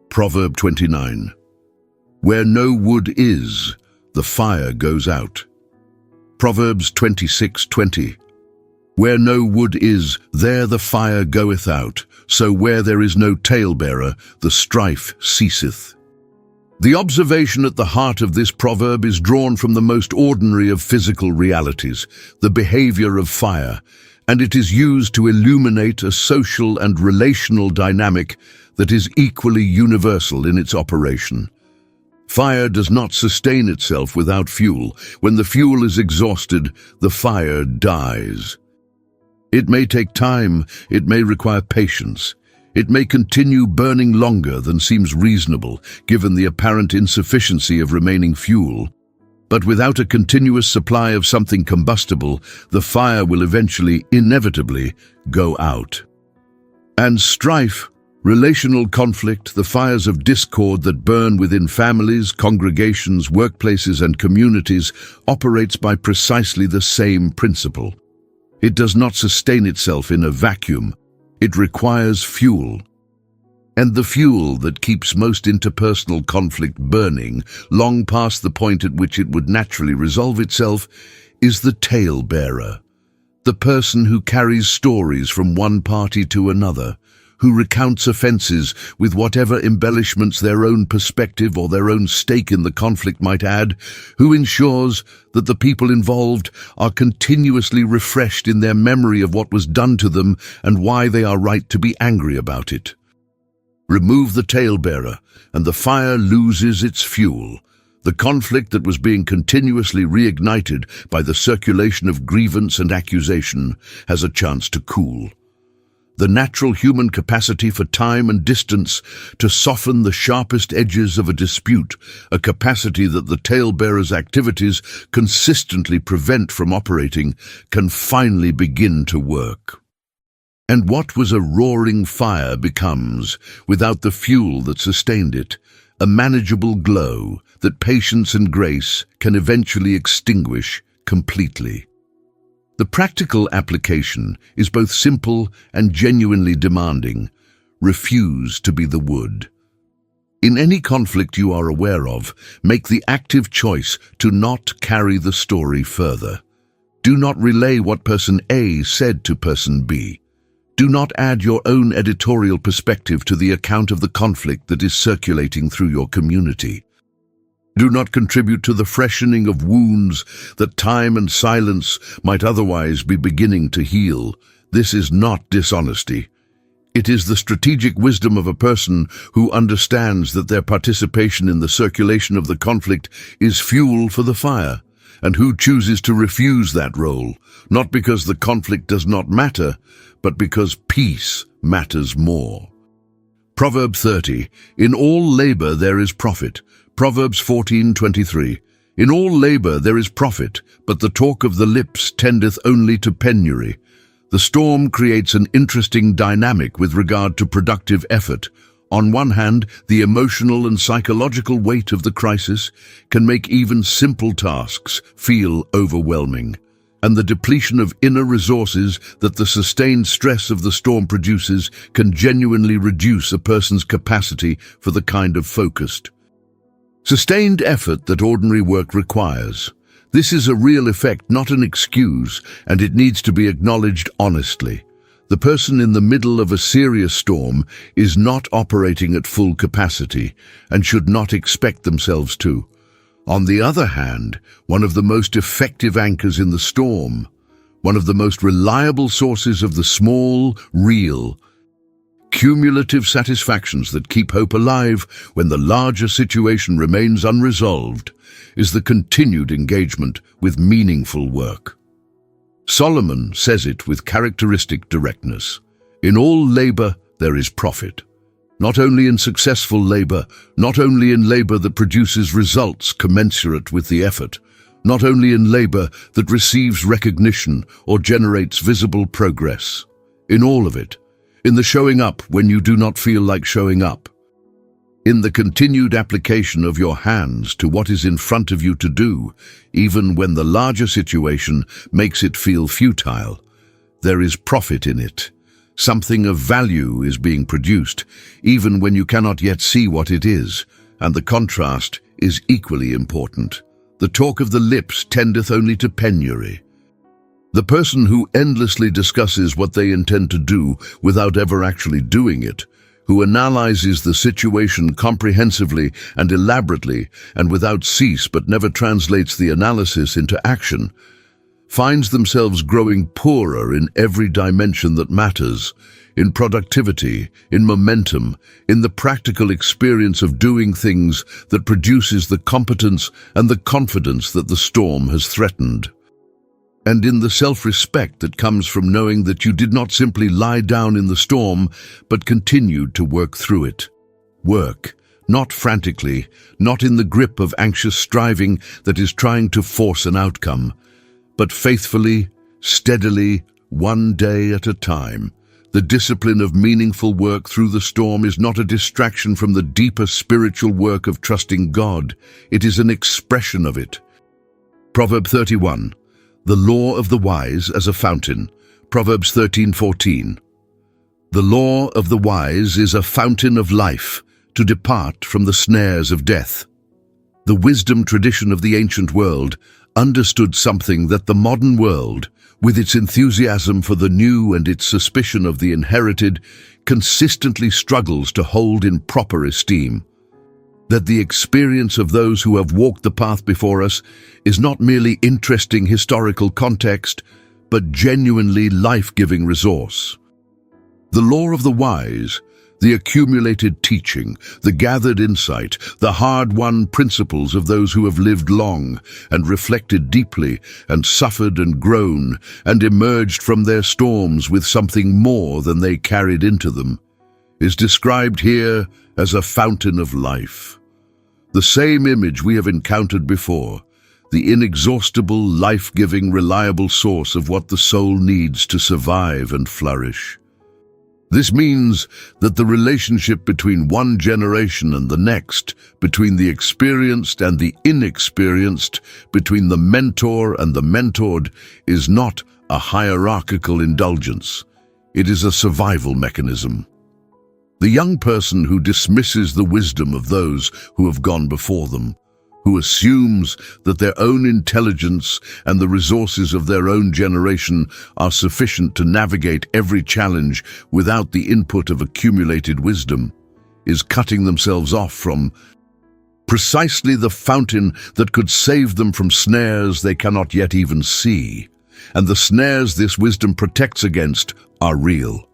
Proverb 29. Where no wood is, the fire goes out. Proverbs 26:20. Where no wood is, there the fire goeth out. So where there is no talebearer, the strife ceaseth. The observation at the heart of this proverb is drawn from the most ordinary of physical realities, the behavior of fire, and it is used to illuminate a social and relational dynamic that is equally universal in its operation. Fire does not sustain itself without fuel. When the fuel is exhausted, the fire dies. It may take time, it may require patience, it may continue burning longer than seems reasonable, given the apparent insufficiency of remaining fuel. But without a continuous supply of something combustible, the fire will eventually, inevitably, go out. And strife, relational conflict, the fires of discord that burn within families, congregations, workplaces, and communities, operates by precisely the same principle. It does not sustain itself in a vacuum. It requires fuel. And the fuel that keeps most interpersonal conflict burning, long past the point at which it would naturally resolve itself, is the talebearer, the person who carries stories from one party to another, who recounts offenses with whatever embellishments their own perspective or their own stake in the conflict might add, who ensures that the people involved are continuously refreshed in their memory of what was done to them and why they are right to be angry about it. Remove the talebearer, and the fire loses its fuel. The conflict that was being continuously reignited by the circulation of grievance and accusation has a chance to cool. The natural human capacity for time and distance to soften the sharpest edges of a dispute, a capacity that the talebearer's activities consistently prevent from operating, can finally begin to work. And what was a roaring fire becomes, without the fuel that sustained it, a manageable glow that patience and grace can eventually extinguish completely. The practical application is both simple and genuinely demanding. Refuse to be the wood. In any conflict you are aware of, make the active choice to not carry the story further. Do not relay what person A said to person B. Do not add your own editorial perspective to the account of the conflict that is circulating through your community. Do not contribute to the freshening of wounds that time and silence might otherwise be beginning to heal. This is not dishonesty. It is the strategic wisdom of a person who understands that their participation in the circulation of the conflict is fuel for the fire, and who chooses to refuse that role, not because the conflict does not matter, but because peace matters more. Proverb 30. In all labor there is profit. Proverbs 14:23. In all labor there is profit, but the talk of the lips tendeth only to penury. The storm creates an interesting dynamic with regard to productive effort. On one hand, the emotional and psychological weight of the crisis can make even simple tasks feel overwhelming, and the depletion of inner resources that the sustained stress of the storm produces can genuinely reduce a person's capacity for the kind of focused, sustained effort that ordinary work requires. This is a real effect, not an excuse, and it needs to be acknowledged honestly. The person in the middle of a serious storm is not operating at full capacity and should not expect themselves to. On the other hand, one of the most effective anchors in the storm, one of the most reliable sources of the small, real, cumulative satisfactions that keep hope alive when the larger situation remains unresolved, is the continued engagement with meaningful work. Solomon says it with characteristic directness. In all labor there is profit. Not only in successful labor, not only in labor that produces results commensurate with the effort, not only in labor that receives recognition or generates visible progress. In all of it, in the showing up when you do not feel like showing up, in the continued application of your hands to what is in front of you to do, even when the larger situation makes it feel futile, there is profit in it. Something of value is being produced, even when you cannot yet see what it is, and the contrast is equally important. The talk of the lips tendeth only to penury. The person who endlessly discusses what they intend to do without ever actually doing it, who analyzes the situation comprehensively and elaborately and without cease but never translates the analysis into action, finds themselves growing poorer in every dimension that matters, in productivity, in momentum, in the practical experience of doing things that produces the competence and the confidence that the storm has threatened, and in the self-respect that comes from knowing that you did not simply lie down in the storm, but continued to work through it. Work, not frantically, not in the grip of anxious striving that is trying to force an outcome, but faithfully, steadily, one day at a time. The discipline of meaningful work through the storm is not a distraction from the deeper spiritual work of trusting God. It is an expression of it. Proverb 31. The law of the wise as a fountain. Proverbs 13:14. The law of the wise is a fountain of life, to depart from the snares of death. The wisdom tradition of the ancient world understood something that the modern world, with its enthusiasm for the new and its suspicion of the inherited, consistently struggles to hold in proper esteem. That the experience of those who have walked the path before us is not merely interesting historical context, but genuinely life-giving resource. The law of the wise, the accumulated teaching, the gathered insight, the hard-won principles of those who have lived long and reflected deeply and suffered and grown and emerged from their storms with something more than they carried into them, is described here as a fountain of life. The same image we have encountered before, the inexhaustible, life-giving, reliable source of what the soul needs to survive and flourish. This means that the relationship between one generation and the next, between the experienced and the inexperienced, between the mentor and the mentored, is not a hierarchical indulgence. It is a survival mechanism. The young person who dismisses the wisdom of those who have gone before them, who assumes that their own intelligence and the resources of their own generation are sufficient to navigate every challenge without the input of accumulated wisdom, is cutting themselves off from precisely the fountain that could save them from snares they cannot yet even see. And the snares this wisdom protects against are real.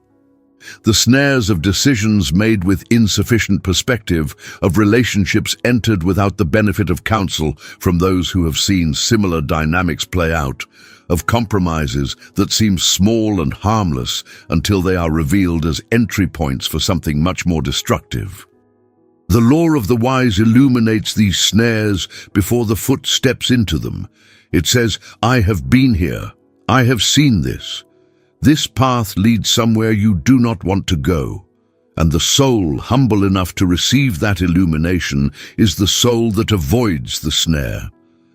The snares of decisions made with insufficient perspective, of relationships entered without the benefit of counsel from those who have seen similar dynamics play out, of compromises that seem small and harmless until they are revealed as entry points for something much more destructive. The law of the wise illuminates these snares before the foot steps into them. It says, "I have been here. I have seen this. This path leads somewhere you do not want to go." And the soul humble enough to receive that illumination is the soul that avoids the snare.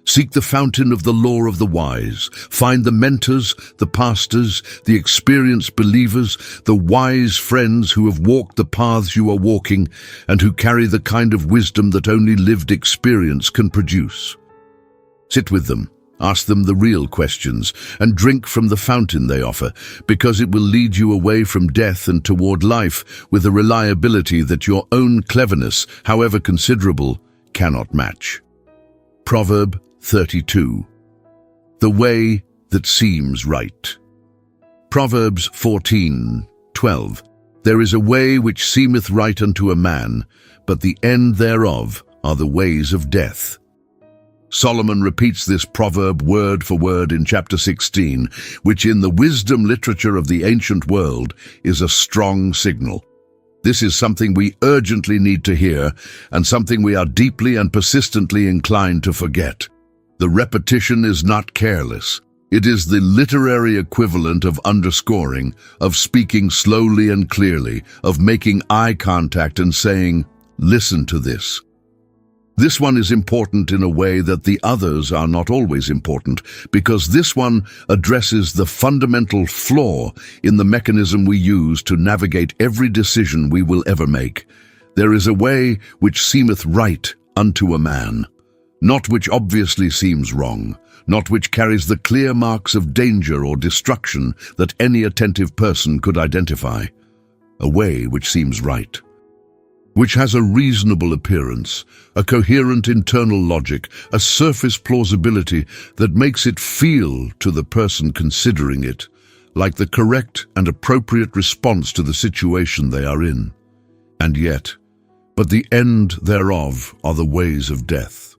Seek the fountain of the law of the wise. Find the mentors, the pastors, the experienced believers, the wise friends who have walked the paths you are walking and who carry the kind of wisdom that only lived experience can produce. Sit with them, Ask them the real questions and drink from the fountain they offer, because it will lead you away from death and toward life with a reliability that your own cleverness, however considerable, cannot match. Proverb 32. The way that seems right. Proverbs 14:12. There is a way which seemeth right unto a man, but the end thereof are the ways of death. Solomon repeats this proverb word for word in chapter 16, which in the wisdom literature of the ancient world is a strong signal. This is something we urgently need to hear, and something we are deeply and persistently inclined to forget. The repetition is not careless. It is the literary equivalent of underscoring, of speaking slowly and clearly, of making eye contact and saying, "Listen to this." This one is important in a way that the others are not always important, because this one addresses the fundamental flaw in the mechanism we use to navigate every decision we will ever make. There is a way which seemeth right unto a man, not which obviously seems wrong, not which carries the clear marks of danger or destruction that any attentive person could identify. A way which seems right, which has a reasonable appearance, a coherent internal logic, a surface plausibility that makes it feel to the person considering it like the correct and appropriate response to the situation they are in. And yet, but the end thereof are the ways of death.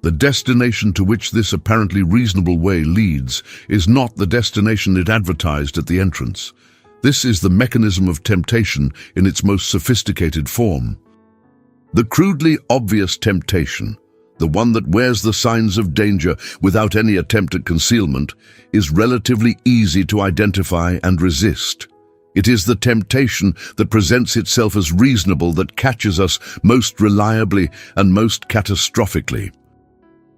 The destination to which this apparently reasonable way leads is not the destination it advertised at the entrance. This is the mechanism of temptation in its most sophisticated form. The crudely obvious temptation, the one that wears the signs of danger without any attempt at concealment, is relatively easy to identify and resist. It is the temptation that presents itself as reasonable that catches us most reliably and most catastrophically.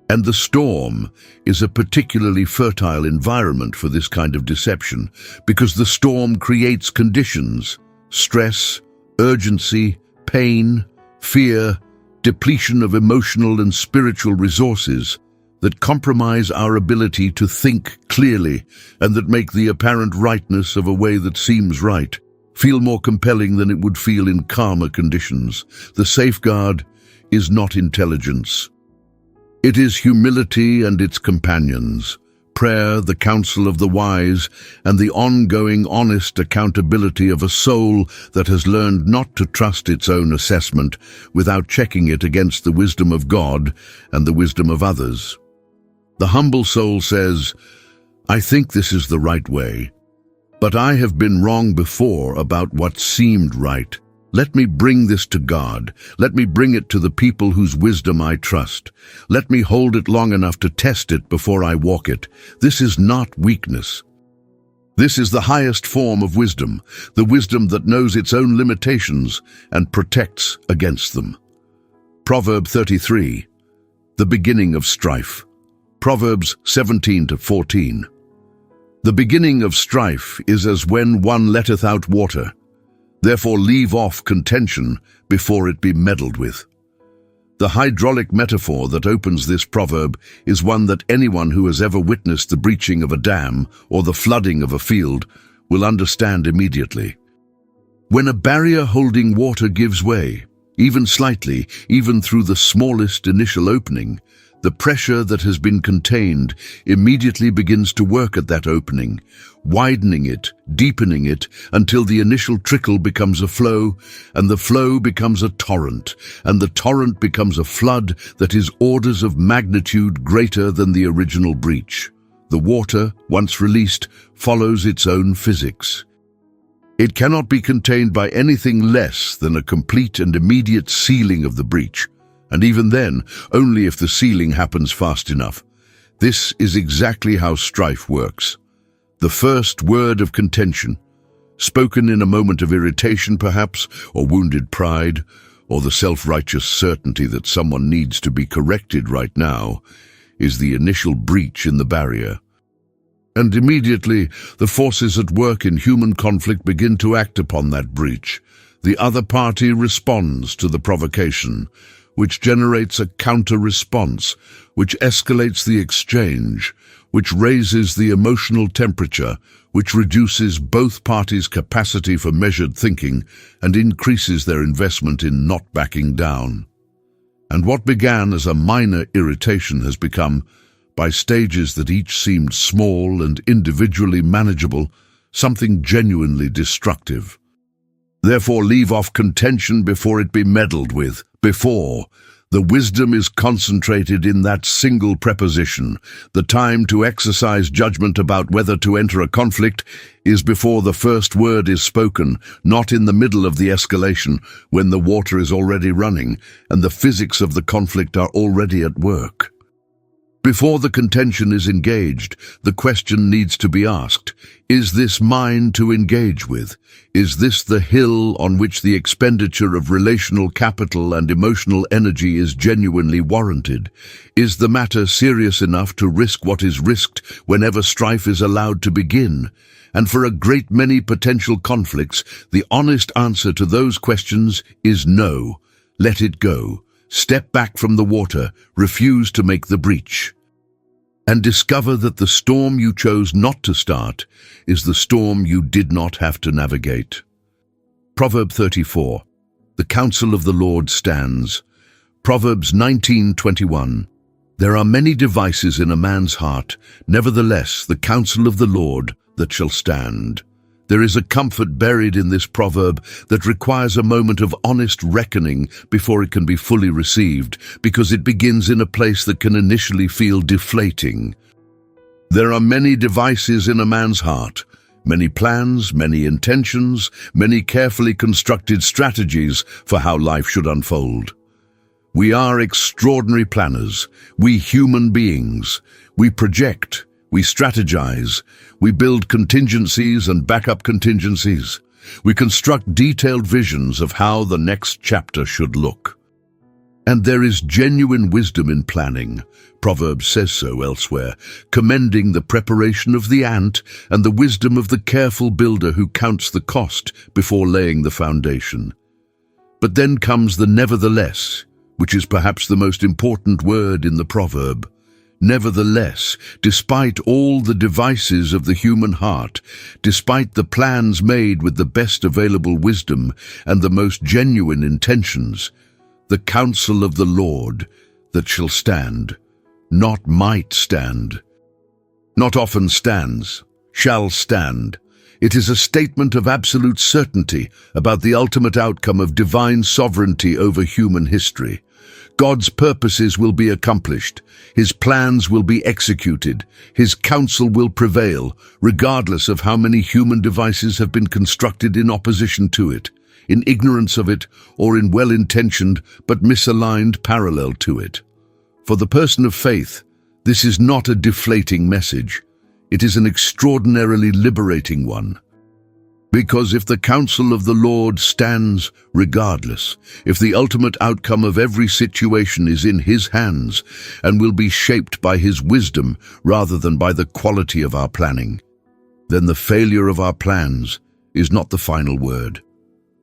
And the storm is a particularly fertile environment for this kind of deception, because the storm creates conditions: stress, urgency, pain, fear, depletion of emotional and spiritual resources that compromise our ability to think clearly, and that make the apparent rightness of a way that seems right feel more compelling than it would feel in calmer conditions. The safeguard is not intelligence. It is humility and its companions, prayer, the counsel of the wise, and the ongoing honest accountability of a soul that has learned not to trust its own assessment without checking it against the wisdom of God and the wisdom of others. The humble soul says, "I think this is the right way, but I have been wrong before about what seemed right. Let me bring this to God. Let me bring it to the people whose wisdom I trust. Let me hold it long enough to test it before I walk it." This is not weakness. This is the highest form of wisdom, the wisdom that knows its own limitations and protects against them. Proverb 33, the beginning of strife. Proverbs 17-14. The beginning of strife is as when one letteth out water. Therefore leave off contention before it be meddled with. The hydraulic metaphor that opens this proverb is one that anyone who has ever witnessed the breaching of a dam or the flooding of a field will understand immediately. When a barrier holding water gives way, even slightly, even through the smallest initial opening, the pressure that has been contained immediately begins to work at that opening, widening it, deepening it, until the initial trickle becomes a flow, and the flow becomes a torrent, and the torrent becomes a flood that is orders of magnitude greater than the original breach. The water, once released, follows its own physics. It cannot be contained by anything less than a complete and immediate sealing of the breach, and even then, only if the sealing happens fast enough. This is exactly how strife works. The first word of contention, spoken in a moment of irritation perhaps, or wounded pride, or the self-righteous certainty that someone needs to be corrected right now, is the initial breach in the barrier. And immediately, the forces at work in human conflict begin to act upon that breach. The other party responds to the provocation. which generates a counter-response, which escalates the exchange, which raises the emotional temperature, which reduces both parties' capacity for measured thinking and increases their investment in not backing down. And what began as a minor irritation has become, by stages that each seemed small and individually manageable, something genuinely destructive. Therefore leave off contention before it be meddled with. Before, the wisdom is concentrated in that single preposition. The time to exercise judgment about whether to enter a conflict is before the first word is spoken, not in the middle of the escalation, when the water is already running and the physics of the conflict are already at work. Before the contention is engaged, the question needs to be asked, is this mine to engage with? Is this the hill on which the expenditure of relational capital and emotional energy is genuinely warranted? Is the matter serious enough to risk what is risked whenever strife is allowed to begin? And for a great many potential conflicts, the honest answer to those questions is no. Let it go. Step back from the water, refuse to make the breach, and discover that the storm you chose not to start is the storm you did not have to navigate. Proverb 34. The counsel of the Lord stands. Proverbs 19:21. There are many devices in a man's heart, nevertheless the counsel of the Lord that shall stand. There is a comfort buried in this proverb that requires a moment of honest reckoning before it can be fully received, because it begins in a place that can initially feel deflating. There are many devices in a man's heart, many plans, many intentions, many carefully constructed strategies for how life should unfold. We are extraordinary planners, we human beings. We project, we strategize, we build contingencies and backup contingencies. We construct detailed visions of how the next chapter should look. And there is genuine wisdom in planning. Proverbs says so elsewhere, commending the preparation of the ant and the wisdom of the careful builder who counts the cost before laying the foundation. But then comes the nevertheless, which is perhaps the most important word in the proverb. Nevertheless, despite all the devices of the human heart, despite the plans made with the best available wisdom and the most genuine intentions, the counsel of the Lord that shall stand, not might stand, not often stands, shall stand. It is a statement of absolute certainty about the ultimate outcome of divine sovereignty over human history. God's purposes will be accomplished, His plans will be executed, His counsel will prevail, regardless of how many human devices have been constructed in opposition to it, in ignorance of it, or in well-intentioned but misaligned parallel to it. For the person of faith, this is not a deflating message. It is an extraordinarily liberating one. Because if the counsel of the Lord stands regardless, if the ultimate outcome of every situation is in His hands and will be shaped by His wisdom rather than by the quality of our planning, then the failure of our plans is not the final word.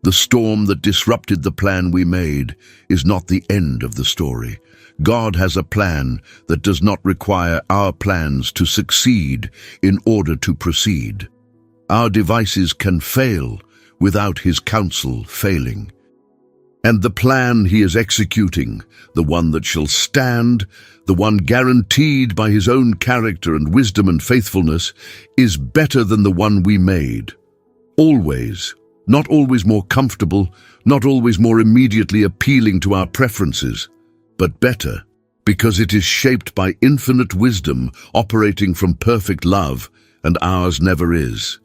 The storm that disrupted the plan we made is not the end of the story. God has a plan that does not require our plans to succeed in order to proceed. Our devices can fail without His counsel failing. And the plan He is executing, the one that shall stand, the one guaranteed by His own character and wisdom and faithfulness, is better than the one we made. Always, not always more comfortable, not always more immediately appealing to our preferences, but better, because it is shaped by infinite wisdom operating from perfect love, and ours never is.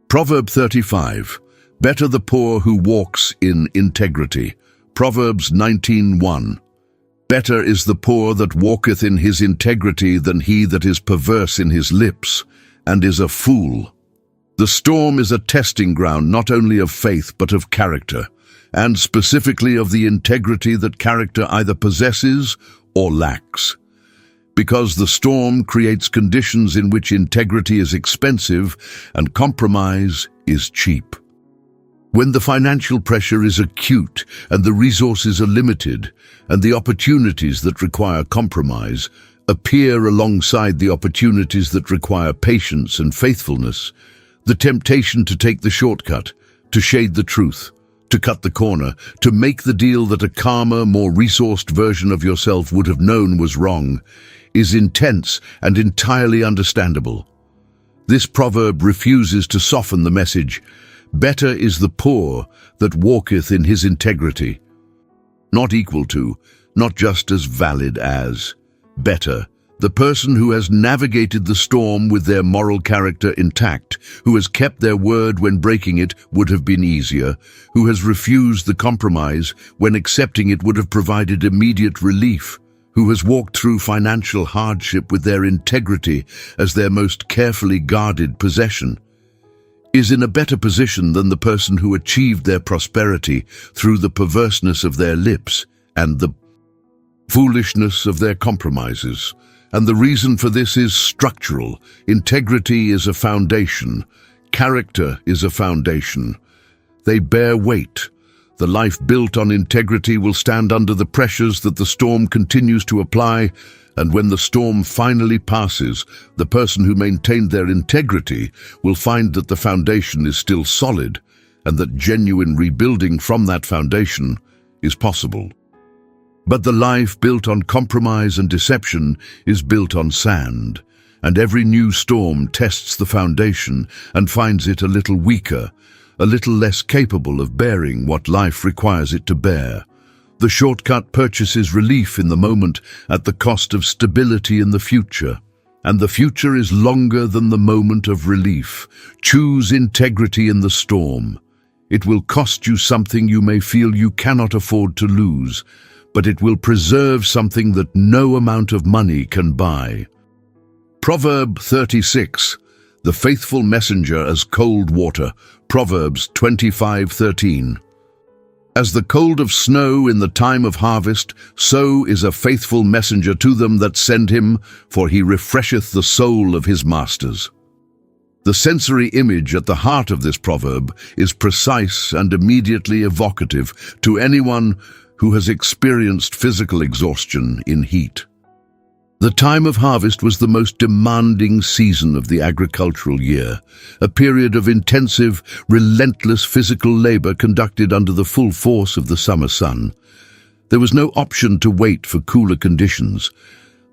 Proverb 35. Better the poor who walks in integrity. Proverbs 19:1. Better is the poor that walketh in his integrity than he that is perverse in his lips, and is a fool. The storm is a testing ground not only of faith but of character, and specifically of the integrity that character either possesses or lacks. Because the storm creates conditions in which integrity is expensive and compromise is cheap. When the financial pressure is acute and the resources are limited, and the opportunities that require compromise appear alongside the opportunities that require patience and faithfulness, the temptation to take the shortcut, to shade the truth, to cut the corner, to make the deal that a calmer, more resourced version of yourself would have known was wrong, is intense and entirely understandable. This proverb refuses to soften the message, "Better is the poor that walketh in his integrity." Not equal to, not just as valid as. Better, the person who has navigated the storm with their moral character intact, who has kept their word when breaking it would have been easier, who has refused the compromise when accepting it would have provided immediate relief, who has walked through financial hardship with their integrity as their most carefully guarded possession, is in a better position than the person who achieved their prosperity through the perverseness of their lips and the foolishness of their compromises. And the reason for this is structural. Integrity is a foundation. Character is a foundation. They bear weight. The life built on integrity will stand under the pressures that the storm continues to apply, and when the storm finally passes, the person who maintained their integrity will find that the foundation is still solid, and that genuine rebuilding from that foundation is possible. But the life built on compromise and deception is built on sand, and every new storm tests the foundation and finds it a little weaker, a little less capable of bearing what life requires it to bear. The shortcut purchases relief in the moment at the cost of stability in the future, and the future is longer than the moment of relief. Choose integrity in the storm. It will cost you something you may feel you cannot afford to lose, but it will preserve something that no amount of money can buy. Proverb 36, the faithful messenger as cold water. Proverbs 25:13. As the cold of snow in the time of harvest, so is a faithful messenger to them that send him, for he refresheth the soul of his masters. The sensory image at the heart of this proverb is precise and immediately evocative to anyone who has experienced physical exhaustion in heat. The time of harvest was the most demanding season of the agricultural year, a period of intensive, relentless physical labor conducted under the full force of the summer sun. There was no option to wait for cooler conditions.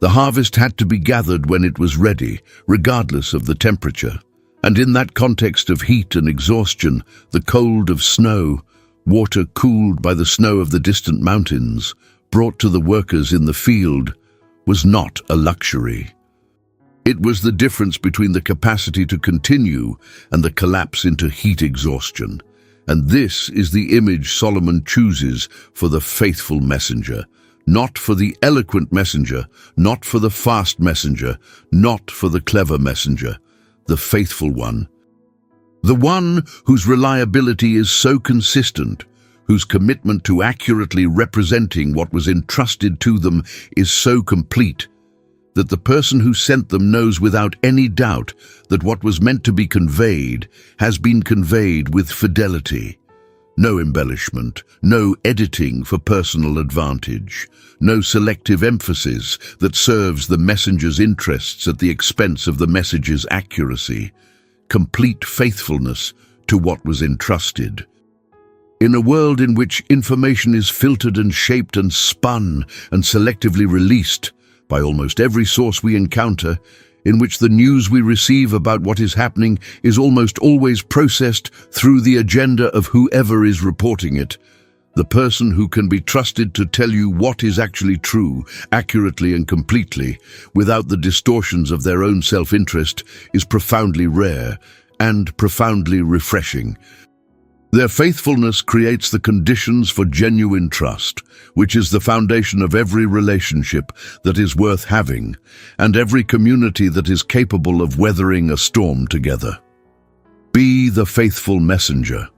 The harvest had to be gathered when it was ready, regardless of the temperature. And in that context of heat and exhaustion, the cold of snow, water cooled by the snow of the distant mountains, brought to the workers in the field, was not a luxury. It was the difference between the capacity to continue and the collapse into heat exhaustion. And this is the image Solomon chooses for the faithful messenger, not for the eloquent messenger, not for the fast messenger, not for the clever messenger, the faithful one. The one whose reliability is so consistent, whose commitment to accurately representing what was entrusted to them is so complete, that the person who sent them knows without any doubt that what was meant to be conveyed has been conveyed with fidelity. No embellishment, no editing for personal advantage, no selective emphasis that serves the messenger's interests at the expense of the message's accuracy. Complete faithfulness to what was entrusted. In a world in which information is filtered and shaped and spun and selectively released by almost every source we encounter, in which the news we receive about what is happening is almost always processed through the agenda of whoever is reporting it, the person who can be trusted to tell you what is actually true, accurately and completely, without the distortions of their own self-interest, is profoundly rare and profoundly refreshing. Their faithfulness creates the conditions for genuine trust, which is the foundation of every relationship that is worth having, and every community that is capable of weathering a storm together. Be the faithful messenger.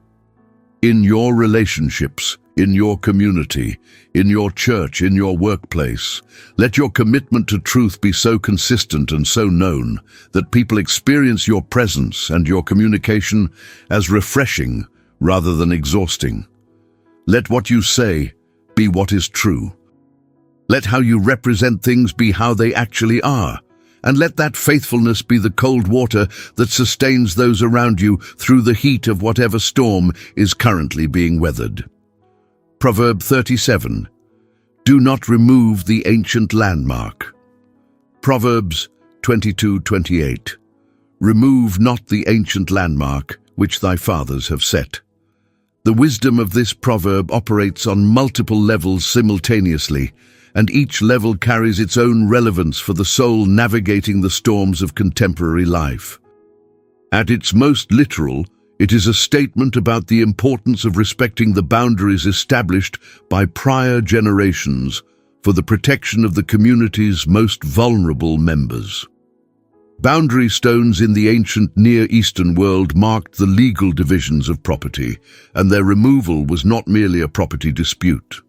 In your relationships, in your community, in your church, in your workplace, let your commitment to truth be so consistent and so known that people experience your presence and your communication as refreshing rather than exhausting. Let what you say be what is true. Let how you represent things be how they actually are, and let that faithfulness be the cold water that sustains those around you through the heat of whatever storm is currently being weathered. Proverb 37. Do not remove the ancient landmark. Proverbs 22:28. Remove not the ancient landmark which thy fathers have set. The wisdom of this proverb operates on multiple levels simultaneously, and each level carries its own relevance for the soul navigating the storms of contemporary life. At its most literal, it is a statement about the importance of respecting the boundaries established by prior generations for the protection of the community's most vulnerable members. Boundary stones in the ancient Near Eastern world marked the legal divisions of property, and their removal was not merely a property dispute.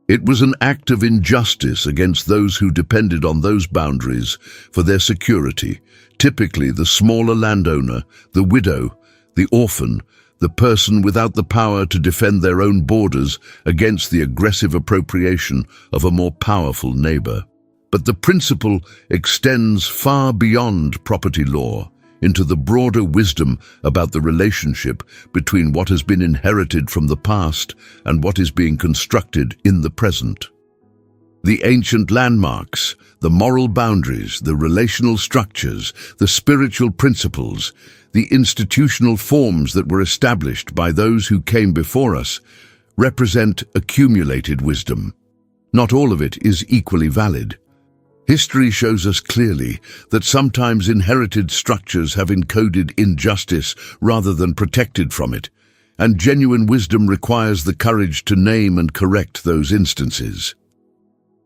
It was an act of injustice against those who depended on those boundaries for their security, typically the smaller landowner, the widow, the orphan, the person without the power to defend their own borders against the aggressive appropriation of a more powerful neighbor. But the principle extends far beyond property law into the broader wisdom about the relationship between what has been inherited from the past and what is being constructed in the present. The ancient landmarks, the moral boundaries, the relational structures, the spiritual principles, the institutional forms that were established by those who came before us, represent accumulated wisdom. Not all of it is equally valid. History shows us clearly that sometimes inherited structures have encoded injustice rather than protected from it, and genuine wisdom requires the courage to name and correct those instances.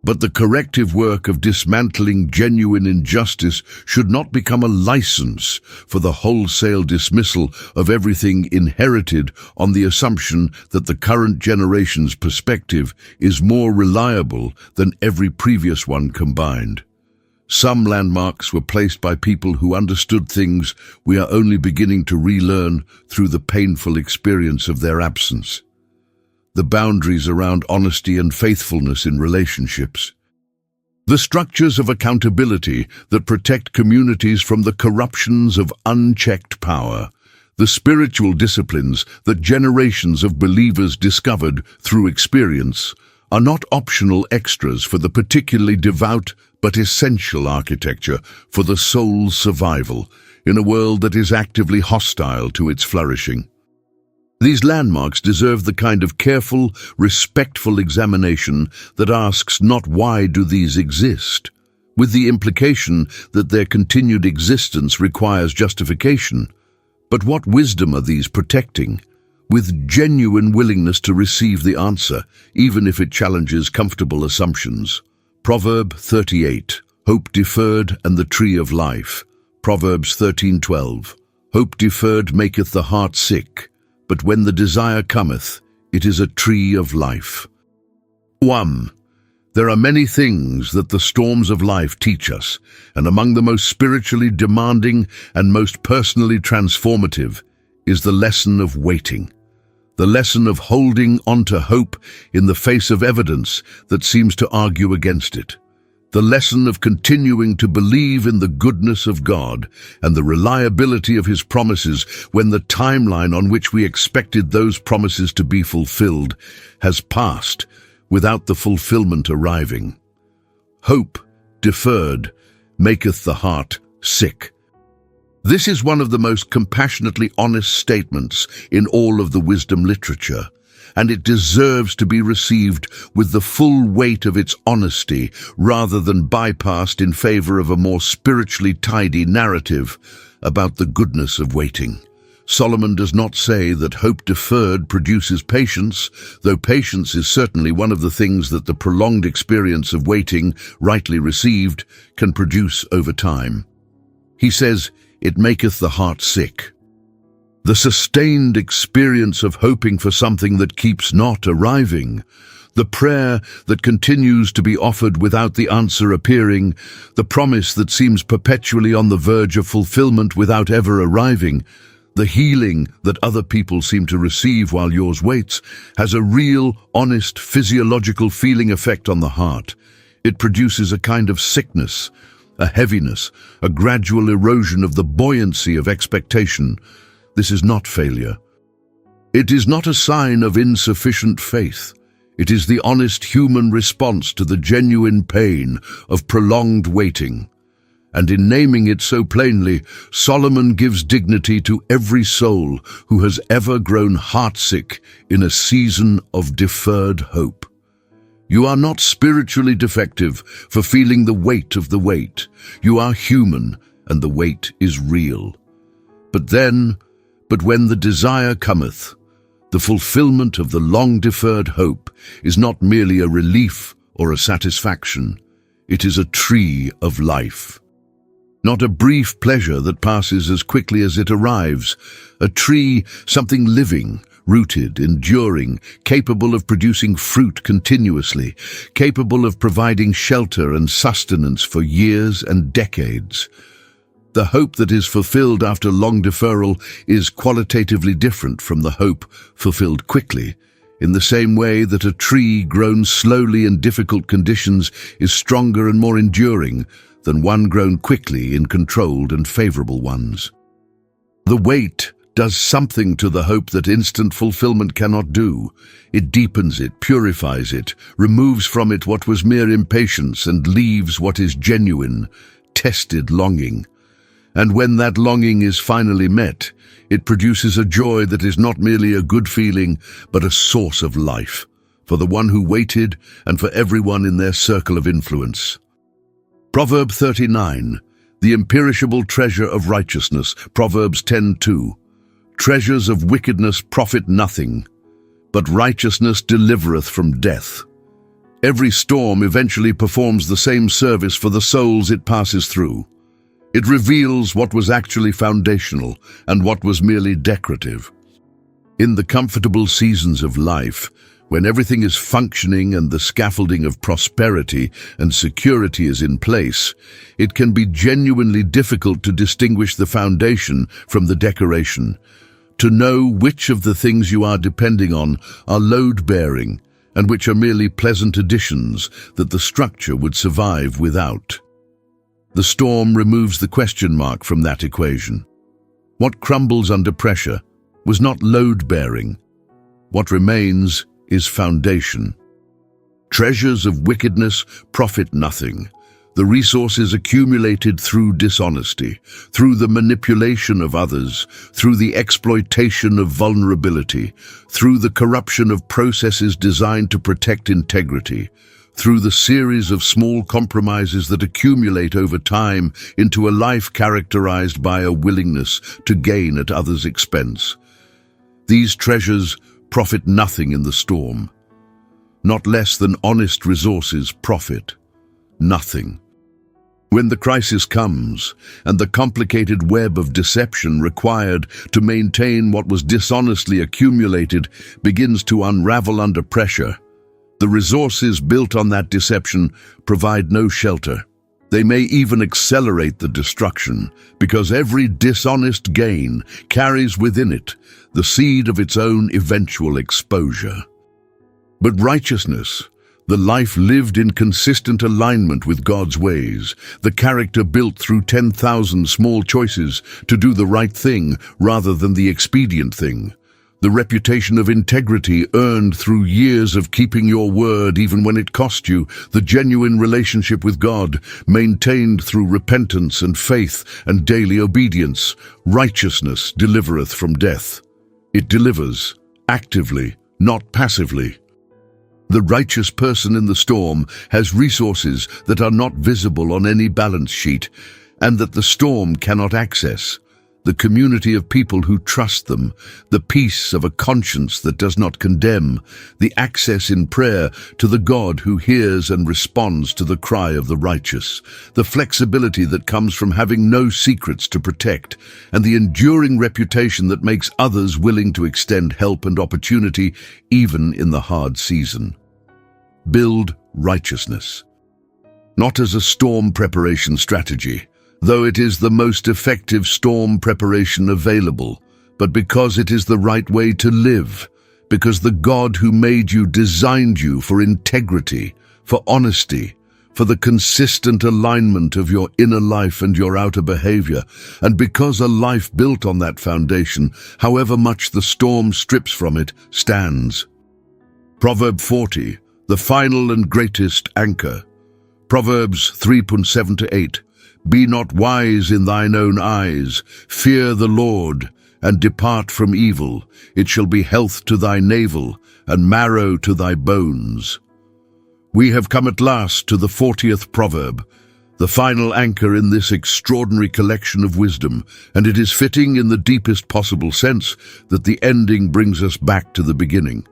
But the corrective work of dismantling genuine injustice should not become a license for the wholesale dismissal of everything inherited on the assumption that the current generation's perspective is more reliable than every previous one combined. Some landmarks were placed by people who understood things we are only beginning to relearn through the painful experience of their absence. The boundaries around honesty and faithfulness in relationships. The structures of accountability that protect communities from the corruptions of unchecked power. The spiritual disciplines that generations of believers discovered through experience are not optional extras for the particularly devout but essential architecture for the soul's survival in a world that is actively hostile to its flourishing. These landmarks deserve the kind of careful, respectful examination that asks not why do these exist, with the implication that their continued existence requires justification, but what wisdom are these protecting, with genuine willingness to receive the answer, even if it challenges comfortable assumptions. Proverb 38, Hope deferred and the tree of life. Proverbs 13:12, Hope deferred maketh the heart sick, but when the desire cometh, it is a tree of life. 1. There are many things that the storms of life teach us, and among the most spiritually demanding and most personally transformative is the lesson of waiting. The lesson of holding onto hope in the face of evidence that seems to argue against it. The lesson of continuing to believe in the goodness of God and the reliability of His promises when the timeline on which we expected those promises to be fulfilled has passed without the fulfillment arriving. Hope deferred maketh the heart sick. This is one of the most compassionately honest statements in all of the wisdom literature, and it deserves to be received with the full weight of its honesty rather than bypassed in favor of a more spiritually tidy narrative about the goodness of waiting. Solomon does not say that hope deferred produces patience, though patience is certainly one of the things that the prolonged experience of waiting, rightly received, can produce over time. He says, "It maketh the heart sick." The sustained experience of hoping for something that keeps not arriving, the prayer that continues to be offered without the answer appearing, the promise that seems perpetually on the verge of fulfillment without ever arriving, The healing that other people seem to receive while yours waits has a real, honest, physiological feeling effect on the heart. It produces a kind of sickness, a heaviness, a gradual erosion of the buoyancy of expectation. This is not failure. It is not a sign of insufficient faith. It is the honest human response to the genuine pain of prolonged waiting. And in naming it so plainly, Solomon gives dignity to every soul who has ever grown heartsick in a season of deferred hope. You are not spiritually defective for feeling the weight of the wait. You are human, and the wait is real. But when the desire cometh, the fulfillment of the long-deferred hope is not merely a relief or a satisfaction. It is a tree of life. Not a brief pleasure that passes as quickly as it arrives. A tree, something living, rooted, enduring, capable of producing fruit continuously, capable of providing shelter and sustenance for years and decades. The hope that is fulfilled after long deferral is qualitatively different from the hope fulfilled quickly, in the same way that a tree grown slowly in difficult conditions is stronger and more enduring than one grown quickly in controlled and favorable ones. The wait does something to the hope that instant fulfillment cannot do. It deepens it, purifies it, removes from it what was mere impatience and leaves what is genuine, tested longing. And when that longing is finally met, it produces a joy that is not merely a good feeling, but a source of life, for the one who waited and for everyone in their circle of influence. Proverb 39, the imperishable treasure of righteousness, Proverbs 10:2. Treasures of wickedness profit nothing, but righteousness delivereth from death. Every storm eventually performs the same service for the souls it passes through. It reveals what was actually foundational and what was merely decorative. In the comfortable seasons of life, when everything is functioning and the scaffolding of prosperity and security is in place, it can be genuinely difficult to distinguish the foundation from the decoration, to know which of the things you are depending on are load-bearing and which are merely pleasant additions that the structure would survive without. The storm removes the question mark from that equation. What crumbles under pressure was not load-bearing. What remains is foundation. Treasures of wickedness profit nothing. The resources accumulated through dishonesty, through the manipulation of others, through the exploitation of vulnerability, through the corruption of processes designed to protect integrity, through the series of small compromises that accumulate over time into a life characterized by a willingness to gain at others' expense. These treasures profit nothing in the storm. Not less than honest resources profit nothing. When the crisis comes, and the complicated web of deception required to maintain what was dishonestly accumulated begins to unravel under pressure, the resources built on that deception provide no shelter. They may even accelerate the destruction, because every dishonest gain carries within it the seed of its own eventual exposure. But righteousness, the life lived in consistent alignment with God's ways, the character built through 10,000 small choices to do the right thing rather than the expedient thing, the reputation of integrity earned through years of keeping your word even when it cost you, the genuine relationship with God maintained through repentance and faith and daily obedience. Righteousness delivereth from death. It delivers actively, not passively. The righteous person in the storm has resources that are not visible on any balance sheet and that the storm cannot access. The community of people who trust them, the peace of a conscience that does not condemn, the access in prayer to the God who hears and responds to the cry of the righteous, the flexibility that comes from having no secrets to protect, and the enduring reputation that makes others willing to extend help and opportunity even in the hard season. Build righteousness. Not as a storm preparation strategy, though it is the most effective storm preparation available, but because it is the right way to live, because the God who made you designed you for integrity, for honesty, for the consistent alignment of your inner life and your outer behavior, and because a life built on that foundation, however much the storm strips from it, stands. Proverb 40, the final and greatest anchor. Proverbs 3:7-8. Be not wise in thine own eyes, fear the Lord, and depart from evil. It shall be health to thy navel, and marrow to thy bones. We have come at last to the 40th proverb, the final anchor in this extraordinary collection of wisdom, and it is fitting in the deepest possible sense that the ending brings us back to the beginning.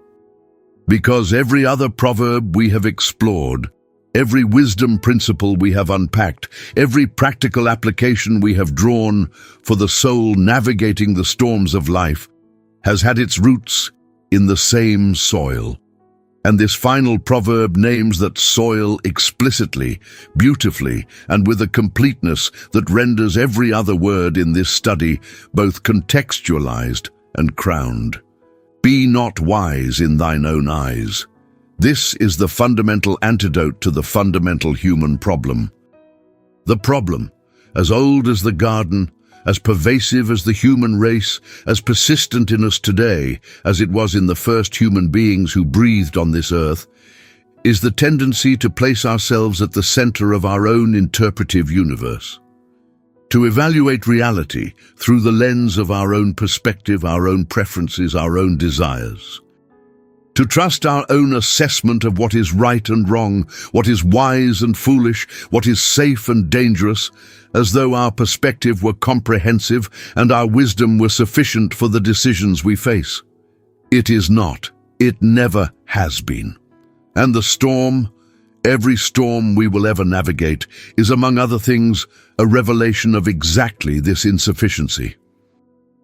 Because every other proverb we have explored, every wisdom principle we have unpacked, every practical application we have drawn for the soul navigating the storms of life has had its roots in the same soil. And this final proverb names that soil explicitly, beautifully, and with a completeness that renders every other word in this study both contextualized and crowned. Be not wise in thine own eyes. This is the fundamental antidote to the fundamental human problem. The problem, as old as the garden, as pervasive as the human race, as persistent in us today as it was in the first human beings who breathed on this earth, is the tendency to place ourselves at the center of our own interpretive universe. To evaluate reality through the lens of our own perspective, our own preferences, our own desires. To trust our own assessment of what is right and wrong, what is wise and foolish, what is safe and dangerous, as though our perspective were comprehensive and our wisdom were sufficient for the decisions we face. It is not. It never has been. And the storm, every storm we will ever navigate, is among other things a revelation of exactly this insufficiency.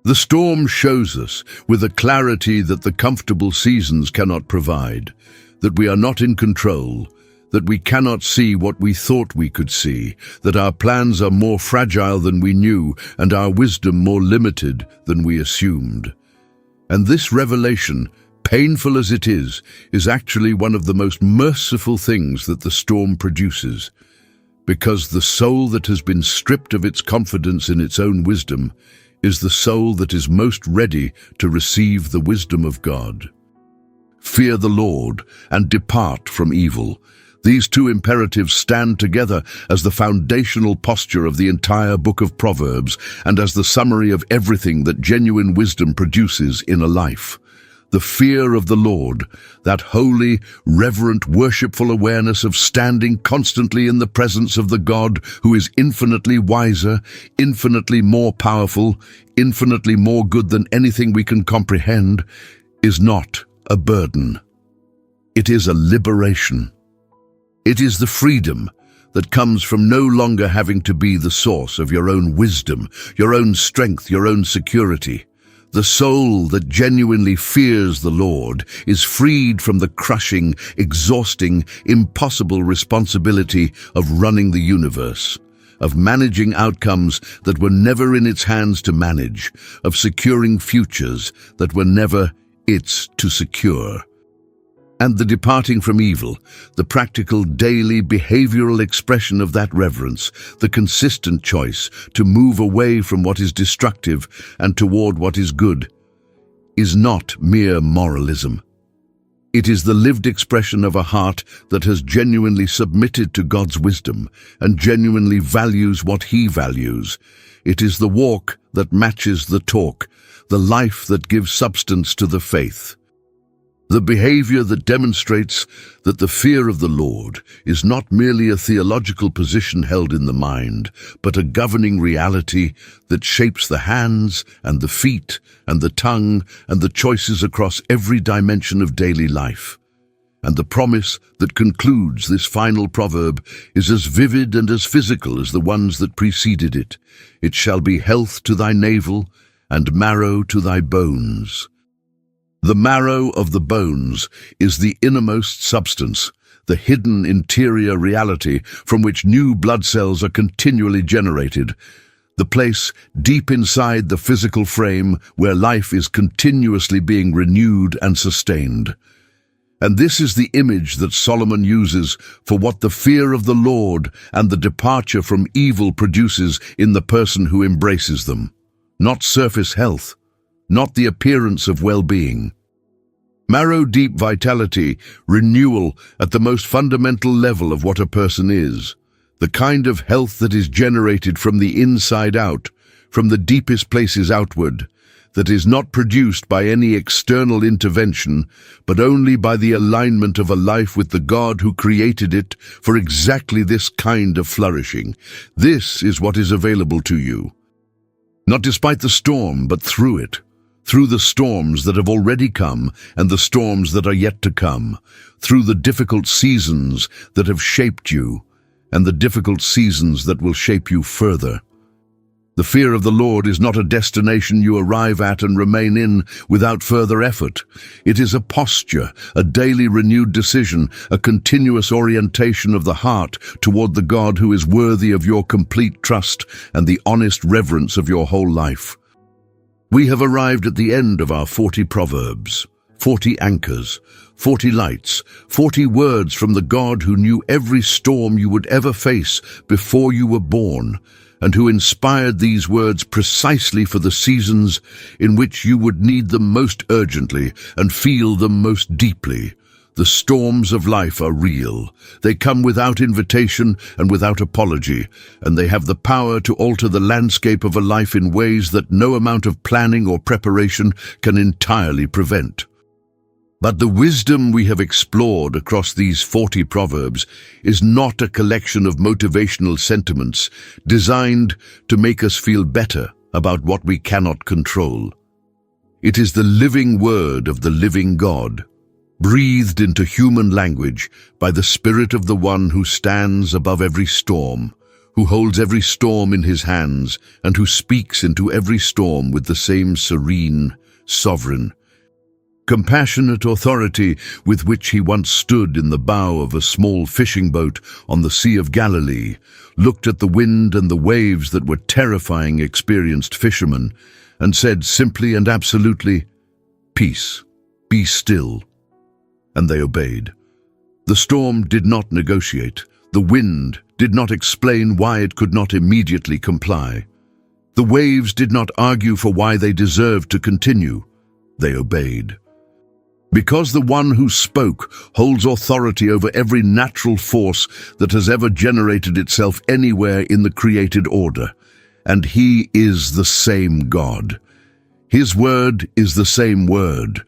The storm shows us, with a clarity that the comfortable seasons cannot provide, that we are not in control, that we cannot see what we thought we could see, that our plans are more fragile than we knew, and our wisdom more limited than we assumed. And this revelation, painful as it is actually one of the most merciful things that the storm produces, because the soul that has been stripped of its confidence in its own wisdom is the soul that is most ready to receive the wisdom of God. Fear the Lord and depart from evil. These two imperatives stand together as the foundational posture of the entire book of Proverbs and as the summary of everything that genuine wisdom produces in a life. The fear of the Lord, that holy, reverent, worshipful awareness of standing constantly in the presence of the God who is infinitely wiser, infinitely more powerful, infinitely more good than anything we can comprehend, is not a burden. It is a liberation. It is the freedom that comes from no longer having to be the source of your own wisdom, your own strength, your own security. The soul that genuinely fears the Lord is freed from the crushing, exhausting, impossible responsibility of running the universe, of managing outcomes that were never in its hands to manage, of securing futures that were never its to secure. And the departing from evil, the practical, daily, behavioral expression of that reverence, the consistent choice to move away from what is destructive and toward what is good, is not mere moralism. It is the lived expression of a heart that has genuinely submitted to God's wisdom and genuinely values what He values. It is the walk that matches the talk, the life that gives substance to the faith. The behavior that demonstrates that the fear of the Lord is not merely a theological position held in the mind, but a governing reality that shapes the hands and the feet and the tongue and the choices across every dimension of daily life. And the promise that concludes this final proverb is as vivid and as physical as the ones that preceded it. It shall be health to thy navel and marrow to thy bones. The marrow of the bones is the innermost substance, the hidden interior reality from which new blood cells are continually generated, the place deep inside the physical frame where life is continuously being renewed and sustained. And this is the image that Solomon uses for what the fear of the Lord and the departure from evil produces in the person who embraces them. Not surface health, not the appearance of well-being. Marrow-deep vitality, renewal at the most fundamental level of what a person is. The kind of health that is generated from the inside out, from the deepest places outward, that is not produced by any external intervention, but only by the alignment of a life with the God who created it for exactly this kind of flourishing. This is what is available to you. Not despite the storm, but through it. Through the storms that have already come and the storms that are yet to come. Through the difficult seasons that have shaped you and the difficult seasons that will shape you further. The fear of the Lord is not a destination you arrive at and remain in without further effort. It is a posture, a daily renewed decision, a continuous orientation of the heart toward the God who is worthy of your complete trust and the honest reverence of your whole life. We have arrived at the end of our 40 Proverbs, 40 anchors, 40 lights, 40 words from the God who knew every storm you would ever face before you were born, and who inspired these words precisely for the seasons in which you would need them most urgently and feel them most deeply. The storms of life are real. They come without invitation and without apology, and they have the power to alter the landscape of a life in ways that no amount of planning or preparation can entirely prevent. But the wisdom we have explored across these 40 Proverbs is not a collection of motivational sentiments designed to make us feel better about what we cannot control. It is the living word of the living God, breathed into human language by the Spirit of the one who stands above every storm, who holds every storm in his hands, and who speaks into every storm with the same serene, sovereign, compassionate authority with which he once stood in the bow of a small fishing boat on the Sea of Galilee, looked at the wind and the waves that were terrifying experienced fishermen, and said simply and absolutely, "Peace, be still." And they obeyed. The storm did not negotiate. The wind did not explain why it could not immediately comply. The waves did not argue for why they deserved to continue. They obeyed. Because the one who spoke holds authority over every natural force that has ever generated itself anywhere in the created order, and he is the same God. His word is the same word.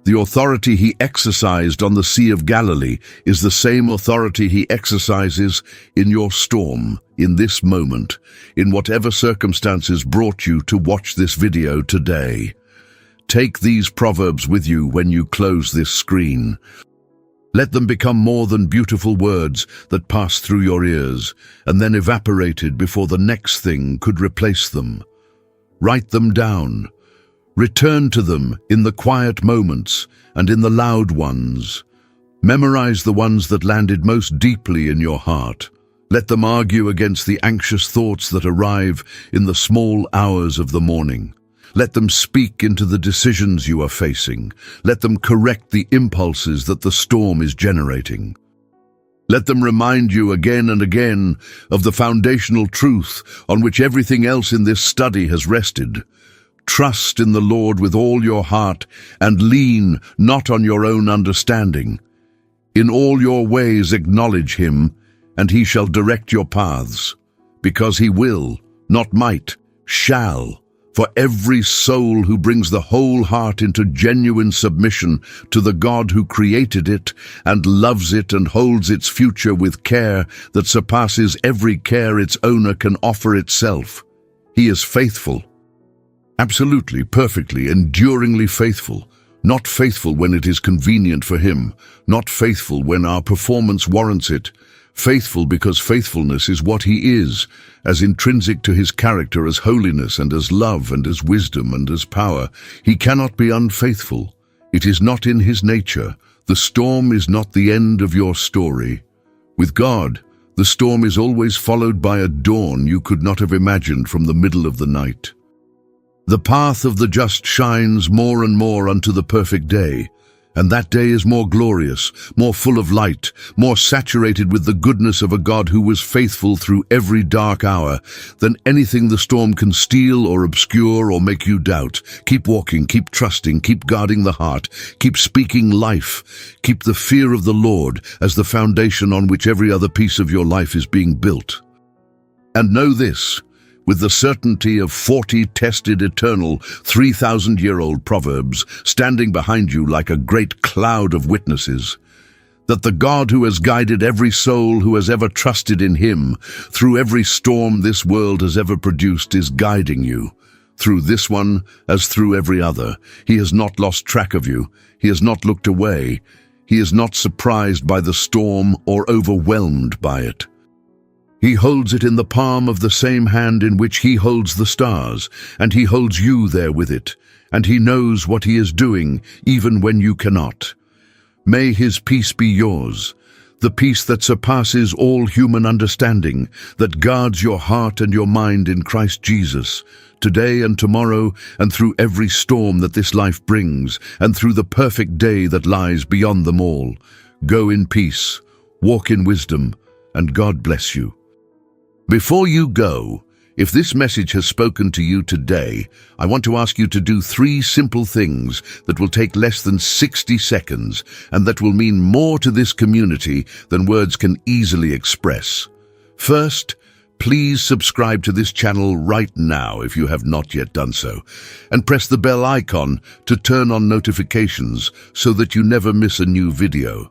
The authority he exercised on the Sea of Galilee is the same authority he exercises in your storm, in this moment, in whatever circumstances brought you to watch this video today. Take these proverbs with you when you close this screen. Let them become more than beautiful words that pass through your ears and then evaporated before the next thing could replace them. Write them down. Return to them in the quiet moments and in the loud ones. Memorize the ones that landed most deeply in your heart. Let them argue against the anxious thoughts that arrive in the small hours of the morning. Let them speak into the decisions you are facing. Let them correct the impulses that the storm is generating. Let them remind you again and again of the foundational truth on which everything else in this study has rested. Trust in the Lord with all your heart and lean not on your own understanding. In all your ways acknowledge him, and he shall direct your paths, because he will, not might, shall. For every soul who brings the whole heart into genuine submission to the God who created it and loves it and holds its future with care that surpasses every care its owner can offer itself. He is faithful. Absolutely, perfectly, enduringly faithful. Not faithful when it is convenient for him. Not faithful when our performance warrants it. Faithful because faithfulness is what he is, as intrinsic to his character as holiness and as love and as wisdom and as power. He cannot be unfaithful. It is not in his nature. The storm is not the end of your story. With God, The storm is always followed by a dawn you could not have imagined from the middle of the night. The path of the just shines more and more unto the perfect day, and that day is more glorious, more full of light, more saturated with the goodness of a God who was faithful through every dark hour than anything the storm can steal or obscure or make you doubt. Keep walking, keep trusting, keep guarding the heart, keep speaking life, keep the fear of the Lord as the foundation on which every other piece of your life is being built. And know this, with the certainty of 40 tested eternal 3,000-year-old Proverbs standing behind you like a great cloud of witnesses, that the God who has guided every soul who has ever trusted in him through every storm this world has ever produced is guiding you, through this one as through every other. He has not lost track of you. He has not looked away. He is not surprised by the storm or overwhelmed by it. He holds it in the palm of the same hand in which he holds the stars, and he holds you there with it, and he knows what he is doing, even when you cannot. May his peace be yours, the peace that surpasses all human understanding, that guards your heart and your mind in Christ Jesus, today and tomorrow, and through every storm that this life brings, and through the perfect day that lies beyond them all. Go in peace, walk in wisdom, and God bless you. Before you go, if this message has spoken to you today, I want to ask you to do 3 simple things that will take less than 60 seconds and that will mean more to this community than words can easily express. First, please subscribe to this channel right now if you have not yet done so, and press the bell icon to turn on notifications so that you never miss a new video.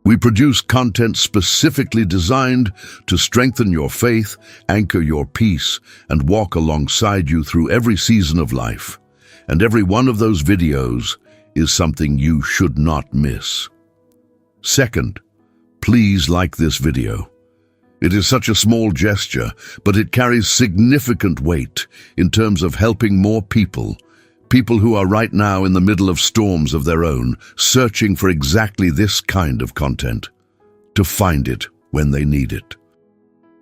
We produce content specifically designed to strengthen your faith, anchor your peace, and walk alongside you through every season of life. And every one of those videos is something you should not miss. Second, please like this video. It is such a small gesture, but it carries significant weight in terms of helping more people who are right now in the middle of storms of their own, searching for exactly this kind of content, to find it when they need it.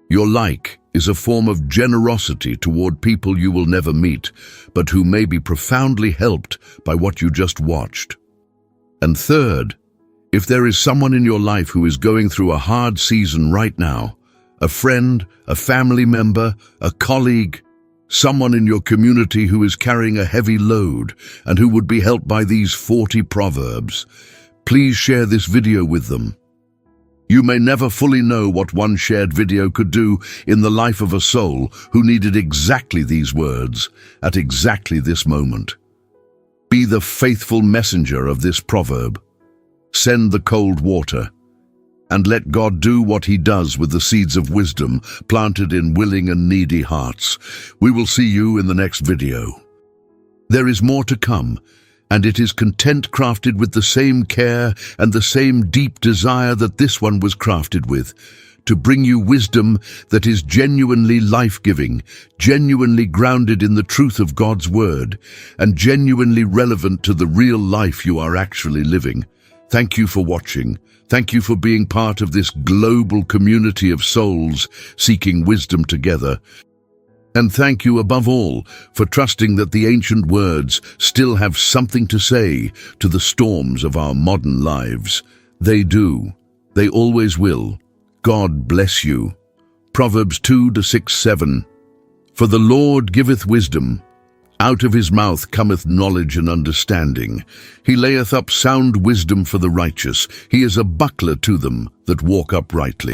Your like is a form of generosity toward people you will never meet, but who may be profoundly helped by what you just watched. And third, if there is someone in your life who is going through a hard season right now, a friend, a family member, a colleague, someone in your community who is carrying a heavy load and who would be helped by these 40 proverbs, please share this video with them. You may never fully know what one shared video could do in the life of a soul who needed exactly these words at exactly this moment. Be the faithful messenger of this proverb. Send the cold water, and let God do what he does with the seeds of wisdom planted in willing and needy hearts. We will see you in the next video. There is more to come, and it is content crafted with the same care and the same deep desire that this one was crafted with, to bring you wisdom that is genuinely life-giving, genuinely grounded in the truth of God's word, and genuinely relevant to the real life you are actually living. Thank you for watching. Thank you for being part of this global community of souls seeking wisdom together. And thank you above all for trusting that the ancient words still have something to say to the storms of our modern lives. They do. They always will. God bless you. Proverbs 2:6-7. For the Lord giveth wisdom. Out of his mouth cometh knowledge and understanding. He layeth up sound wisdom for the righteous. He is a buckler to them that walk uprightly.